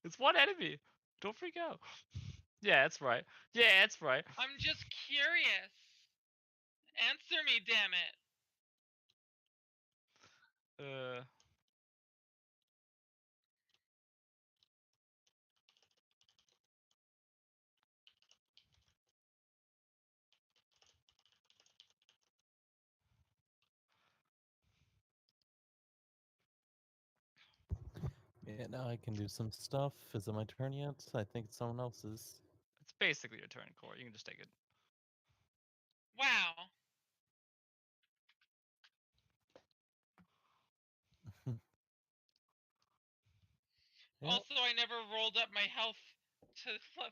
It's one enemy. Don't freak out. Yeah, that's right. Yeah, that's right. I'm just curious. Answer me, damn it. Yeah, now I can do some stuff. Is it my turn yet? I think it's someone else's. It's basically your turn, Core. You can just take it. Wow. Yep. Also, I never rolled up my health to flip.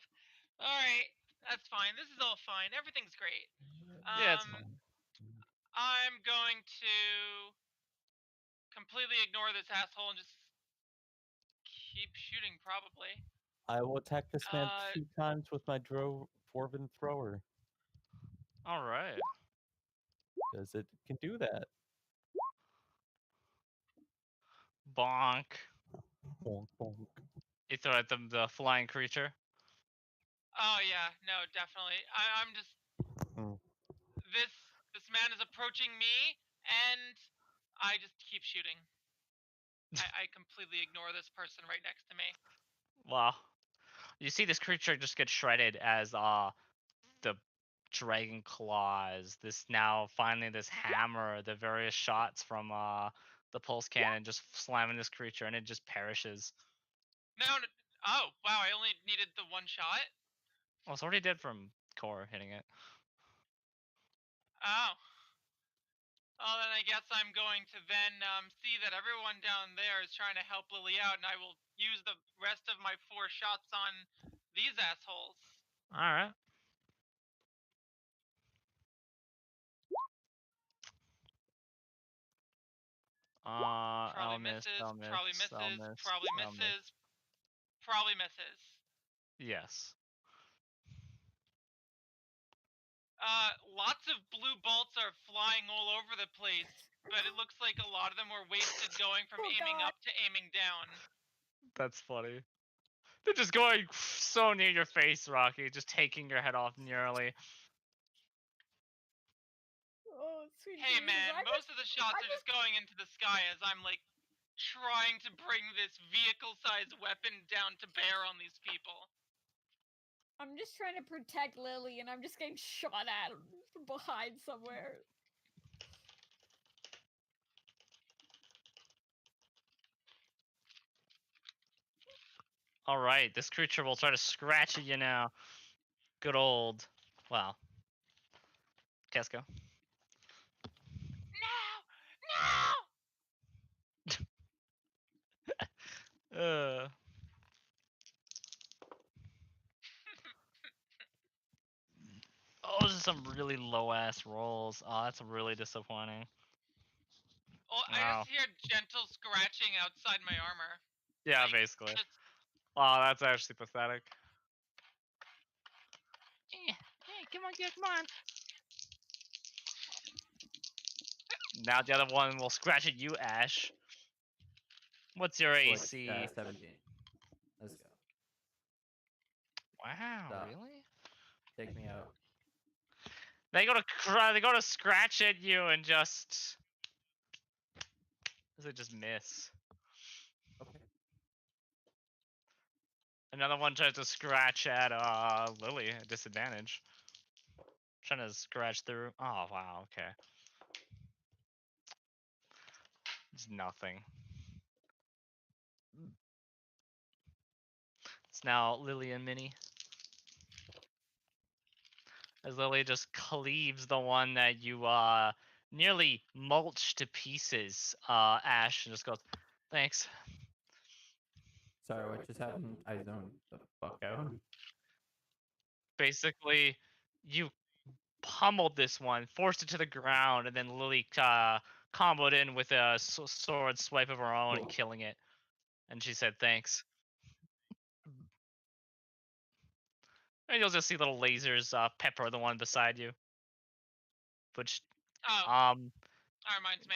Alright, that's fine. This is all fine. Everything's great. Yeah, it's fine. I'm going to completely ignore this asshole and just keep shooting, probably. I will attack this man Uh, 2 times with my Dwarven Thrower, All right. because it can do that. Bonk. Bonk, bonk. You throw at the flying creature. Oh yeah, no, definitely. I'm just Hmm. this man is approaching me, and I just keep shooting. I completely ignore this person right next to me. Wow. You see this creature just get shredded as the dragon claws. This now finally this hammer, the various shots from the pulse cannon just slamming this creature, and it just perishes. No, oh wow, I only needed the one shot. Well, it's already dead from Core hitting it. Oh. Well, then I guess I'm going to then see that everyone down there is trying to help Lily out, and I will use the rest of my 4 shots on these assholes. All right. Probably misses, probably misses, probably misses, probably misses. Yes. Lots of blue bolts are flying all over the place, but it looks like a lot of them were wasted going from Oh, aiming God. up to aiming down. That's funny. They're just going so near your face, Rocky, just taking your head off nearly. Oh, sweet Hey Jesus, man, I'm most of the shots I'm are just going into the sky as I'm like trying to bring this vehicle-sized weapon down to bear on these people. I'm just trying to protect Lily, and I'm just getting shot at from behind somewhere. All right, this creature will try to scratch at you now. Good old, well, Casco. No! Oh, those are some really low ass rolls. Oh, that's really disappointing. Well, I Wow. just hear gentle scratching outside my armor. Yeah, Like, basically. just- Oh, that's actually pathetic. Come on, come on. Now the other one will scratch at you, Ash. What's your AC? 17. Let's go. Wow, Stop. really? Take me out. They go to scratch at you and just. Does it just miss? Okay. Another one tries to scratch at Lily at disadvantage. Trying to scratch through. Oh wow, okay. It's nothing. It's now Lily and Minnie. As Lily just cleaves the one that you nearly mulched to pieces, Ash, and just goes, "Thanks." Sorry, what just happened? I zoned the fuck out. Basically, you pummeled this one, forced it to the ground, and then Lily comboed in with a sword swipe of her own and Cool. killing it. And she said thanks. And you'll just see little lasers pepper the one beside you. Which Oh, that reminds me.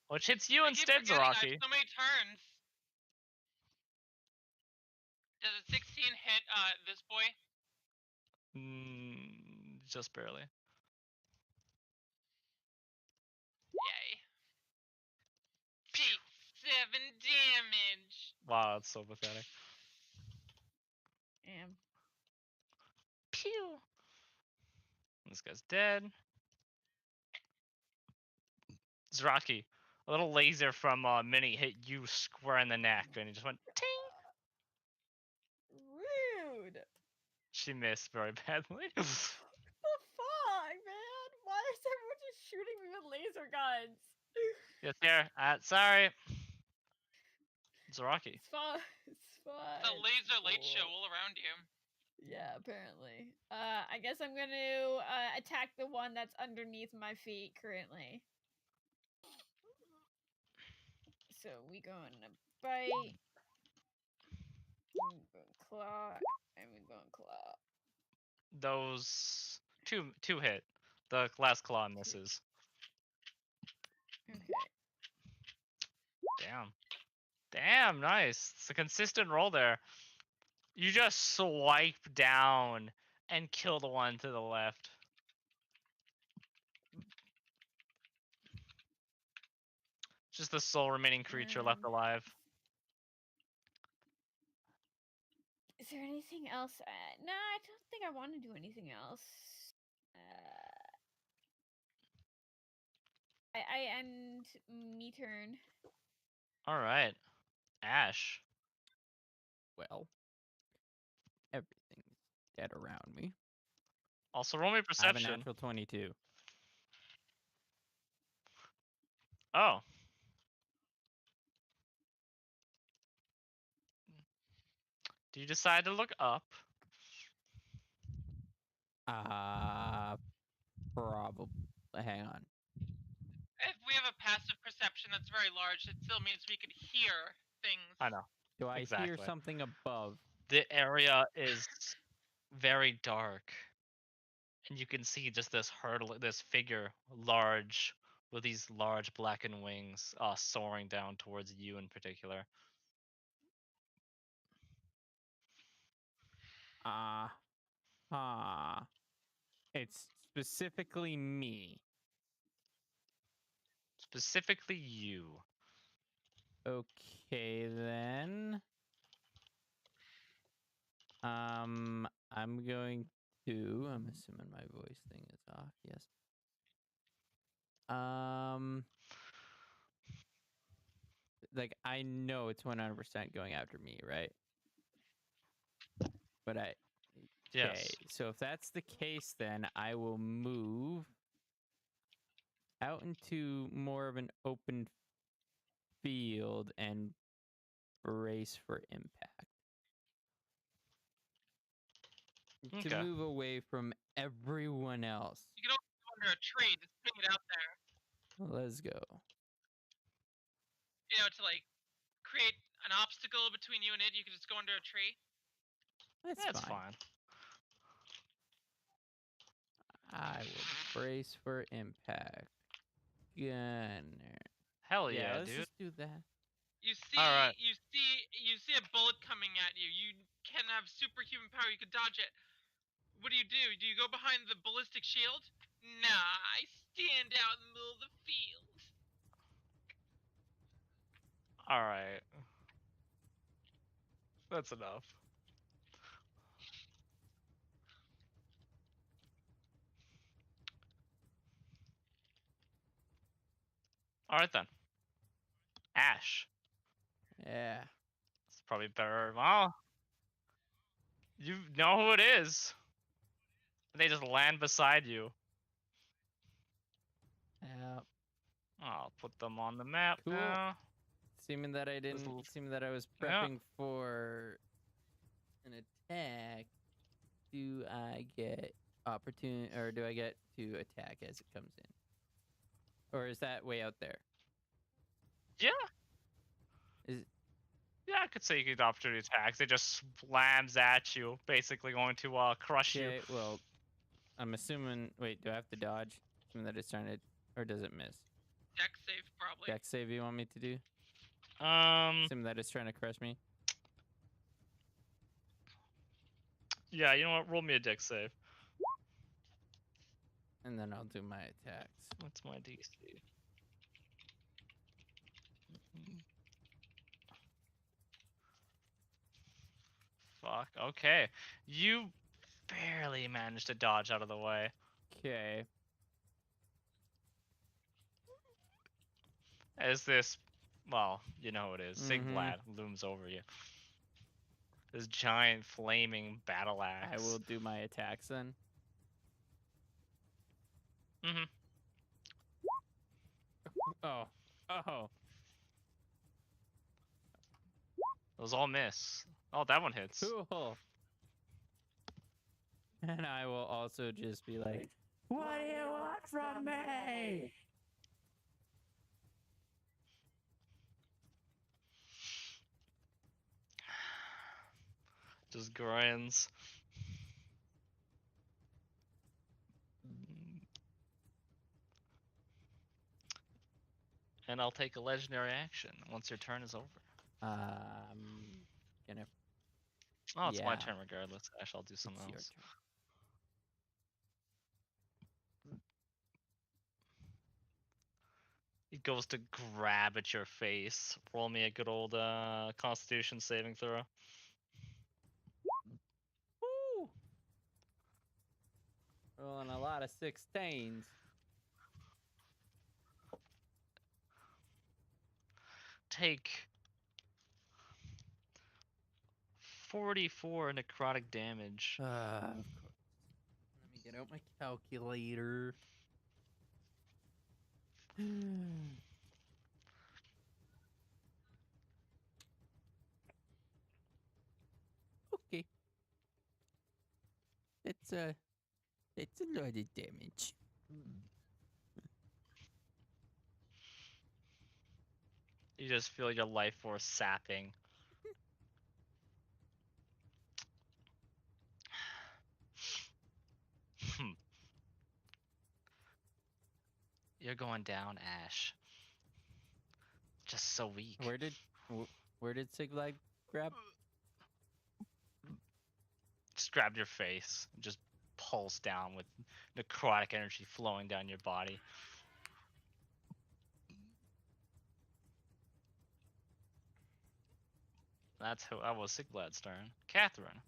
which hits you I keep instead, forgetting I have Zaraki. so many turns. Does a 16 hit this boy? Just barely. Yay. Take 7 damage. Wow, that's so pathetic. Damn. Pew. This guy's dead. Zaraki, a little laser from Minnie hit you square in the neck, and it just went ting. Rude. She missed very badly. The fuck, man? Why is everyone just shooting me with laser guns? Yes, here. Sorry. Zaraki. It's fine. It's fine. It's a laser light show Cool. all around you. Yeah, apparently. I guess I'm gonna attack the one that's underneath my feet currently. So we gonna bite. We gonna claw, and we gonna claw. Those two hit. The last claw misses. Okay. Damn, nice. It's a consistent roll there. You just swipe down and kill the one to the left. Just the sole remaining creature left alive. Is there anything else? No, I don't think I want to do anything else. I end me turn. All right, Ash. Well, everything's dead around me. Also, roll me I have a perception. natural 22. Oh. Do you decide to look up? Probably. Hang on. If we have a passive perception that's very large, it still means we could hear things. I know. Do I hear Exactly. something above? The area is very dark, and you can see just this this figure, large, with these large blackened wings, soaring down towards you in particular. It's specifically me. Specifically you. Okay then. I'm going to. I'm assuming my voice thing is off. Yes. Like I know it's 100% going after me, right? But okay. Yes. So if that's the case, then I will move out into more of an open field and brace for impact. To Okay. move away from everyone else. You can also go under a tree, just putting it out there. Let's go. You know, to like create an obstacle between you and it, you can just go under a tree. That's fine. I will brace for impact. Gunner. Hell yeah, let's dude. just do that. You see, Alright. you see a bullet coming at you. You can have superhuman power. You could dodge it. What do? Do you go behind the ballistic shield? Nah, I stand out in the middle of the field. All right. That's enough. All right then. Ash. Yeah. It's probably better. Well, you know who it is. They just land beside you. Yep. I'll put them on the map Cool. now. Seeming that I was Yeah. prepping for an attack, do I get opportunity, or do I get to attack as it comes in? Or is that way out there? Yeah. Yeah, I could say you get opportunity attacks. It just slams at you, basically going to crush you. Okay, well, I'm assuming. Wait, do I have to dodge? Assuming that it's trying to, or does it miss? Deck save probably. Dex save you want me to do? Um, Assuming that it's trying to crush me. yeah, you know what? Roll me a dex save. And then I'll do my attacks. What's my DC? Fuck. Okay, you barely managed to dodge out of the way. Okay. As this, well, you know who it is, Mhm. Sigblad looms over you. This giant flaming battle axe. I will do my attacks then. Mm-hmm. Oh. Oh. Those all miss. Oh, that one hits. Cool. And I will also just be like, what do you want from me? Just grins. And I'll take a legendary action once your turn is over. Gonna. Oh, it's my Yeah. turn regardless. Ash, I'll do It's something your else. turn. He goes to grab at your face. Roll me a good old Constitution saving throw. Woo! Rolling a lot of 16s. Take 44 necrotic damage. Of course. Let me get out my calculator. Okay. That's a lot of damage. You just feel your life force sapping. You're going down, Ash. Just so weak. Where did Siglag grab? Just grabbed your face. And just pulse down with necrotic energy flowing down your body. That was Sigblad's turn. Catherine.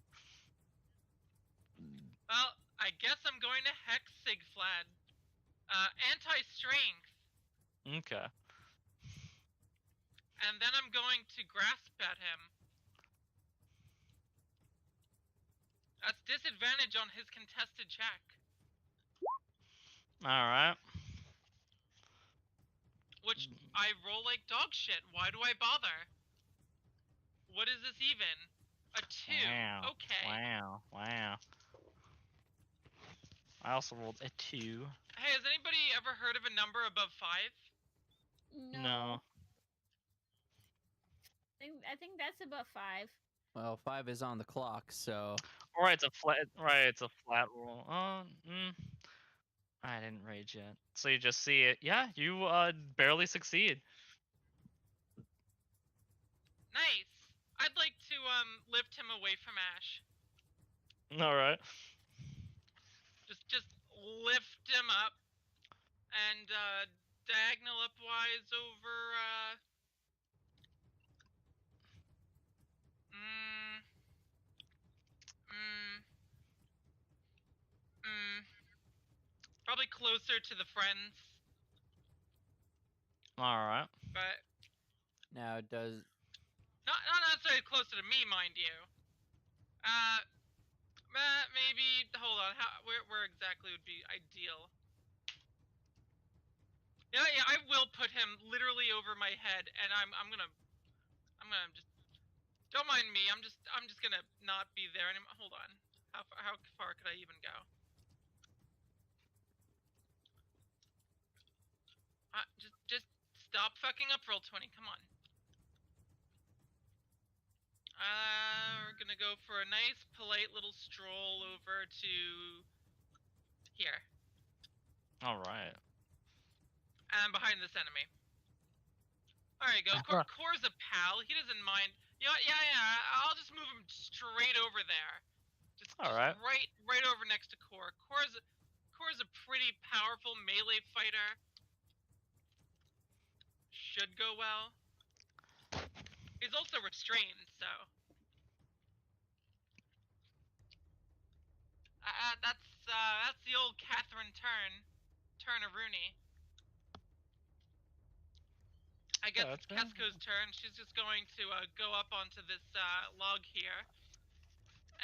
Well, I guess I'm going to Hex Sigflad. Anti-strength. Okay. And then I'm going to grasp at him. That's disadvantage on his contested check. Alright. Which I roll like dog shit. Why do I bother? What is this even? A 2. Wow. Okay. Wow. I also rolled a 2. Hey, has anybody ever heard of a number above 5? No. I think that's about 5. Well, 5 is on the clock, so Right, it's a flat roll. I didn't rage yet. So you just see it. Yeah, you barely succeed. Nice. I'd like to lift him away from Ash. Alright. Just lift him up and diagonal upwise over probably closer to the friends, Alright. but now does not necessarily closer to me, mind you. Maybe hold on. Where exactly would be ideal? Yeah, I will put him literally over my head, and I'm gonna just don't mind me. I'm just gonna not be there anymore. Hold on. How far could I even go? Just stop fucking up, roll 20. Come on. We're gonna go for a nice, polite little stroll over to here, All right. and behind this enemy. All right, go. Kor's a pal. He doesn't mind. You know, yeah. I'll just move him straight over there. Just Alright. right over next to Kor. Kor's a pretty powerful melee fighter. Should go well. He's also restrained, so. That's the old Catherine turn of Rooney. I guess Yeah, it's Kesko's turn. She's just going to go up onto this log here.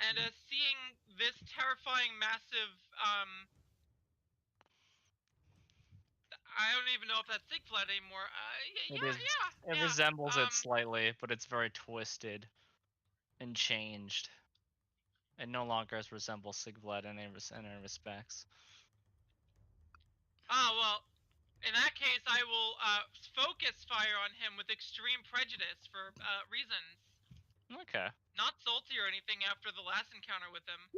And seeing this terrifying, massive, I don't even know if that's Sigfled anymore. It resembles it slightly, but it's very twisted and changed. It no longer resembles Sigvled in any respects. Well, in that case, I will focus fire on him with extreme prejudice for reasons. Okay. Not salty or anything after the last encounter with him.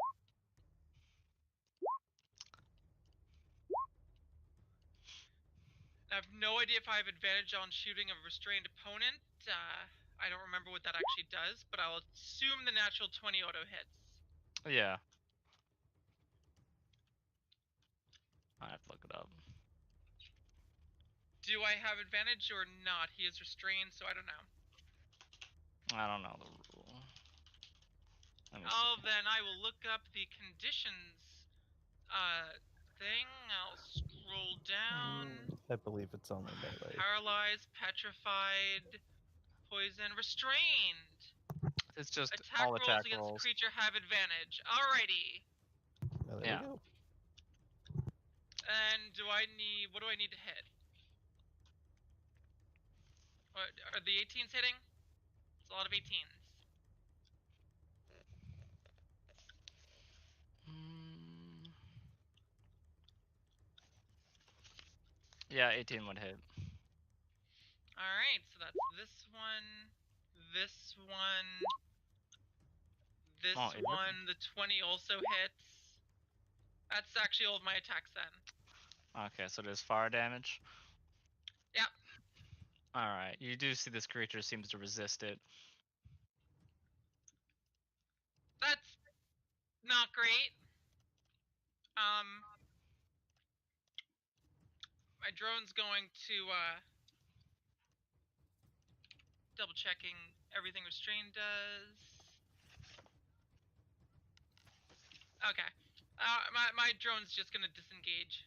I have no idea if I have advantage on shooting a restrained opponent. I don't remember what that actually does, but I'll assume the natural 20 auto hits. Yeah. I have to look it up. Do I have advantage or not? He is restrained, so I don't know. I don't know the rule. Oh, then I will look up the conditions thing. I'll scroll down. I believe it's only melee. Paralyzed, petrified, poison, restrained. It's just Attack all rolls attack against rolls. the creature have advantage. Alrighty. Oh, there Yeah. we go. And what do I need to hit? What, are the 18s hitting? It's a lot of 18s. Yeah, 18 would hit. Alright, so that's this one, this one, this one, the 20 also hits. That's actually all of my attacks then. Okay, so there's fire damage? Yep. Alright, you do see this creature seems to resist it. That's not great. My drone's going to, double checking everything restrained does. Okay. My drone's just gonna disengage.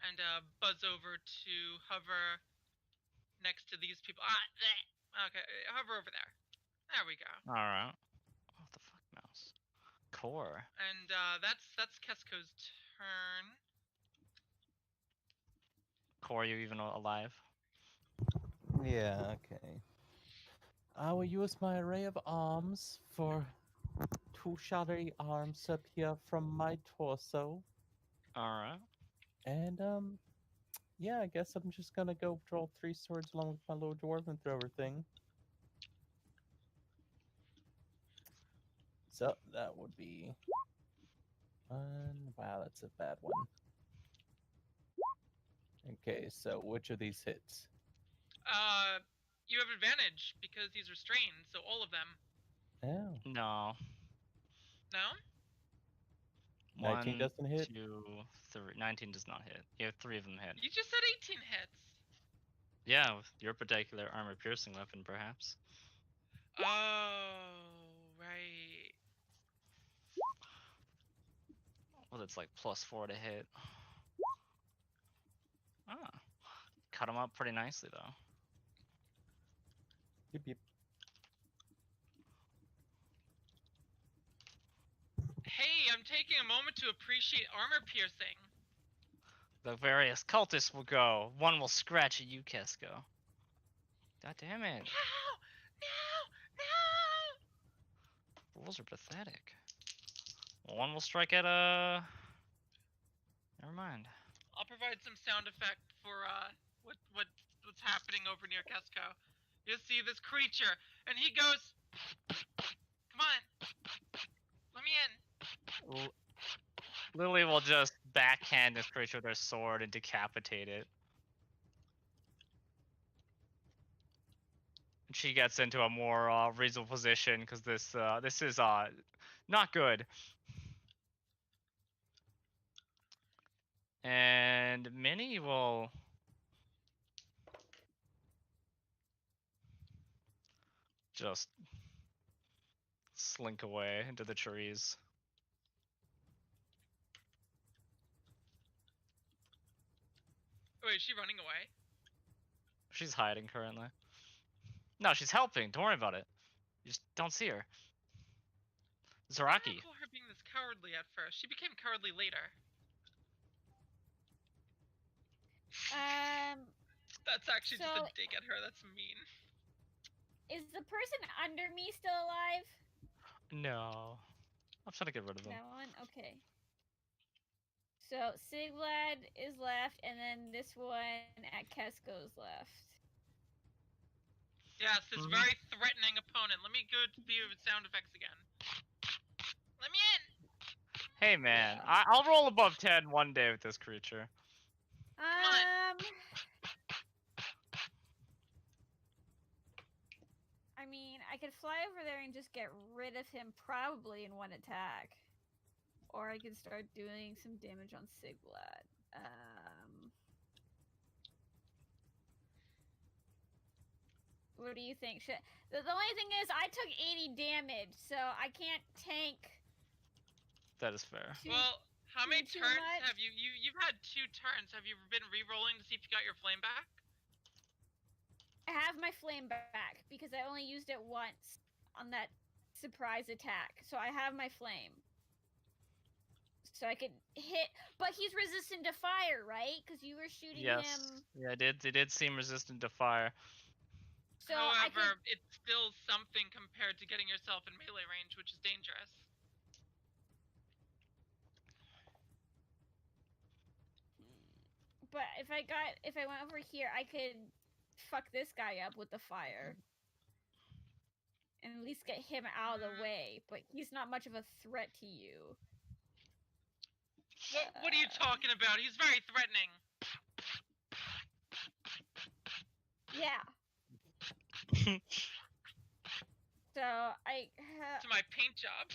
And, buzz over to hover next to these people. Okay, hover over there. There we go. Alright. What the fuck, mouse? Core. And, that's Kesko's turn. Core, you even alive? Yeah, okay. I will use my array of arms for 2 shadowy arms up here from my torso. Alright. And, yeah, I guess I'm just gonna go draw 3 swords along with my little dwarven thrower thing. So, that would be... wow, that's a bad one. Okay, so which of these hits? You have advantage because he's restrained, so all of them. Oh. No. No? 19 doesn't hit? 2, 3. 19 does not hit. You have 3 of them hit. You just said 18 hits. Yeah, with your particular armor-piercing weapon, perhaps. Oh, right. Well, it's like +4 to hit. Ah. Cut him up pretty nicely, though. Yep, yep. Hey, I'm taking a moment to appreciate armor piercing. The various cultists will go. One will scratch at you, Kesko. God damn it. No! Rules are pathetic. One will strike at Never mind. I'll provide some sound effect for what's happening over near Kesko. You see this creature, and he goes, "Come on, let me in." Lily will just backhand this creature with her sword and decapitate it. And she gets into a more reasonable position because this is not good. And Minnie will just slink away into the trees. Wait, is she running away? She's hiding currently. No, she's helping. Don't worry about it. You just don't see her. I Zaraki. don't recall her being this cowardly at first. She became cowardly later. That's actually just a So- dig at her. That's mean. Is the person under me still alive? No. I'm trying to get rid of them. That one? Okay. So Sigblad is left, and then this one at Kesko's left. Yes, this Mhm. very threatening opponent. Let me go to the sound effects again. Let me in! Hey man, I'll roll above 10 one day with this creature. on. I mean, I could fly over there and just get rid of him probably in one attack. Or I could start doing some damage on Sigblad. What do you think? The only thing is, I took 80 damage, so I can't tank. That is fair. Well, how many too turns much? have you've had 2 turns. Have you been re-rolling to see if you got your flame back? I have my flame back because I only used it once on that surprise attack. So I have my flame. So I could hit, but he's resistant to fire, right? Because you were shooting Yes. him. Yeah, it did seem resistant to fire. So I However, could. it's still something compared to getting yourself in melee range, which is dangerous. But if I went over here, I could fuck this guy up with the fire. And at least get him out of the way. But he's not much of a threat to you. What are you talking about? He's very threatening. Yeah. So I. To my paint job.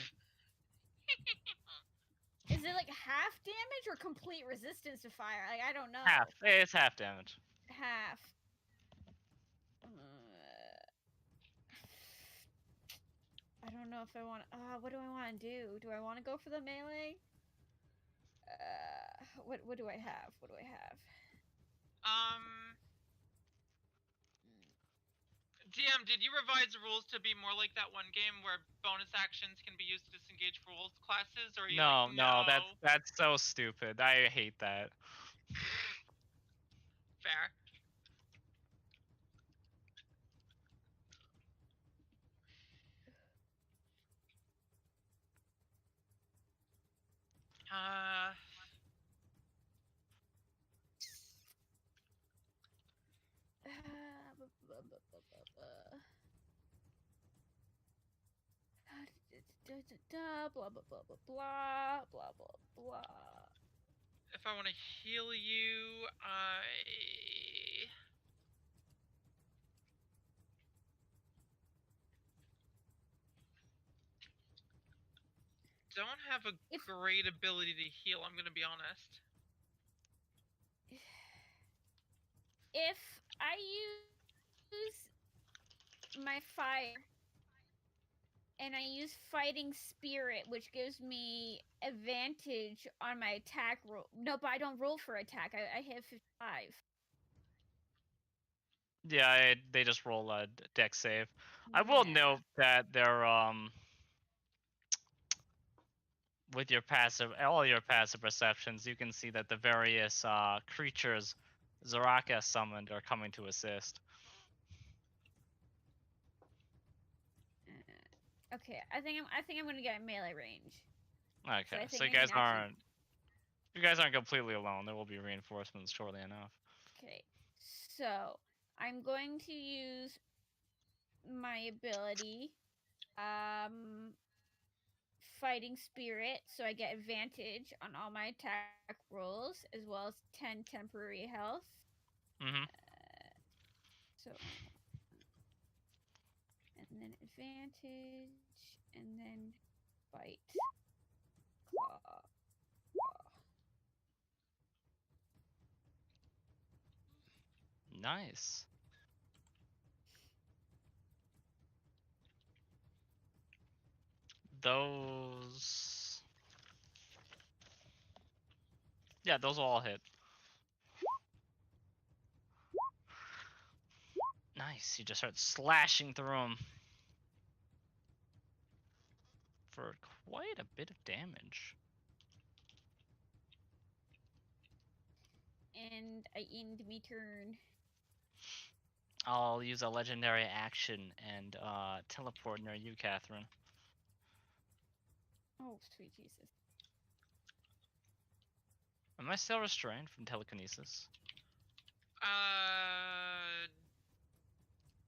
Is it like half damage or complete resistance to fire? Like, I don't know. Half. It's half damage. Half. I don't know if I want. What do I want to do? Do I want to go for the melee? What do I have? What do I have? DM, did you revise the rules to be more like that one game where bonus actions can be used to disengage rules classes, or are you No, like, no, that's so stupid. I hate that. Fair. Blah blah blah blah blah blah blah blah. If I want to heal you, I don't have a great ability to heal, I'm gonna be honest. If I use my fire and I use fighting spirit, which gives me advantage on my attack roll. No, but I don't roll for attack. I hit 55. Yeah, they just roll a dex save. I will Yeah. note that they're with your passive, all your passive perceptions, you can see that the various creatures Zaraka summoned are coming to assist. Okay, I think I'm gonna get melee range. Okay, think so I you guys can actually- aren't you guys aren't completely alone. There will be reinforcements shortly enough. Okay, so I'm going to use my ability, fighting spirit, so I get advantage on all my attack rolls, as well as 10 temporary health. Mm-hmm. So, and then advantage, and then bite, claw. Nice. Those. Yeah, those will all hit. Nice. You just start slashing through them for quite a bit of damage. And I end me turn. I'll use a legendary action and teleport near you, Catherine. Oh, sweet Jesus. Am I still restrained from telekinesis?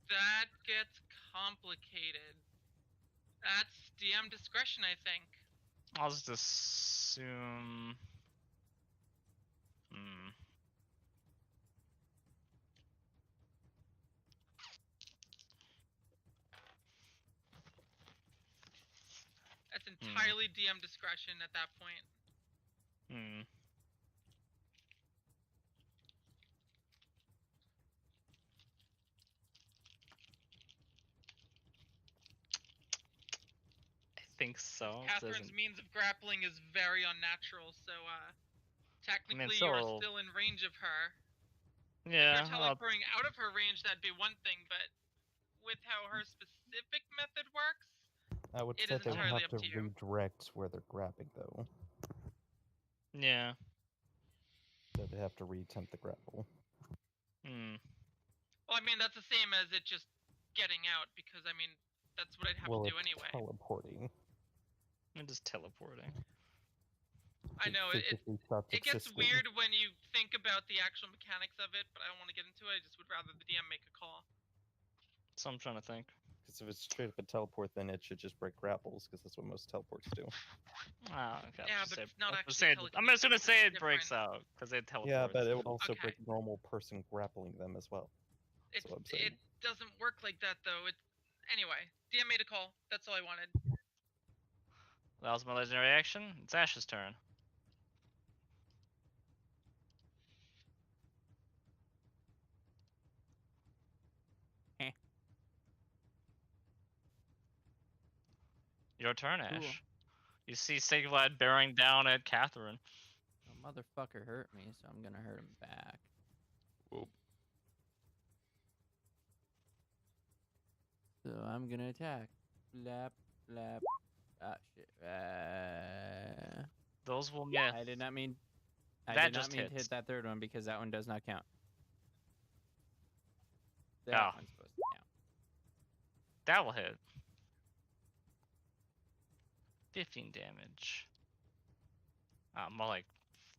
That gets complicated. That's DM discretion, I think. I'll just assume. Hmm. That's entirely DM discretion at that point. Hmm. I think so. Catherine's means of grappling is very unnatural, so technically so- you're still in range of her. Yeah. If you're teleporting out of her range, that'd be one thing, but with how her specific method works, I would It say is they would entirely have up to to you. redirect where they're grabbing, though. Yeah. So they have to reattempt the grapple. Hmm. well, I mean, that's the same as it just getting out, because, I mean, that's what I'd have Well, to do it's anyway. teleporting. I'm just teleporting. I know, it physically stops gets existing. weird when you think about the actual mechanics of it, but I don't want to get into it. I just would rather the DM make a call. So I'm trying to think. Because if it's straight up a teleport, then it should just break grapples, because that's what most teleports do. Oh, okay. Yeah, but it's not I'm actually just gonna telekinesis, say it's it breaks different. out because they teleport. Yeah, but it would also Okay. break normal person grappling them as well. That's what I'm saying. It doesn't work like that, though. Anyway, DM made a call. That's all I wanted. That was my legendary action. It's Ash's turn. Eh. Your turn, Cool. Ash. You see Sigvald bearing down at Catherine. A motherfucker hurt me, so I'm gonna hurt him back. Whoop. So I'm gonna attack. Blap, blap. Ah, shit. Those will miss. I did not mean. I That did not just mean to hits. hit that third one because that one does not count. That Ah. one's supposed to count. That will hit. 15 damage. More like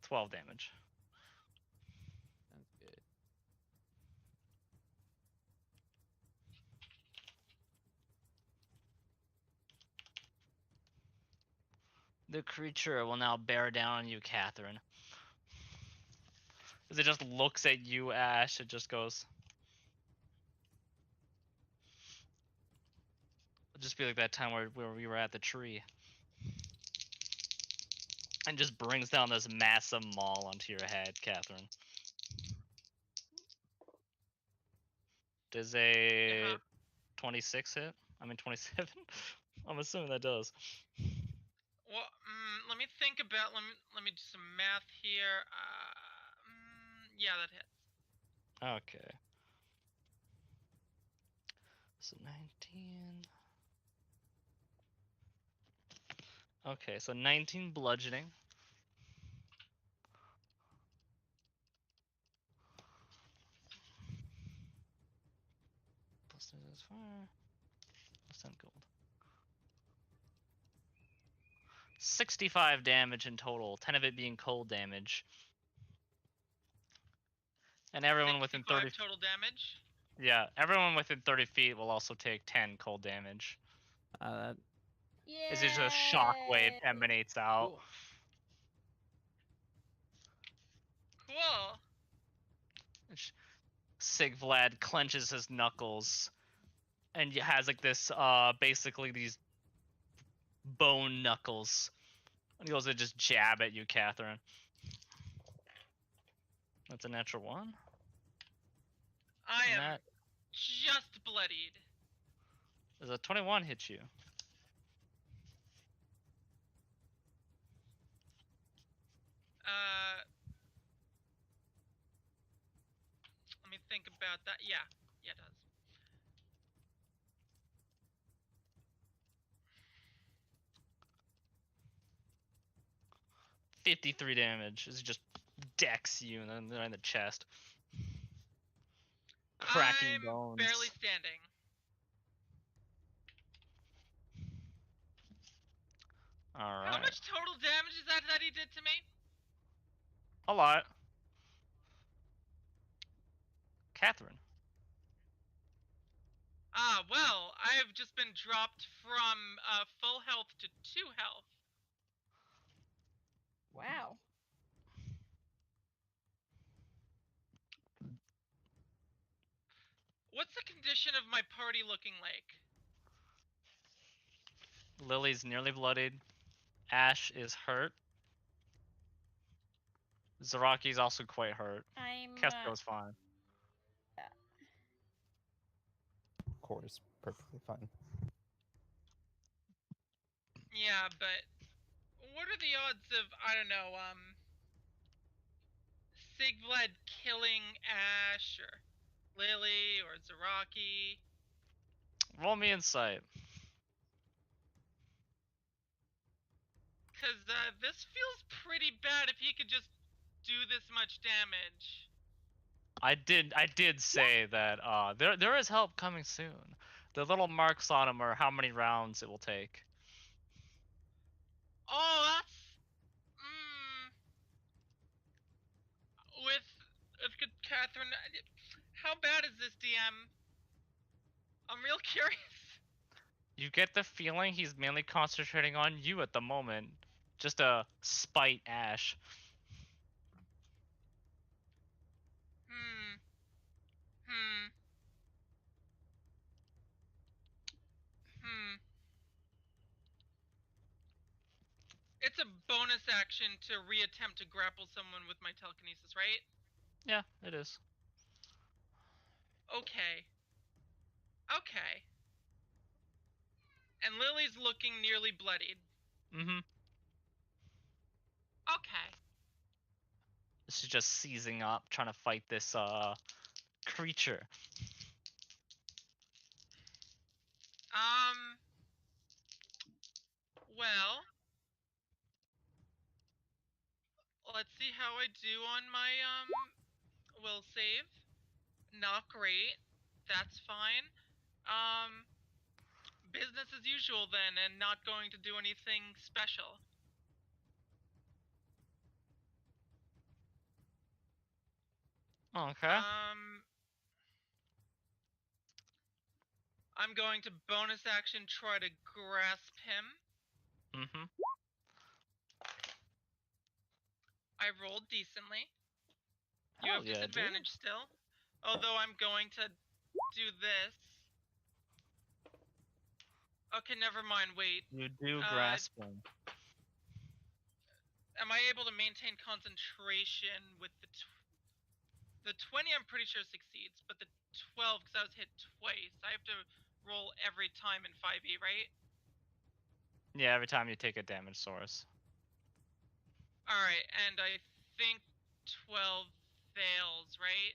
12 damage. Sounds good. The creature will now bear down on you, Catherine. As it just looks at you, Ash, it just goes. It'll just be like that time where we were at the tree. And just brings down this massive maul onto your head, Catherine. Does a Uh-huh. 26 hit? I mean 27? I'm assuming that does. Well, let me think about. Let me do some math here. Yeah, that hits. Okay. So 19. Okay, so 19 bludgeoning. Plus 3 is fire. Plus 10 gold. 65 damage in total, 10 of it being cold damage. And everyone within 30. 65 total damage. Yeah, everyone within 30 feet will also take 10 cold damage. That Yeah. It's just a shockwave emanates out. Cool. Cool. Sigvlad clenches his knuckles and has like this basically these bone knuckles. And he goes to just jab at you, Catherine. That's a natural 1. I And am that just bloodied. is a 21 hit you. Let me think about that. Yeah, it does. $53 damage. It just decks you and then in the chest. Cracking I'm bones. barely standing. Alright. How much total damage is that he did to me? A lot. Catherine. Well, I've just been dropped from full health to 2 health. Wow. What's the condition of my party looking like? Lily's nearly bloodied. Ash is hurt. Zaraki's also quite hurt. I'm. Kesko's fine. Of course, perfectly fine. Yeah, but what are the odds of, I don't know, Sigvlad killing Ash or Lily or Zaraki? Roll me insight. Because this feels pretty bad if he could just do this much damage. I did say that there is help coming soon. The little marks on him are how many rounds it will take. Oh, that's... With Catherine... How bad is this, DM? I'm real curious. You get the feeling he's mainly concentrating on you at the moment. Just to spite Ash. It's a bonus action to reattempt to grapple someone with my telekinesis, right? Yeah, it is. Okay. Okay. And Lily's looking nearly bloodied. Mm-hmm. Okay. She's just seizing up, trying to fight this creature. Well, let's see how I do on my will save. Not great. That's fine. Business as usual then, and not going to do anything special. Okay. I'm going to bonus action try to grasp him. Mm-hmm. I rolled decently. You Hell have yeah, disadvantage still. Although I'm going to do this. Okay, never mind, wait. You do grasp him. Am I able to maintain concentration with the 20? I'm pretty sure succeeds, but the 12, because I was hit twice, I have to roll every time in 5e, right? Yeah, every time you take a damage source. Alright, and I think 12 fails, right?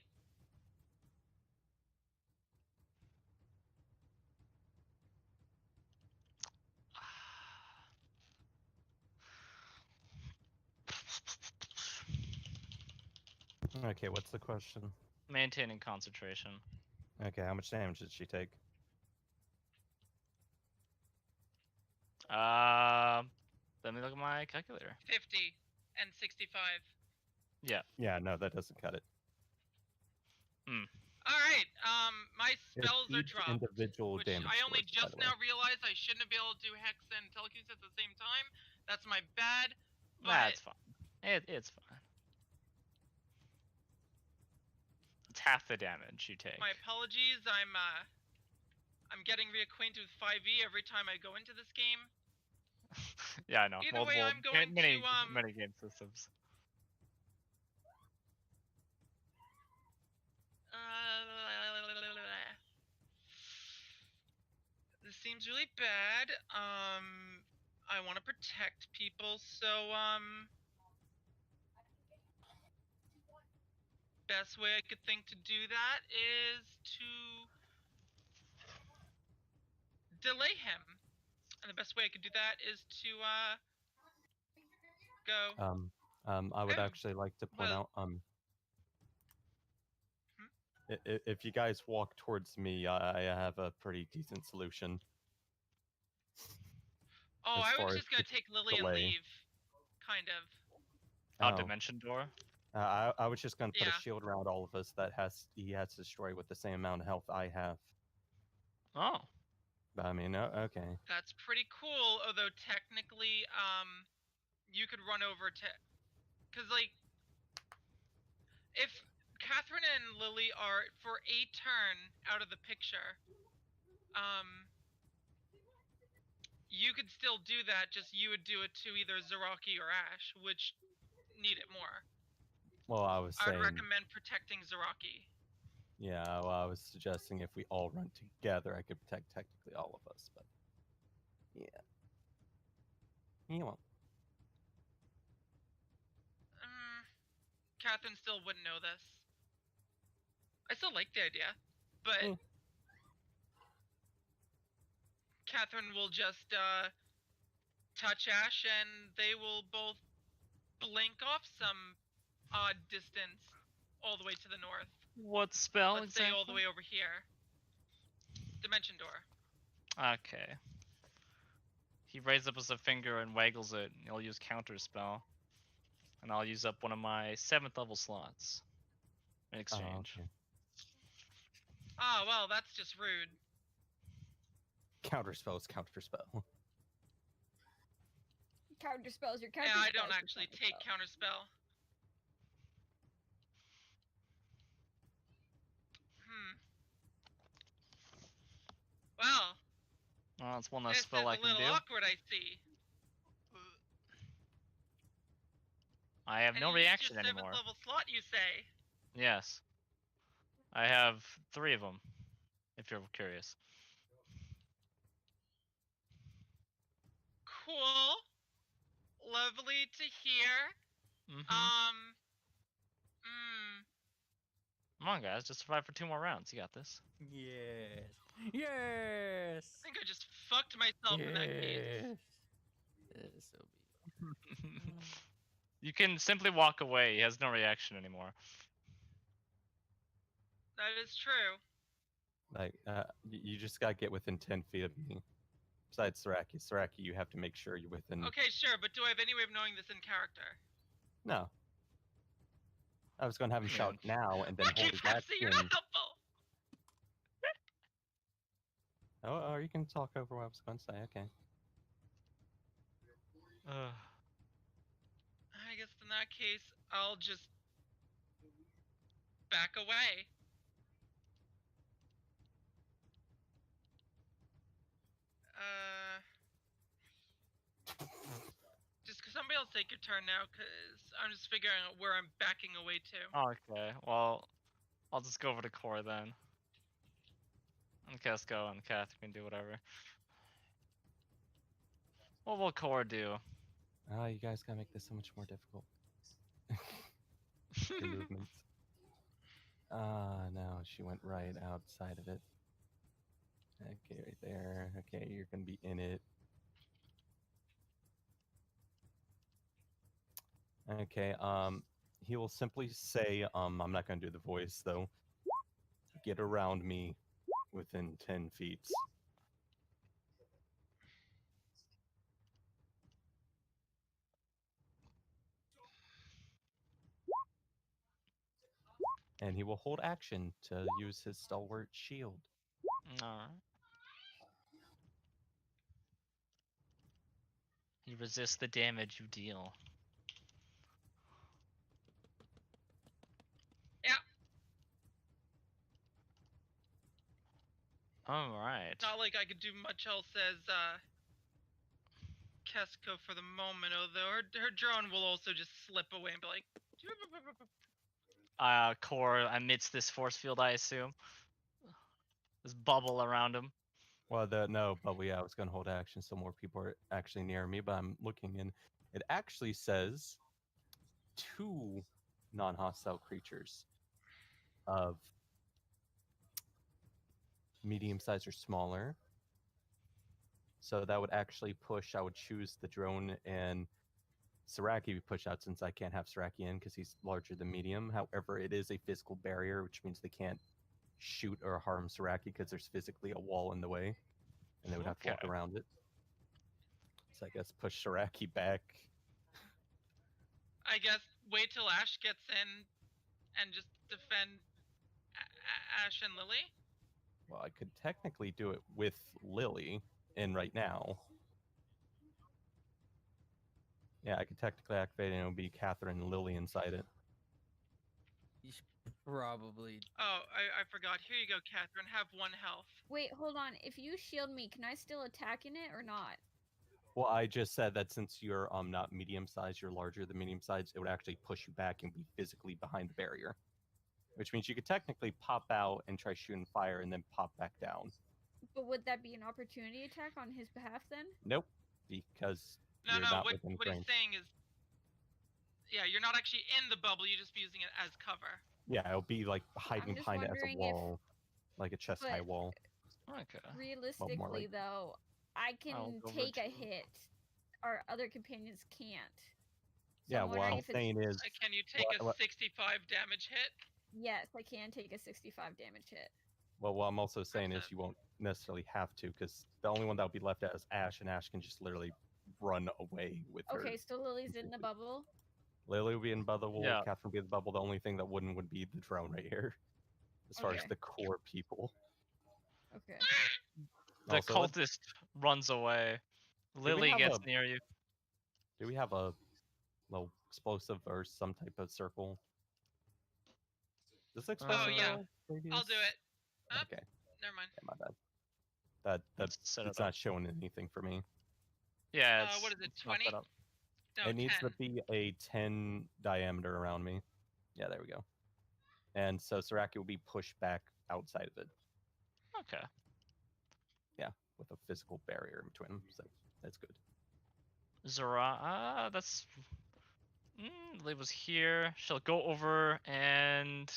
Okay, what's the question? Maintaining concentration. Okay, how much damage did she take? Let me look at my calculator. 50 and 65. Yeah, no, that doesn't cut it. All right. My It spells are each dropped, individual which damage I only scores, by just the way. now realized I shouldn't be able to do hex and telekinesis at the same time. That's my bad. Nah, But it's fine. It's fine. It's half the damage you take. my apologies. I'm getting reacquainted with 5e every time I go into this game. Yeah, I know. Either way, Multiple, I'm going many, to many game systems. This seems really bad. I want to protect people, so best way I could think to do that is to delay him. And the best way I could do that is to go. I would Oh, actually like to point well. out, if you guys walk towards me, I have a pretty decent solution. Oh, as I far was as just gonna the take Lily and delay. leave, kind of. Oh, Oh. Dimension Door? I was just gonna put Yeah. a shield around all of us that he has to destroy with the same amount of health I have. Oh. But I mean, okay. That's pretty cool. Although technically, you could run over to, cause like, if Catherine and Lily are for a turn out of the picture, you could still do that. Just you would do it to either Zaraki or Ash, which need it more. Well, I was I would saying, recommend protecting Zaraki. yeah, well, I was suggesting if we all run together, I could protect technically all of us, but yeah. You won't. Catherine still wouldn't know this. I still like the idea, but Mm. Catherine will just touch Ash, and they will both blink off some odd distance all the way to the north. What spell Let's say all the exactly? way over here. Dimension Door. Okay. He raises up his finger and waggles it, and he'll use Counter Spell. And I'll use up one of my 7th level slots in Oh, exchange. okay. Ah, well, that's just rude. Counterspell is counterspell. Counter spells, your counter Yeah, I spells, don't your actually counter take spell. Counterspell. Well, Well, that's one less this is spell I a can little do. awkward, I see. I have And no you used reaction your 7th anymore. level slot, you say? Yes. I have 3 of them, if you're curious. Cool. Lovely to hear. Come on, guys, just survive for 2 more rounds. You got this. Yes. Yes. I think I just fucked myself in that case. This will be. You can simply walk away. He has no reaction anymore. That is true. Like, you just gotta get within 10 feet of me. Besides Saraki. Saraki, you have to make sure you're within... Okay, sure, but do I have any way of knowing this in character? No. I was gonna have him shout now and then Look, you hold his action. Pepsi, you're not helpful! Oh, or you can talk over what I was gonna say, okay. I guess in that case, I'll just back away. Just somebody else take your turn now, cause I'm just figuring out where I'm backing away to. Okay, well, I'll just go over to Core then. And Casco and Kath can do whatever. What will Core do? Oh, you guys gotta make this so much more difficult. Your movements. No, she went right outside of it. Okay, right there. Okay, you're gonna be in it. Okay, he will simply say, I'm not gonna do the voice though. Get around me within 10 feet. and he will hold action to use his stalwart shield. Alright. You resist the damage you deal. Yeah. Alright. Not like I could do much else as Kesko for the moment, although her drone will also just slip away and be like. Core amidst this force field, I assume. This bubble around him. Well, no, but I was going to hold action so more people are actually near me, but I'm looking and it actually says 2 non-hostile creatures of medium size or smaller. So that would actually push, I would choose the drone and Saraki would push out since I can't have Saraki in because he's larger than medium. However, it is a physical barrier, which means they can't shoot or harm Saraki because there's physically a wall in the way and they would have to walk Okay. around it. So I guess push Saraki back. I guess wait till Ash gets in and just defend Ash and Lily. Well, I could technically do it with Lily in right now. Yeah, I could technically activate it and it would be Catherine and Lily inside it. You should probably. Oh, I forgot. Here you go, Catherine. Have 1 health. Wait, hold on. If you shield me, can I still attack in it or not? Well, I just said that since you're not medium size, you're larger than medium size, it would actually push you back and be physically behind the barrier. Which means you could technically pop out and try shooting fire and then pop back down. But would that be an opportunity attack on his behalf then? Nope, because No, you're no. not What within he's range. saying is, yeah, you're not actually in the bubble. You just be using it as cover. Yeah, it'll be like hiding just behind it as a wondering if- wall, like a chest high but- wall. Okay. Realistically, though, I can go take a virtual. hit. Our other companions can't. So Yeah, I'm what wondering I'm if it's- saying is, Can you take a What- 65 damage hit? Yes, I can take a 65 damage hit. well, what I'm also saying is That's it. you won't necessarily have to, because the only one that would be left out is Ash, and Ash can just literally run away with her. Okay, so Lily's in the bubble. Lily would be in the bubble, Yeah. Catherine would be in the bubble. The only thing that wouldn't would be the drone right here, as far as Okay. the core people. Okay. The Also, what- cultist runs away. we Lily have gets a- near you. Do we have a little explosive or some type of circle? Does explosive yeah. have a radius? I'll do it. Up. Okay, Never mind. yeah, my bad. That Let's set it's it up. not showing anything for me. Yeah. It's, What is it, it's not 20? set up. No, It needs 10. to be a 10 diameter around me. Yeah, there we go. And so Saraki will be pushed back outside of it Okay. with a physical barrier in between them. So that's good. Zara, that's. Lily was here. She'll go over and.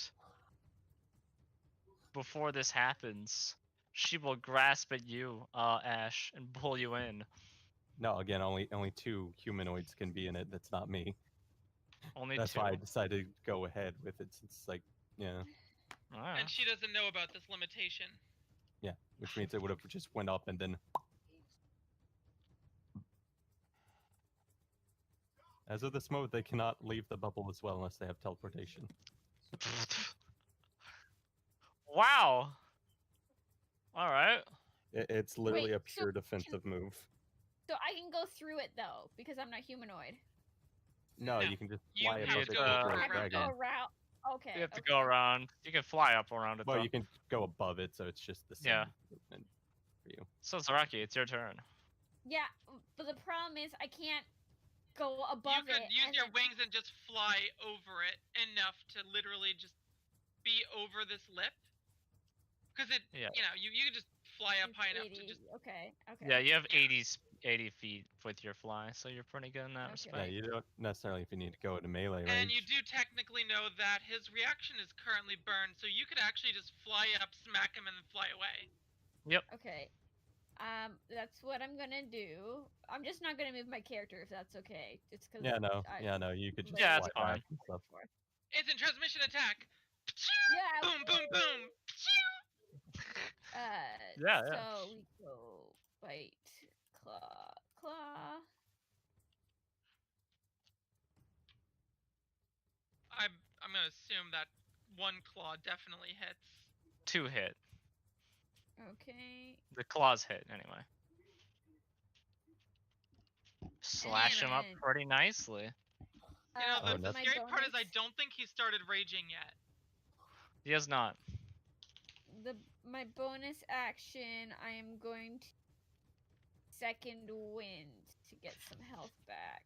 Before this happens, she will grasp at you, Ash, and pull you in. No, again, only 2 humanoids can be in it. That's not me. Only That's 2. why I decided to go ahead with it. Since like, yeah, Alright. And she doesn't know about this limitation. which means it would have just went up and then. As of this moment, they cannot leave the bubble as well unless they have teleportation. Wow. All right. It's literally Wait, a pure defensive move. So I can go through it though, because I'm not humanoid. No, No, you can just you fly have above to it go like a around I great have to dragon. go around. Okay. You have to okay. go around. You can fly up around it. Well, though. you can go above it, so it's just the same Yeah. movement for you. So Zaraki, it's your turn. Yeah, but the problem is I can't go You above could it. use and your then- wings and just fly over it enough to literally just be over this lip. Because it, Yeah. you could just fly up It's high enough to 80. just. Okay. Okay. Yeah, you have Yeah. 80 feet with your fly, so you're pretty good in that Okay. respect. Yeah, you don't necessarily if you need to go into melee range. And you do technically know that his reaction is currently burned, so you could actually just fly up, smack him, and then fly away. Okay. That's what I'm gonna do. I'm just not gonna move my character if that's okay. It's because Yeah, no, you could just Yeah, fly it's fine. back and stuff. It's in transmission attack. Yeah. Boom, boom, boom. Yeah. So we go bite, claw. I'm gonna assume that one claw definitely hits. 2 hit. Okay. The claws hit anyway. Slash him up then- pretty nicely. You know, Oh, the that's- scary part is I don't think he started raging yet. He has not. My bonus action, I am going to second wind to get some health back.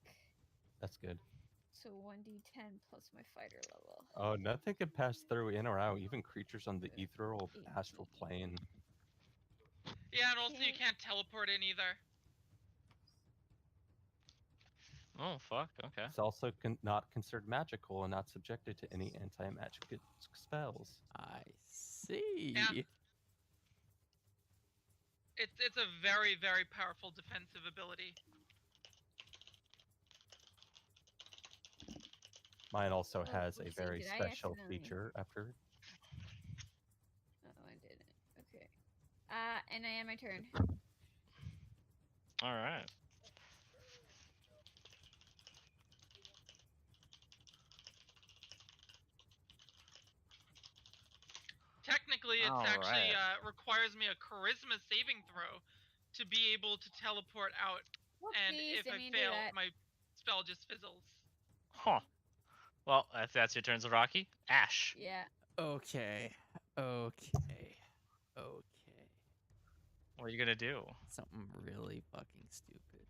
That's good. So 1d10 plus my fighter level. Oh, nothing can pass through, in or out, even creatures on the ethereal astral plane. Yeah, and also you Okay. can't teleport in either. Oh fuck. Okay. It's also not considered magical and not subjected to any anti-magic spells. I see. Yeah. It's a very, very powerful defensive ability. Mine also Oh, has a oopsie, very did I special accidentally- feature after. Oh, I didn't. Okay. And I end my turn. All right. Technically, it's actually Alright. requires me a charisma saving throw to be able to teleport out, and Whoopsies, if didn't I mean to do fail, that. my spell just fizzles. Huh. Well, if that's your turns, Rocky. Ash. Yeah. Okay. Okay. Okay. What are you gonna do? Something really fucking stupid.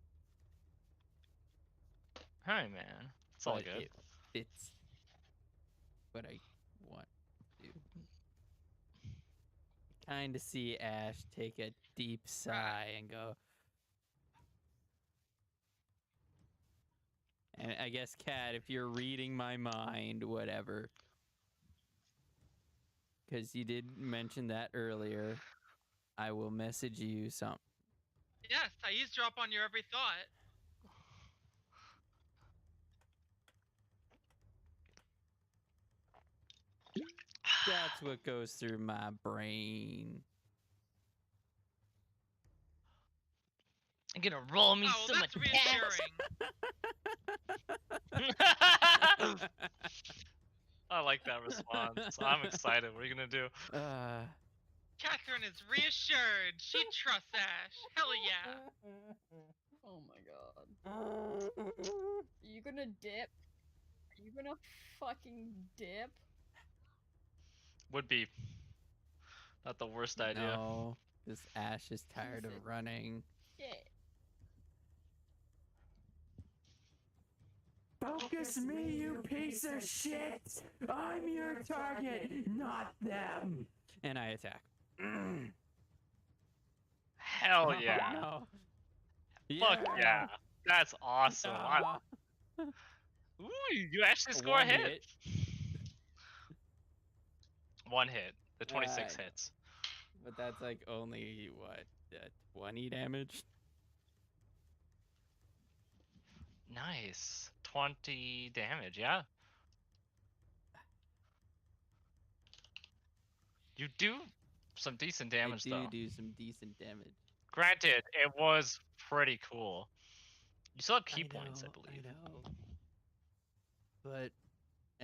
Hi, man. It's all but good. It fits what I want to do. Kind of see Ash take a deep sigh and go. And I guess, Kat, if you're reading my mind, whatever. Because you did mention that earlier. I will message you something. Yes, I eavesdrop on your every thought. That's what goes through my brain. I'm gonna roll me Oh, well, some that's attacks. reassuring. I like that response. I'm excited. What are you gonna do? Catherine is reassured. She trusts Ash. Hell yeah. Oh my god. Are you gonna dip? Are you gonna fucking dip? Would be not the worst idea. No, this Ash is tired of Listen. running. Shit. Focus me, you piece of shit! I'm your target, not them! And I attack. Hell Oh, yeah. No. Fuck yeah. That's awesome. Ah. Ooh, you actually score a One hit. One hit. The 26 I know. hits. But that's like only, what, 20 damage? Nice. 20 damage, yeah. You do some decent damage I though. do some decent damage. Granted, it was pretty cool. You still have key points, I know, believe. I know. But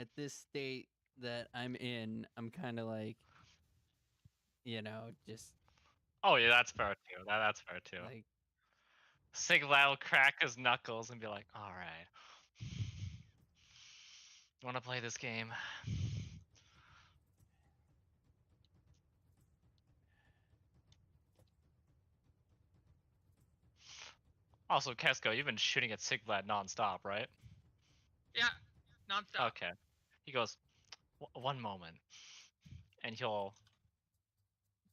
at this state that I'm in, I'm kind of like, just Oh yeah, that's fair too. That's fair too. like, Sigval will crack his knuckles and be like, "Alright. Wanna play this game?" Also, Kesko, you've been shooting at Sigvad nonstop, right? Yeah, nonstop. Okay. He goes, "One moment," and he'll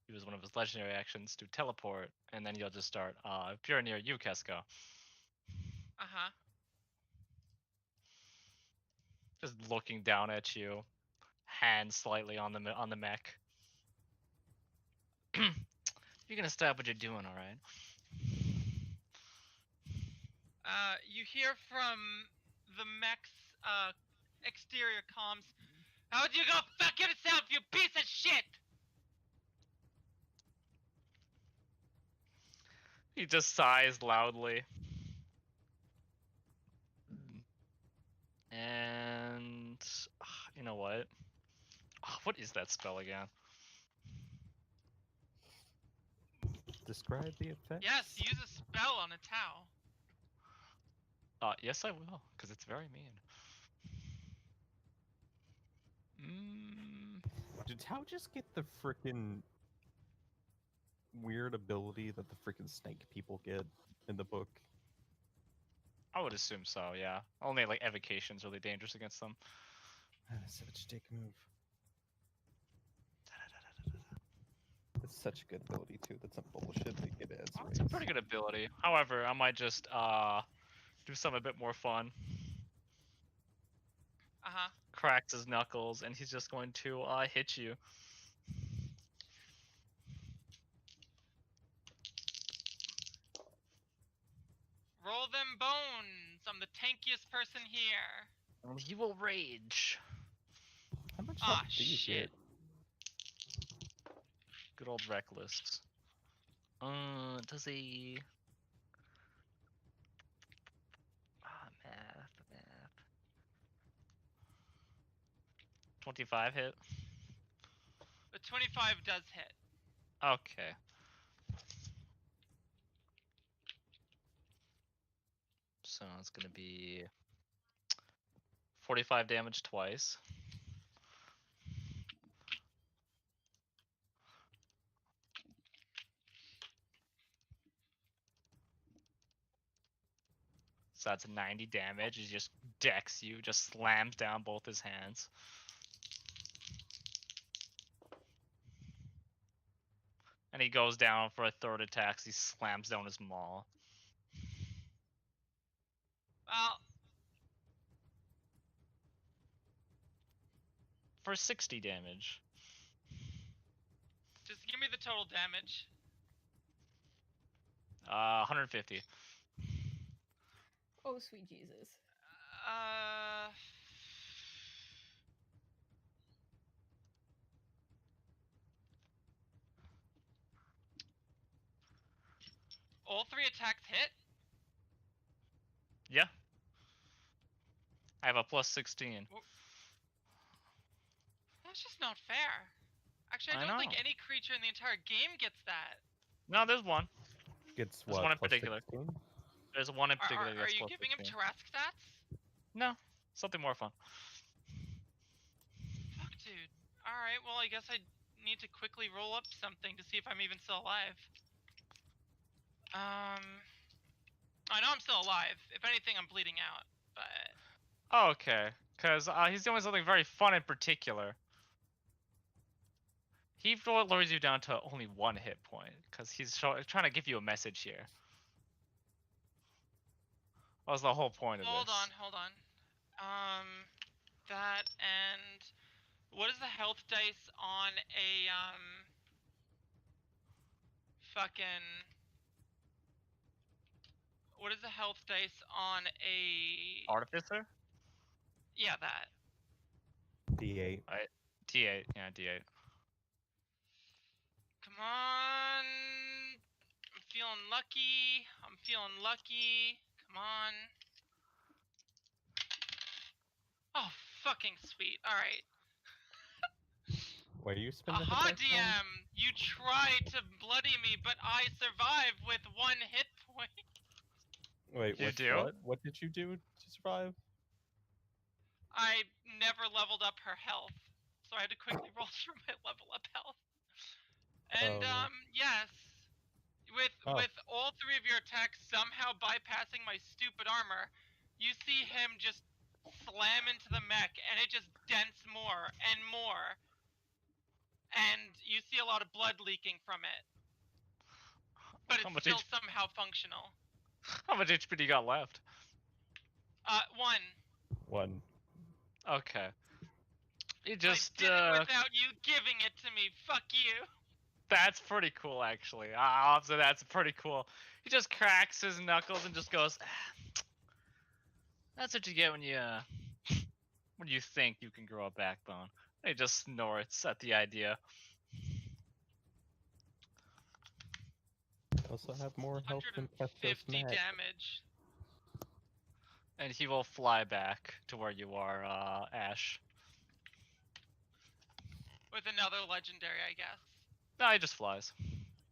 use one of his legendary actions to teleport, and then you'll just start appear near you, Kesko. Uh-huh. Just looking down at you, hand slightly on the mech. You're gonna stop what you're doing, all right? You hear from the mech's exterior comms. How'd you go fuck yourself, you piece of shit? He just sighs loudly. And you know what? Oh What is that spell again? Describe the effect. Yes, use a spell on a Tau. Yes, I will, because it's very mean. Did Tao just get the frickin' weird ability that the frickin' snake people get in the book? I would assume so, yeah. Only like evocation's really dangerous against them. That's such a dick move. It's such a good ability too. That's some bullshit they get as It's a race. pretty good ability. However, I might just do something a bit more fun. Uh-huh. Cracks his knuckles, and he's just going to hit you. Roll them bones. I'm the tankiest person here. And he will rage. How much Ah, health do you shit. get? Good old reckless. Does he? Math. 25 hit. The 25 does hit. Okay. So it's gonna be 45 damage twice. So that's 90 damage. He just decks you, just slams down both his hands. And he goes down for a third attack. So he slams down his maul. Well, For 60 damage. just give me the total damage. 150. Oh, sweet Jesus. All 3 attacks hit? Yeah. I have a plus 16. That's just not fair. Actually, I I don't think know. any creature in the entire game gets that. No, there's one. Gets There's what? one in plus particular. 16? There's one in Are, particular are, that's are you plus giving him 16. Tarask stats? No, something more fun. Fuck, dude. Alright, well, I guess I need to quickly roll up something to see if I'm even still alive. I know I'm still alive. If anything, I'm bleeding out, but... Okay, because he's doing something very fun in particular. He lowers you down to only 1 hit point, because he's trying to give you a message here. That was the whole point of Hold this. on. That and... What is the health dice on a, fucking... What is the health dice on a... Artificer? Yeah, that. D8. D8, yeah, D8. Come on. I'm feeling lucky. Come on. Oh, fucking sweet. Alright. Why do you spend the Aha, hit dice on? DM! You tried to bloody me, but I survived with 1 hit point. Wait, You what? do? What did you do to survive? I never leveled up her health, so I had to quickly roll through my level up health. And Oh. yes, with Oh. with all 3 of your attacks somehow bypassing my stupid armor, you see him just slam into the mech, and it just dents more and more, and you see a lot of blood leaking from it, but How it's much still HP somehow functional. How much HP do you got left? 1. 1. Okay. You just, I did it without you giving it to me. Fuck you. That's pretty cool, actually. I'll say that's pretty cool. He just cracks his knuckles and just goes, that's what you get when you think you can grow a backbone. And he just snorts at the idea. Also have more health than Kefka's 150 Mac. damage. And he will fly back to where you are, Ash. With another legendary, I guess. No, he just flies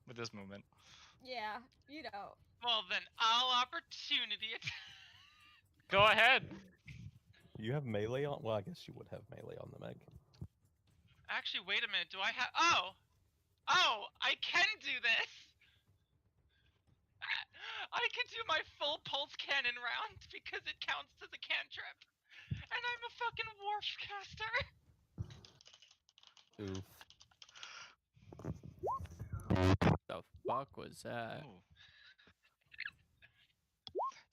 with his movement. Yeah, you know. Well then, I'll opportunity attack. Go ahead. You have melee on? Well, I guess you would have melee on the Meg. Actually, wait a minute. Do I have? Oh, I can do this. I can do my full pulse cannon round because it counts as a cantrip, and I'm a fucking warp caster. Oof. The fuck was that? Ooh.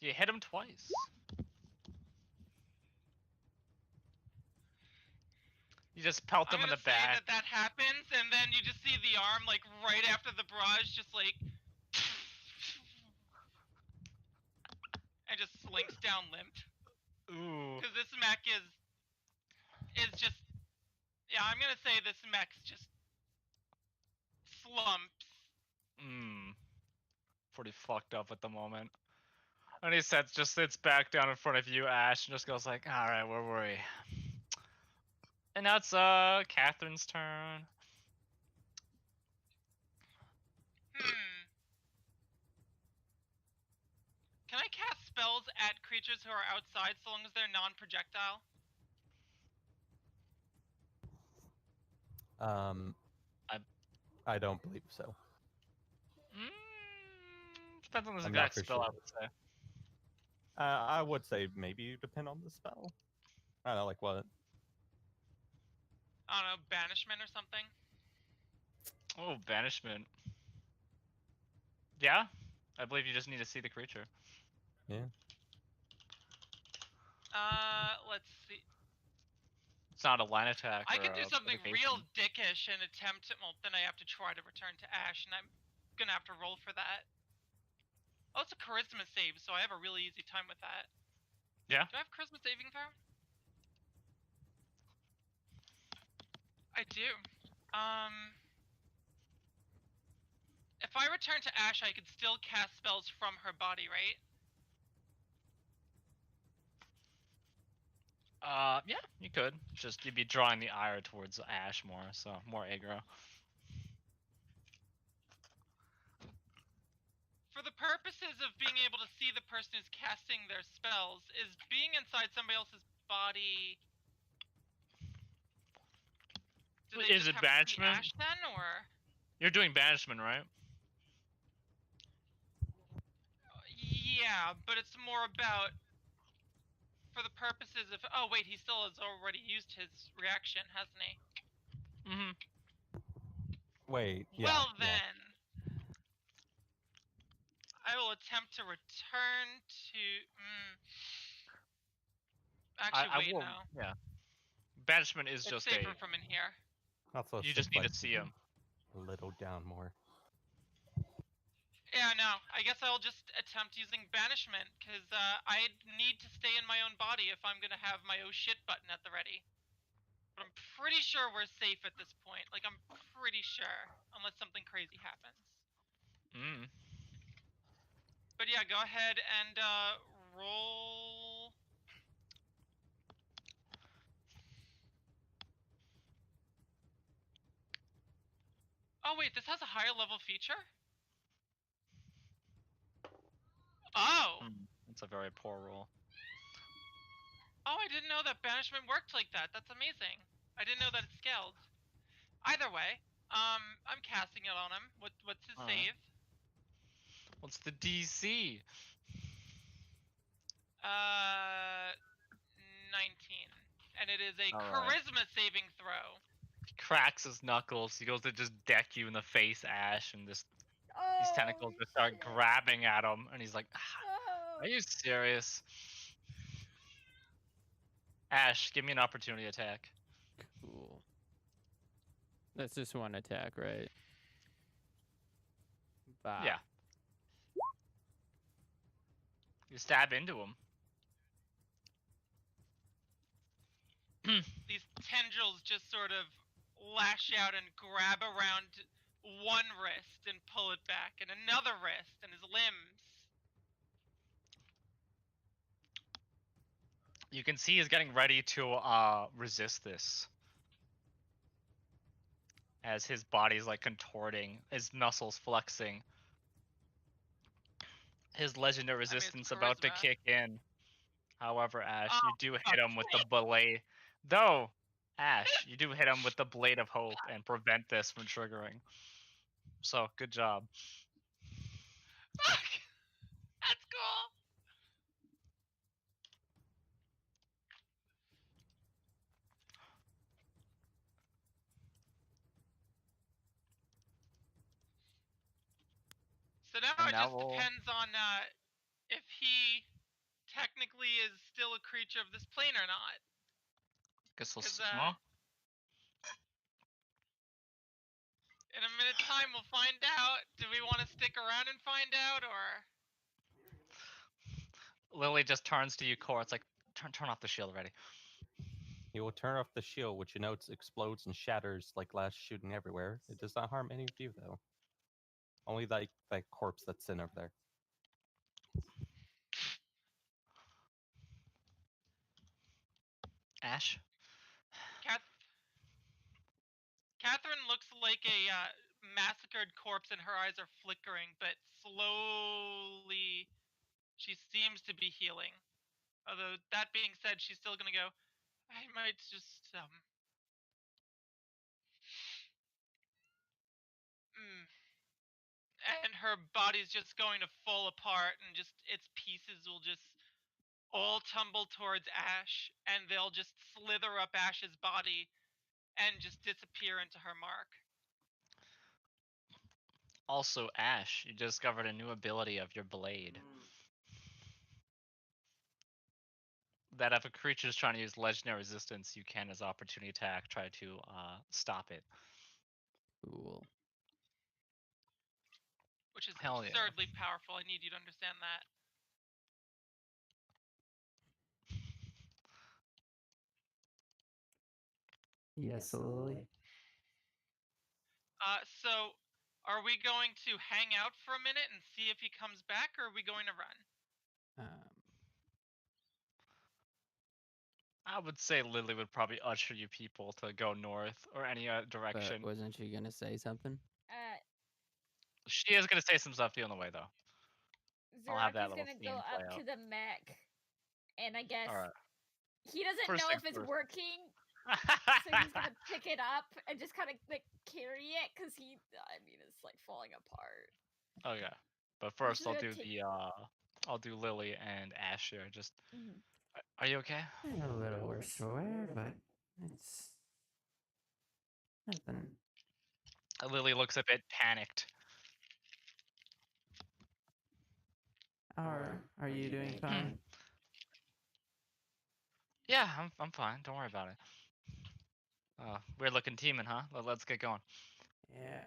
You hit him twice. You just pelt I'm him in gonna the say back. that happens, and then you just see the arm like right after the barrage, just like, and just slinks down limp. Ooh. Because this mech is just, yeah, I'm gonna say this mech's just slumps. Pretty fucked up at the moment. And he just sits back down in front of you, Ash, and just goes like, alright, where were we? And now it's Catherine's turn. Can I cast spells at creatures who are outside so long as they're non-projectile? I don't believe so. Depends on the I'm not exact for spell, I sure. would say. I would say maybe you depend on the spell. I don't know, like what? I don't know, banishment or something? Oh, banishment. Yeah, I believe you just need to see the creature. Yeah. Let's see. It's not a line attack. I or could do a something provocation. real dickish and attempt it. Well, then I have to try to return to Ash, and I'm gonna have to roll for that. Oh, it's a charisma save, so I have a really easy time with that. Yeah. Do I have charisma saving throw? I do. If I return to Ash, I could still cast spells from her body, right? Yeah, you could. Just you'd be drawing the ire towards Ash more, so more aggro. For the purposes of being able to see the person who's casting their spells, is being inside somebody else's body... Do they Is just it have to see banishment? Ash then, or... You're doing banishment, right? Yeah, but it's more about... For the purposes of... Oh, wait, he still has already used his reaction, hasn't he? Mm-hmm. Wait. Yeah. Well, yeah. then... I will attempt to return to... Actually, I wait, will, no. Yeah. Banishment is It's just safer from in here. Also, You sit, just need like, to see him. a little down more. Yeah, no. I guess I'll just attempt using banishment, because I need to stay in my own body if I'm gonna have my oh shit button at the ready. But I'm pretty sure we're safe at this point. Like, I'm pretty sure. Unless something crazy happens. But yeah, go ahead and roll... Oh wait, this has a higher level feature? Oh! It's a very poor roll. Oh, I didn't know that banishment worked like that. That's amazing. I didn't know that it scaled. Either way, I'm casting it on him. What's his Alright. save? What's the DC? 19. And it is a Alright. charisma saving throw. He cracks his knuckles. He goes to just deck you in the face, Ash, and just these tentacles just start shit. grabbing at him, and he's like, Oh. "Are you serious?" Ash, give me an opportunity attack. Cool. That's just one attack, right? Bah. Yeah. You stab into him. These tendrils just sort of lash out and grab around one wrist and pull it back, and another wrist, and his limbs. You can see he's getting ready to resist this. as his body's like contorting, his muscles flexing, his legendary it's resistance about to charisma. kick in. However, Ash, Oh, you do hit him with the blade. Though, Ash, you do hit him with the blade of hope and prevent this from triggering. So, good job. Fuck! That's cool. So now And it now just we'll- depends on if he technically is still a creature of this plane or not. Guess we'll 'Cause, well, in a minute's time, we'll find out. Do we want to stick around and find out, or? Lily just turns to you, Core. It's like, turn off the shield already. He will turn off the shield, which explodes and shatters like glass shooting everywhere. It does not harm any of you, though. Only that corpse that's in over there. Ash? Catherine looks like a massacred corpse, and her eyes are flickering, but slowly she seems to be healing. Although that being said, she's still gonna go. I might just and her body's just going to fall apart, and just its pieces will just all tumble towards Ash, and they'll just slither up Ash's body and just disappear into her mark. Also, Ash, you discovered a new ability of your blade. That if a creature is trying to use legendary resistance, you can, as opportunity attack, try to stop it. Cool. Which is Hell yeah. absurdly powerful. I need you to understand that. Yes, Lily. So are we going to hang out for a minute and see if he comes back, or are we going to run? I would say Lily would probably usher you people to go north or any other direction. But wasn't she gonna say something? She is going to say some stuff to you on the way, though. I'll have that Zeraki's little gonna theme go play up out. to the mech, and I guess Alright. he doesn't First know things if it's first. working, so he's gonna pick it up and just kind of like carry it, cause it's like falling apart. Okay. But first is I'll gonna do take- I'll do Lily and Ash here. Just Mhm. Are you okay? A little worse for wear, but it's nothing. Lily looks a bit panicked. Are you doing fine? Yeah, I'm fine. Don't worry about it. Weird looking teaming, huh? Let's get going. Yeah.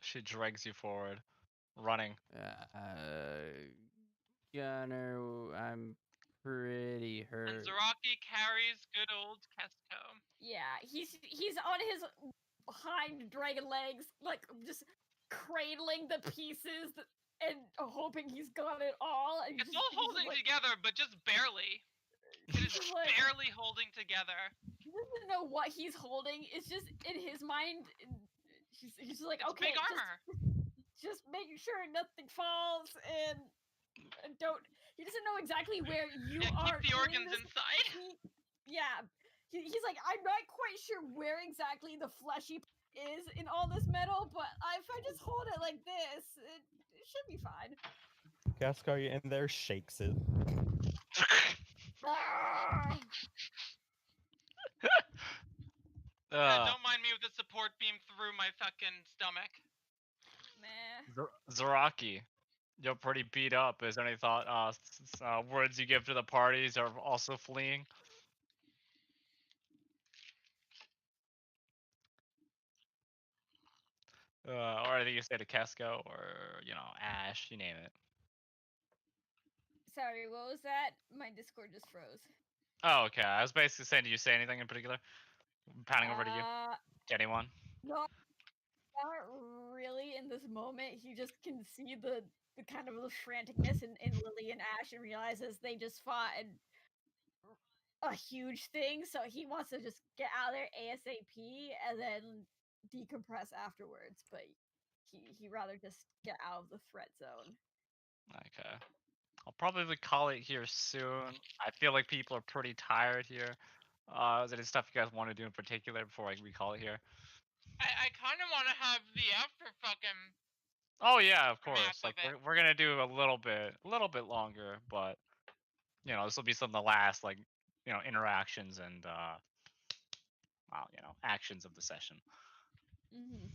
She drags you forward, running. Gunner, I'm pretty And hurt. Zaraki carries good old Kesko. Yeah, he's on his hind dragon legs, like just cradling the pieces and hoping he's got it all. And It's all holding together, but just barely. It is He's like- barely holding together. He doesn't know what he's holding. It's just in his mind. He's like, It's okay, big armor. just making sure nothing falls and don't. He doesn't know exactly where you Yeah, are. keep the in organs this- inside. He's like, I'm not quite sure where exactly the fleshy is in all this metal, but if I just hold it like this, it should be fine. Gascar in there shakes it. Ah! Don't mind me with the support beam through my fucking stomach. Meh. Zaraki, you're pretty beat up. Is there any thought, words you give to the parties are also fleeing? Or anything you say to Kesko or, Ash, you name it. Sorry, what was that? My Discord just froze. Oh, okay. I was basically saying, do you say anything in particular? Panning over to you. To anyone? Not really in this moment. He just can see the kind of the franticness in Lily and Ash and realizes they just fought and a huge thing, so he wants to just get out of there ASAP and then decompress afterwards. But he rather just get out of the threat zone. Okay. I'll probably call it here soon. I feel like people are pretty tired here. Is there any stuff you guys want to do in particular before we call it here? I kind of want to have the after fucking. Oh yeah, of Map course. Like of it. we're gonna do a little bit longer, but you know, this will be some of the last like, you know, interactions and well, you know, actions of the session. Mm-hmm.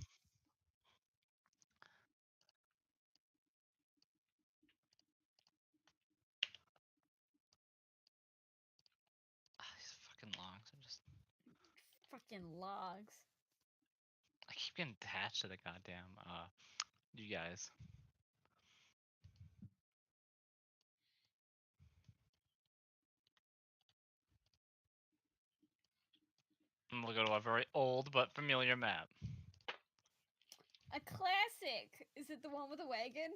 These fucking logs are just Fucking logs. I keep getting attached to the goddamn you guys. And we'll go to a very old but familiar map. A classic. Is it the one with the wagon?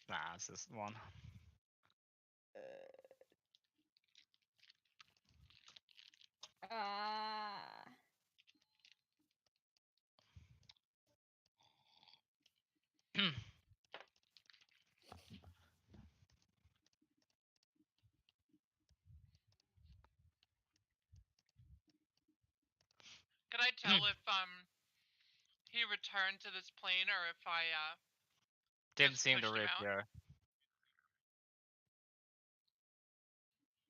Nah, it's this one. Ah. Could I tell if he returned to this plane or if I Didn't just seem to pushed him rip out? here.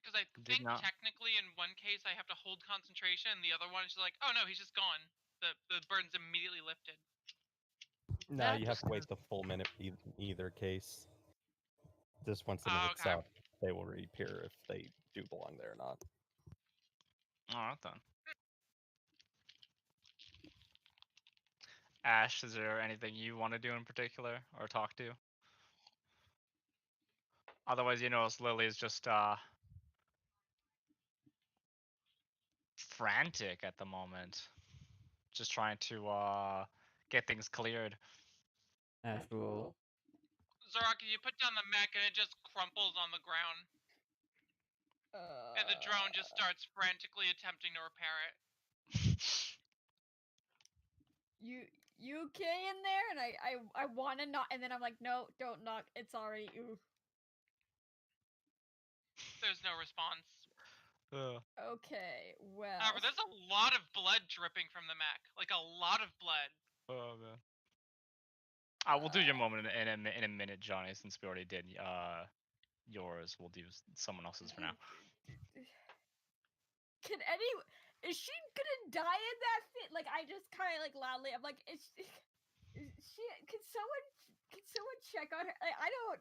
Because I Did think not. technically in one case I have to hold concentration, and the other one is just like, oh no, he's just gone. The burden's immediately lifted. No, That you have just to wait the full minute in either case. Just once the Oh, minute's okay. up, they will reappear if they do belong there or not. Alright then. Ash, is there anything you want to do in particular or talk to? Otherwise, you know, Lily is just frantic at the moment. Just trying to get things cleared. Ash will. Zaraki, you put down the mech and it just crumples on the ground, and the drone just starts frantically attempting to repair it. You okay in there? And I want to knock, and then I'm like, no, don't knock. It's already ooh. There's no response. Okay, well. However, there's a lot of blood dripping from the mech. Like a lot of blood. Oh man. I will do your moment in a minute, Johnny. Since we already did yours, we'll do someone else's for now. Can any? Is she gonna die in that fit? Like I just kind of like loudly. I'm like, is she? Can someone check on her? Like, I don't.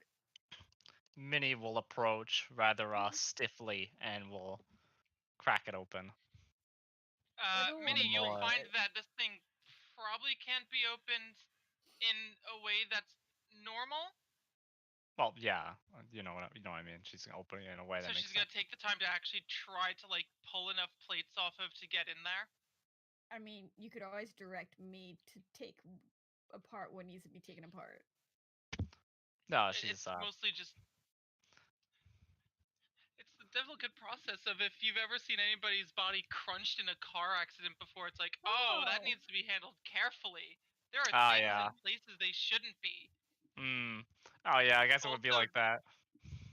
Minnie will approach rather stiffly and will crack it open. Minnie, you'll Boy. find that this thing probably can't be opened in a way that's normal. Well, yeah, you know what I mean. She's gonna open it in a way So that she's makes gonna take the time to actually try to like pull enough plates off of to get in there. I mean, you could always direct me to take apart what needs to be taken apart. No, It's she's mostly just. It's the delicate process of if you've ever seen anybody's body crunched in a car accident before, it's like, oh, that Oh. needs to be handled carefully. There are Ah, things yeah. in places they shouldn't be. Oh yeah, I guess it would be Also- like that.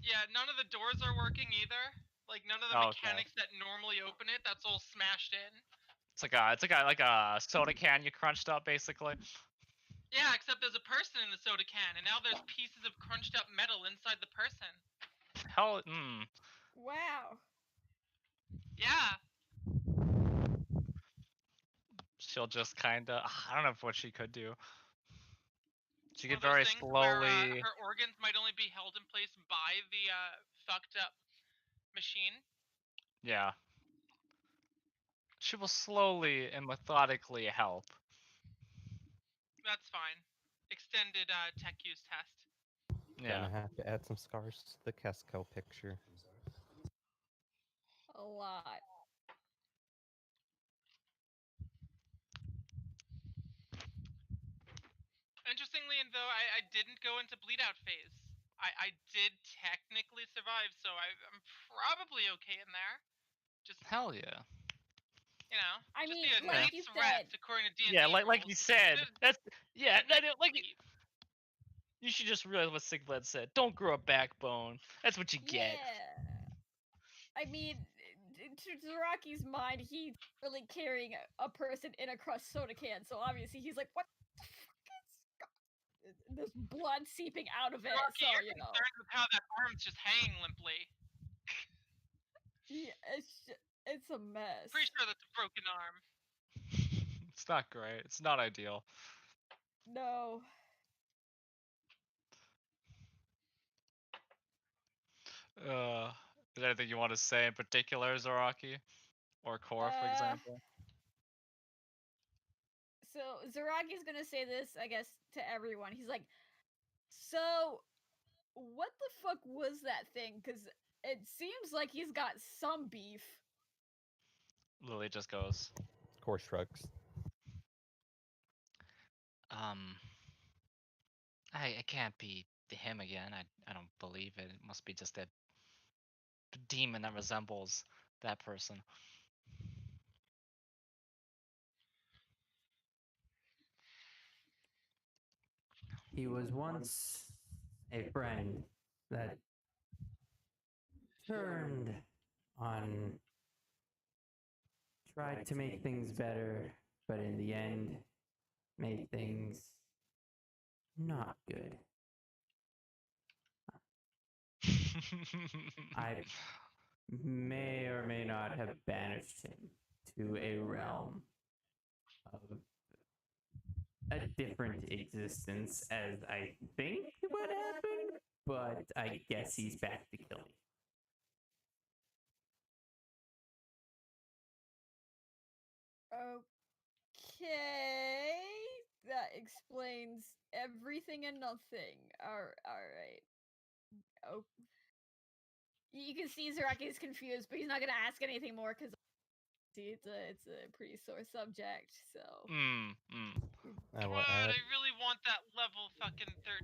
Yeah, none of the doors are working either. Like none of the Okay. mechanics that normally open it, that's all smashed in. It's like a soda can you crunched up basically. Yeah, except there's a person in the soda can, and now there's pieces of crunched up metal inside the person. Hell, Wow. Yeah. She'll just kinda. I don't know what she could do. She One could of those very things where, slowly. her organs might only be held in place by the fucked up machine. Yeah. She will slowly and methodically help. That's fine. Extended tech use test. Yeah. Gonna have to add some scars to the Casco picture. A lot. Interestingly, though, I didn't go into bleed out phase. I did technically survive, so I'm probably okay in there. Just Hell yeah. you know, I just mean, need a like night's you rest said, according to D&D Yeah, like rules. you said. That's yeah. Midnight Like sleep. you should just realize what Sigblad said. Don't grow a backbone. That's what you get. yeah. I mean, to Zaraki's mind, he's really carrying a person in a crushed soda can, so obviously he's like, what the fuck is there's blood seeping out of it, Rocky, so, you're you know. concerned with how that arm's just hanging limply. Yeah, it's a mess. Pretty sure that's a broken arm. It's not great. It's not ideal. No. Is there anything you want to say in particular, Zaraki? Or Core, for example? So Zaraki's gonna say this, I guess, to everyone. He's like, so what the fuck was that thing? Because it seems like he's got some beef. Lily just goes, Core shrugs. it can't be him again. I don't believe it. It must be just a demon that resembles that person. He was once a friend that turned on, tried to make things better, but in the end made things not good. I may or may not have banished him to a realm of a different existence, as I think what happened, but I guess he's back to kill me. Okay, that explains everything and nothing. All right. Oh, you can see Zaraki is confused, but he's not gonna ask anything more because see, it's a pretty sore subject. So. I will God, add. I really want that level fucking 13.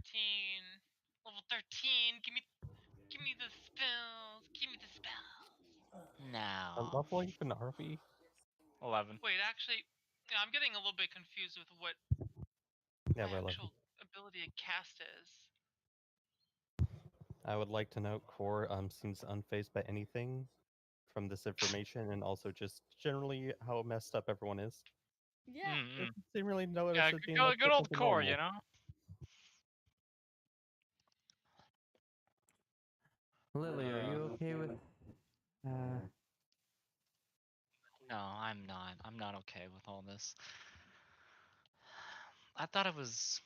Level 13. Give me the spells. Give me the spells. No. Level even are we? 11. Wait, actually, yeah, I'm getting a little bit confused with what Yeah, my we're 11. actual ability to cast is. I would like to note Core seems unfazed by anything from this information, and also just generally how messed up everyone is. Yeah. Mm-mm. They really know it Yeah, as good, being good, like good old different than Core, normal. you know? Lily, are you okay with No, I'm not. I'm not okay with all this. I thought it was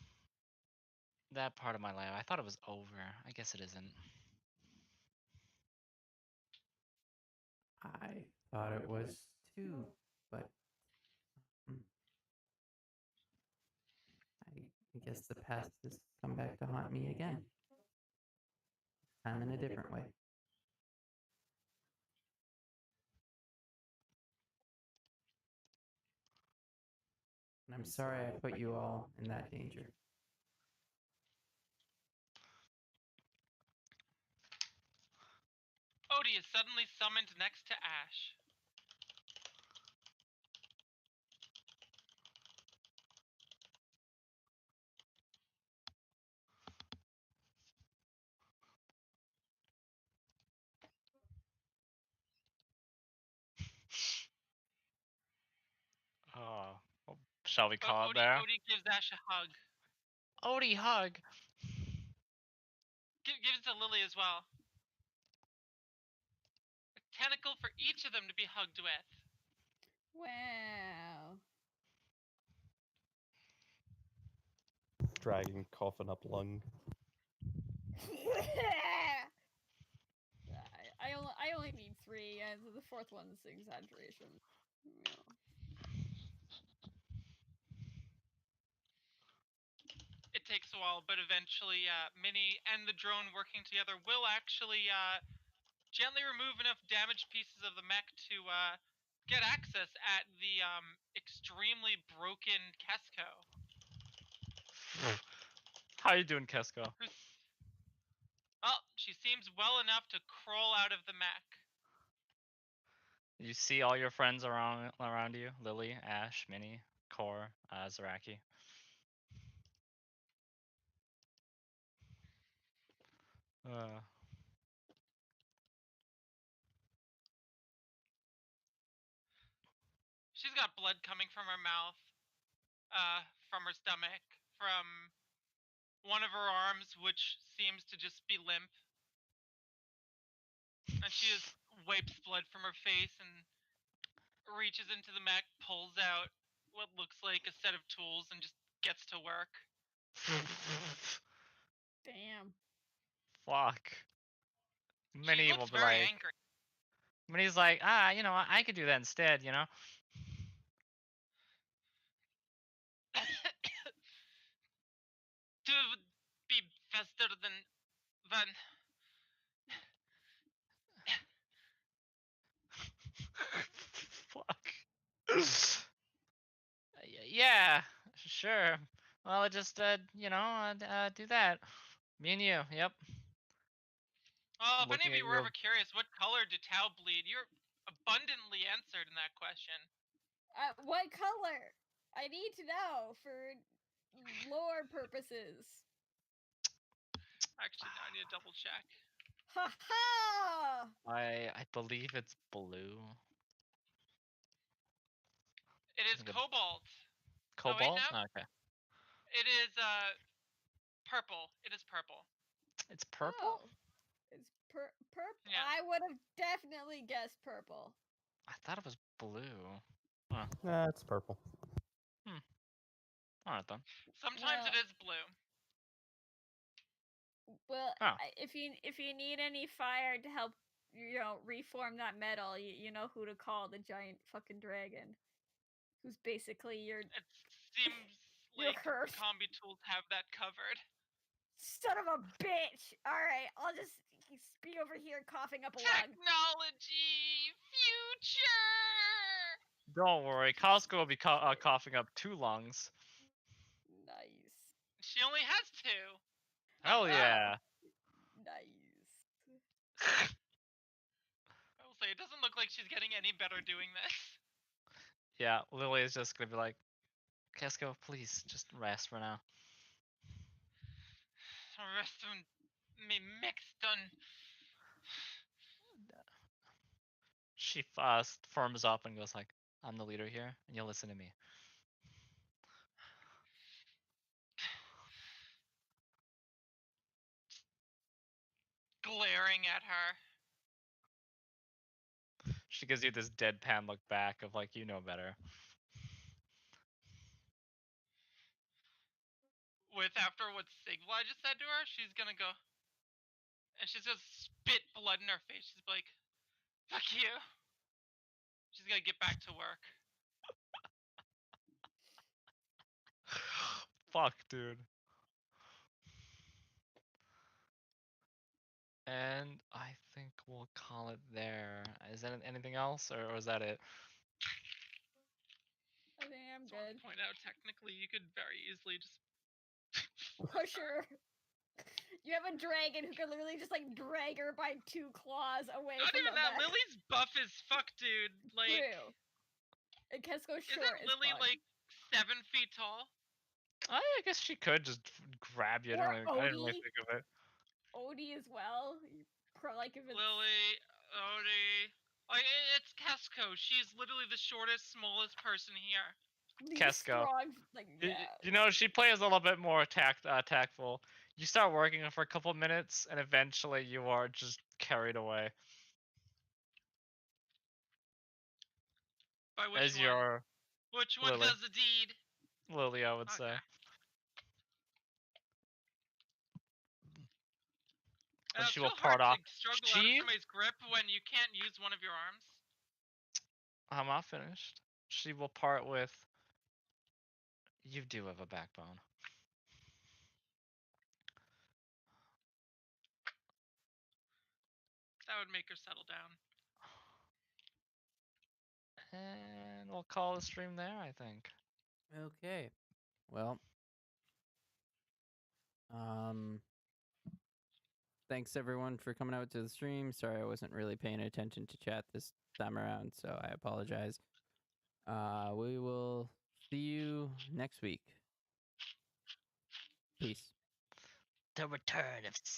that part of my life. I thought it was over. I guess it isn't. I thought it was too, but I guess the past has come back to haunt me again. Time in a different way. And I'm sorry I put you all in that danger. Odie is suddenly summoned next to Ash. Well, shall we call it there? Odie gives Ash a hug. Odie, hug. Gives it to Lily as well. A tentacle for each of them to be hugged with. Wow. Dragging, coughing up lung. I only need 3, and the fourth one's exaggeration. Yeah. It takes a while, but eventually Minnie and the drone working together will actually gently remove enough damaged pieces of the mech to get access at the extremely broken Kesko. How you doing, Kesko? She seems well enough to crawl out of the mech. You see all your friends around you: Lily, Ash, Minnie, Core, Zaraki. She's got blood coming from her mouth, from her stomach, from one of her arms, which seems to just be limp. And she just wipes blood from her face and reaches into the mech, pulls out what looks like a set of tools, and just gets to work. Damn. Fuck. She Minnie will looks be very like, angry. Minnie's like, you know, I could do that instead, you know. To be faster than Fuck. Yeah, sure. Well, just you know, do that. Me and you. Yep. Well, if any Looking of at you were you. ever curious, what color did Tau bleed? You're abundantly answered in that question. What color? I need to know for lore purposes. Actually, now I need to double check. Ha ha! I believe it's blue. It is think it- cobalt. Cobalt. no. Okay. It is purple. It is purple. It's purple. Oh, it's purple. Yeah. I would have definitely guessed purple. I thought it was blue. Nah, it's purple. Alright then. Sometimes it Well- is blue. Well, Oh. if you need any fire to help, reform that metal, you know who to call, the giant fucking dragon, who's basically your It seems Your like curse. combi tools have that covered. son of a bitch. All right, I'll just be over here coughing up a lung. Technology future. Don't worry, Costco will be coughing up 2 lungs. Nice, She only has 2. Hell yeah. nice. I will say it doesn't look like she's getting any better doing this. Yeah, Lily is just gonna be like, Casco, please just rest for now. The rest of me mixed on. She firms up and goes like, I'm the leader here, and you'll listen to me. Glaring at her. She gives you this deadpan look back of like, you know better. With after what Sigvla just said to her, she's gonna go. And she's gonna spit blood in her face. She's like, fuck you. She's gonna get back to work. Fuck, dude. And I think we'll call it there. Is that anything else, or was that it? I think I'm So I'll good. point out, technically, you could very easily just. Push her. You have a dragon who can literally just like drag her by 2 claws away Not from even the that. mech. Lily's buff as fuck, dude. Like, True. And Kesko short isn't as Lily fuck. like 7 feet tall? I guess she could just grab you. Or I didn't really Odie. think of it. Odie as well. Like if it's Lily, Odie. Like, it's Casco. She's literally the shortest, smallest person here. least Casco. strong, like You know, she plays a little bit more tactful. You start working for a couple minutes, and eventually you are just carried away. By which As one? your Which one Lily. does the deed? Lily, I would say. Okay. And It's she will real part hard off. to struggle out of She- somebody's grip when you can't use one of your arms. I'm not finished. She will part with. You do have a backbone. That would make her settle down. And we'll call the stream there, I think. Okay. Well. thanks everyone for coming out to the stream. Sorry I wasn't really paying attention to chat this time around, so I apologize. We will see you next week. Peace. The return of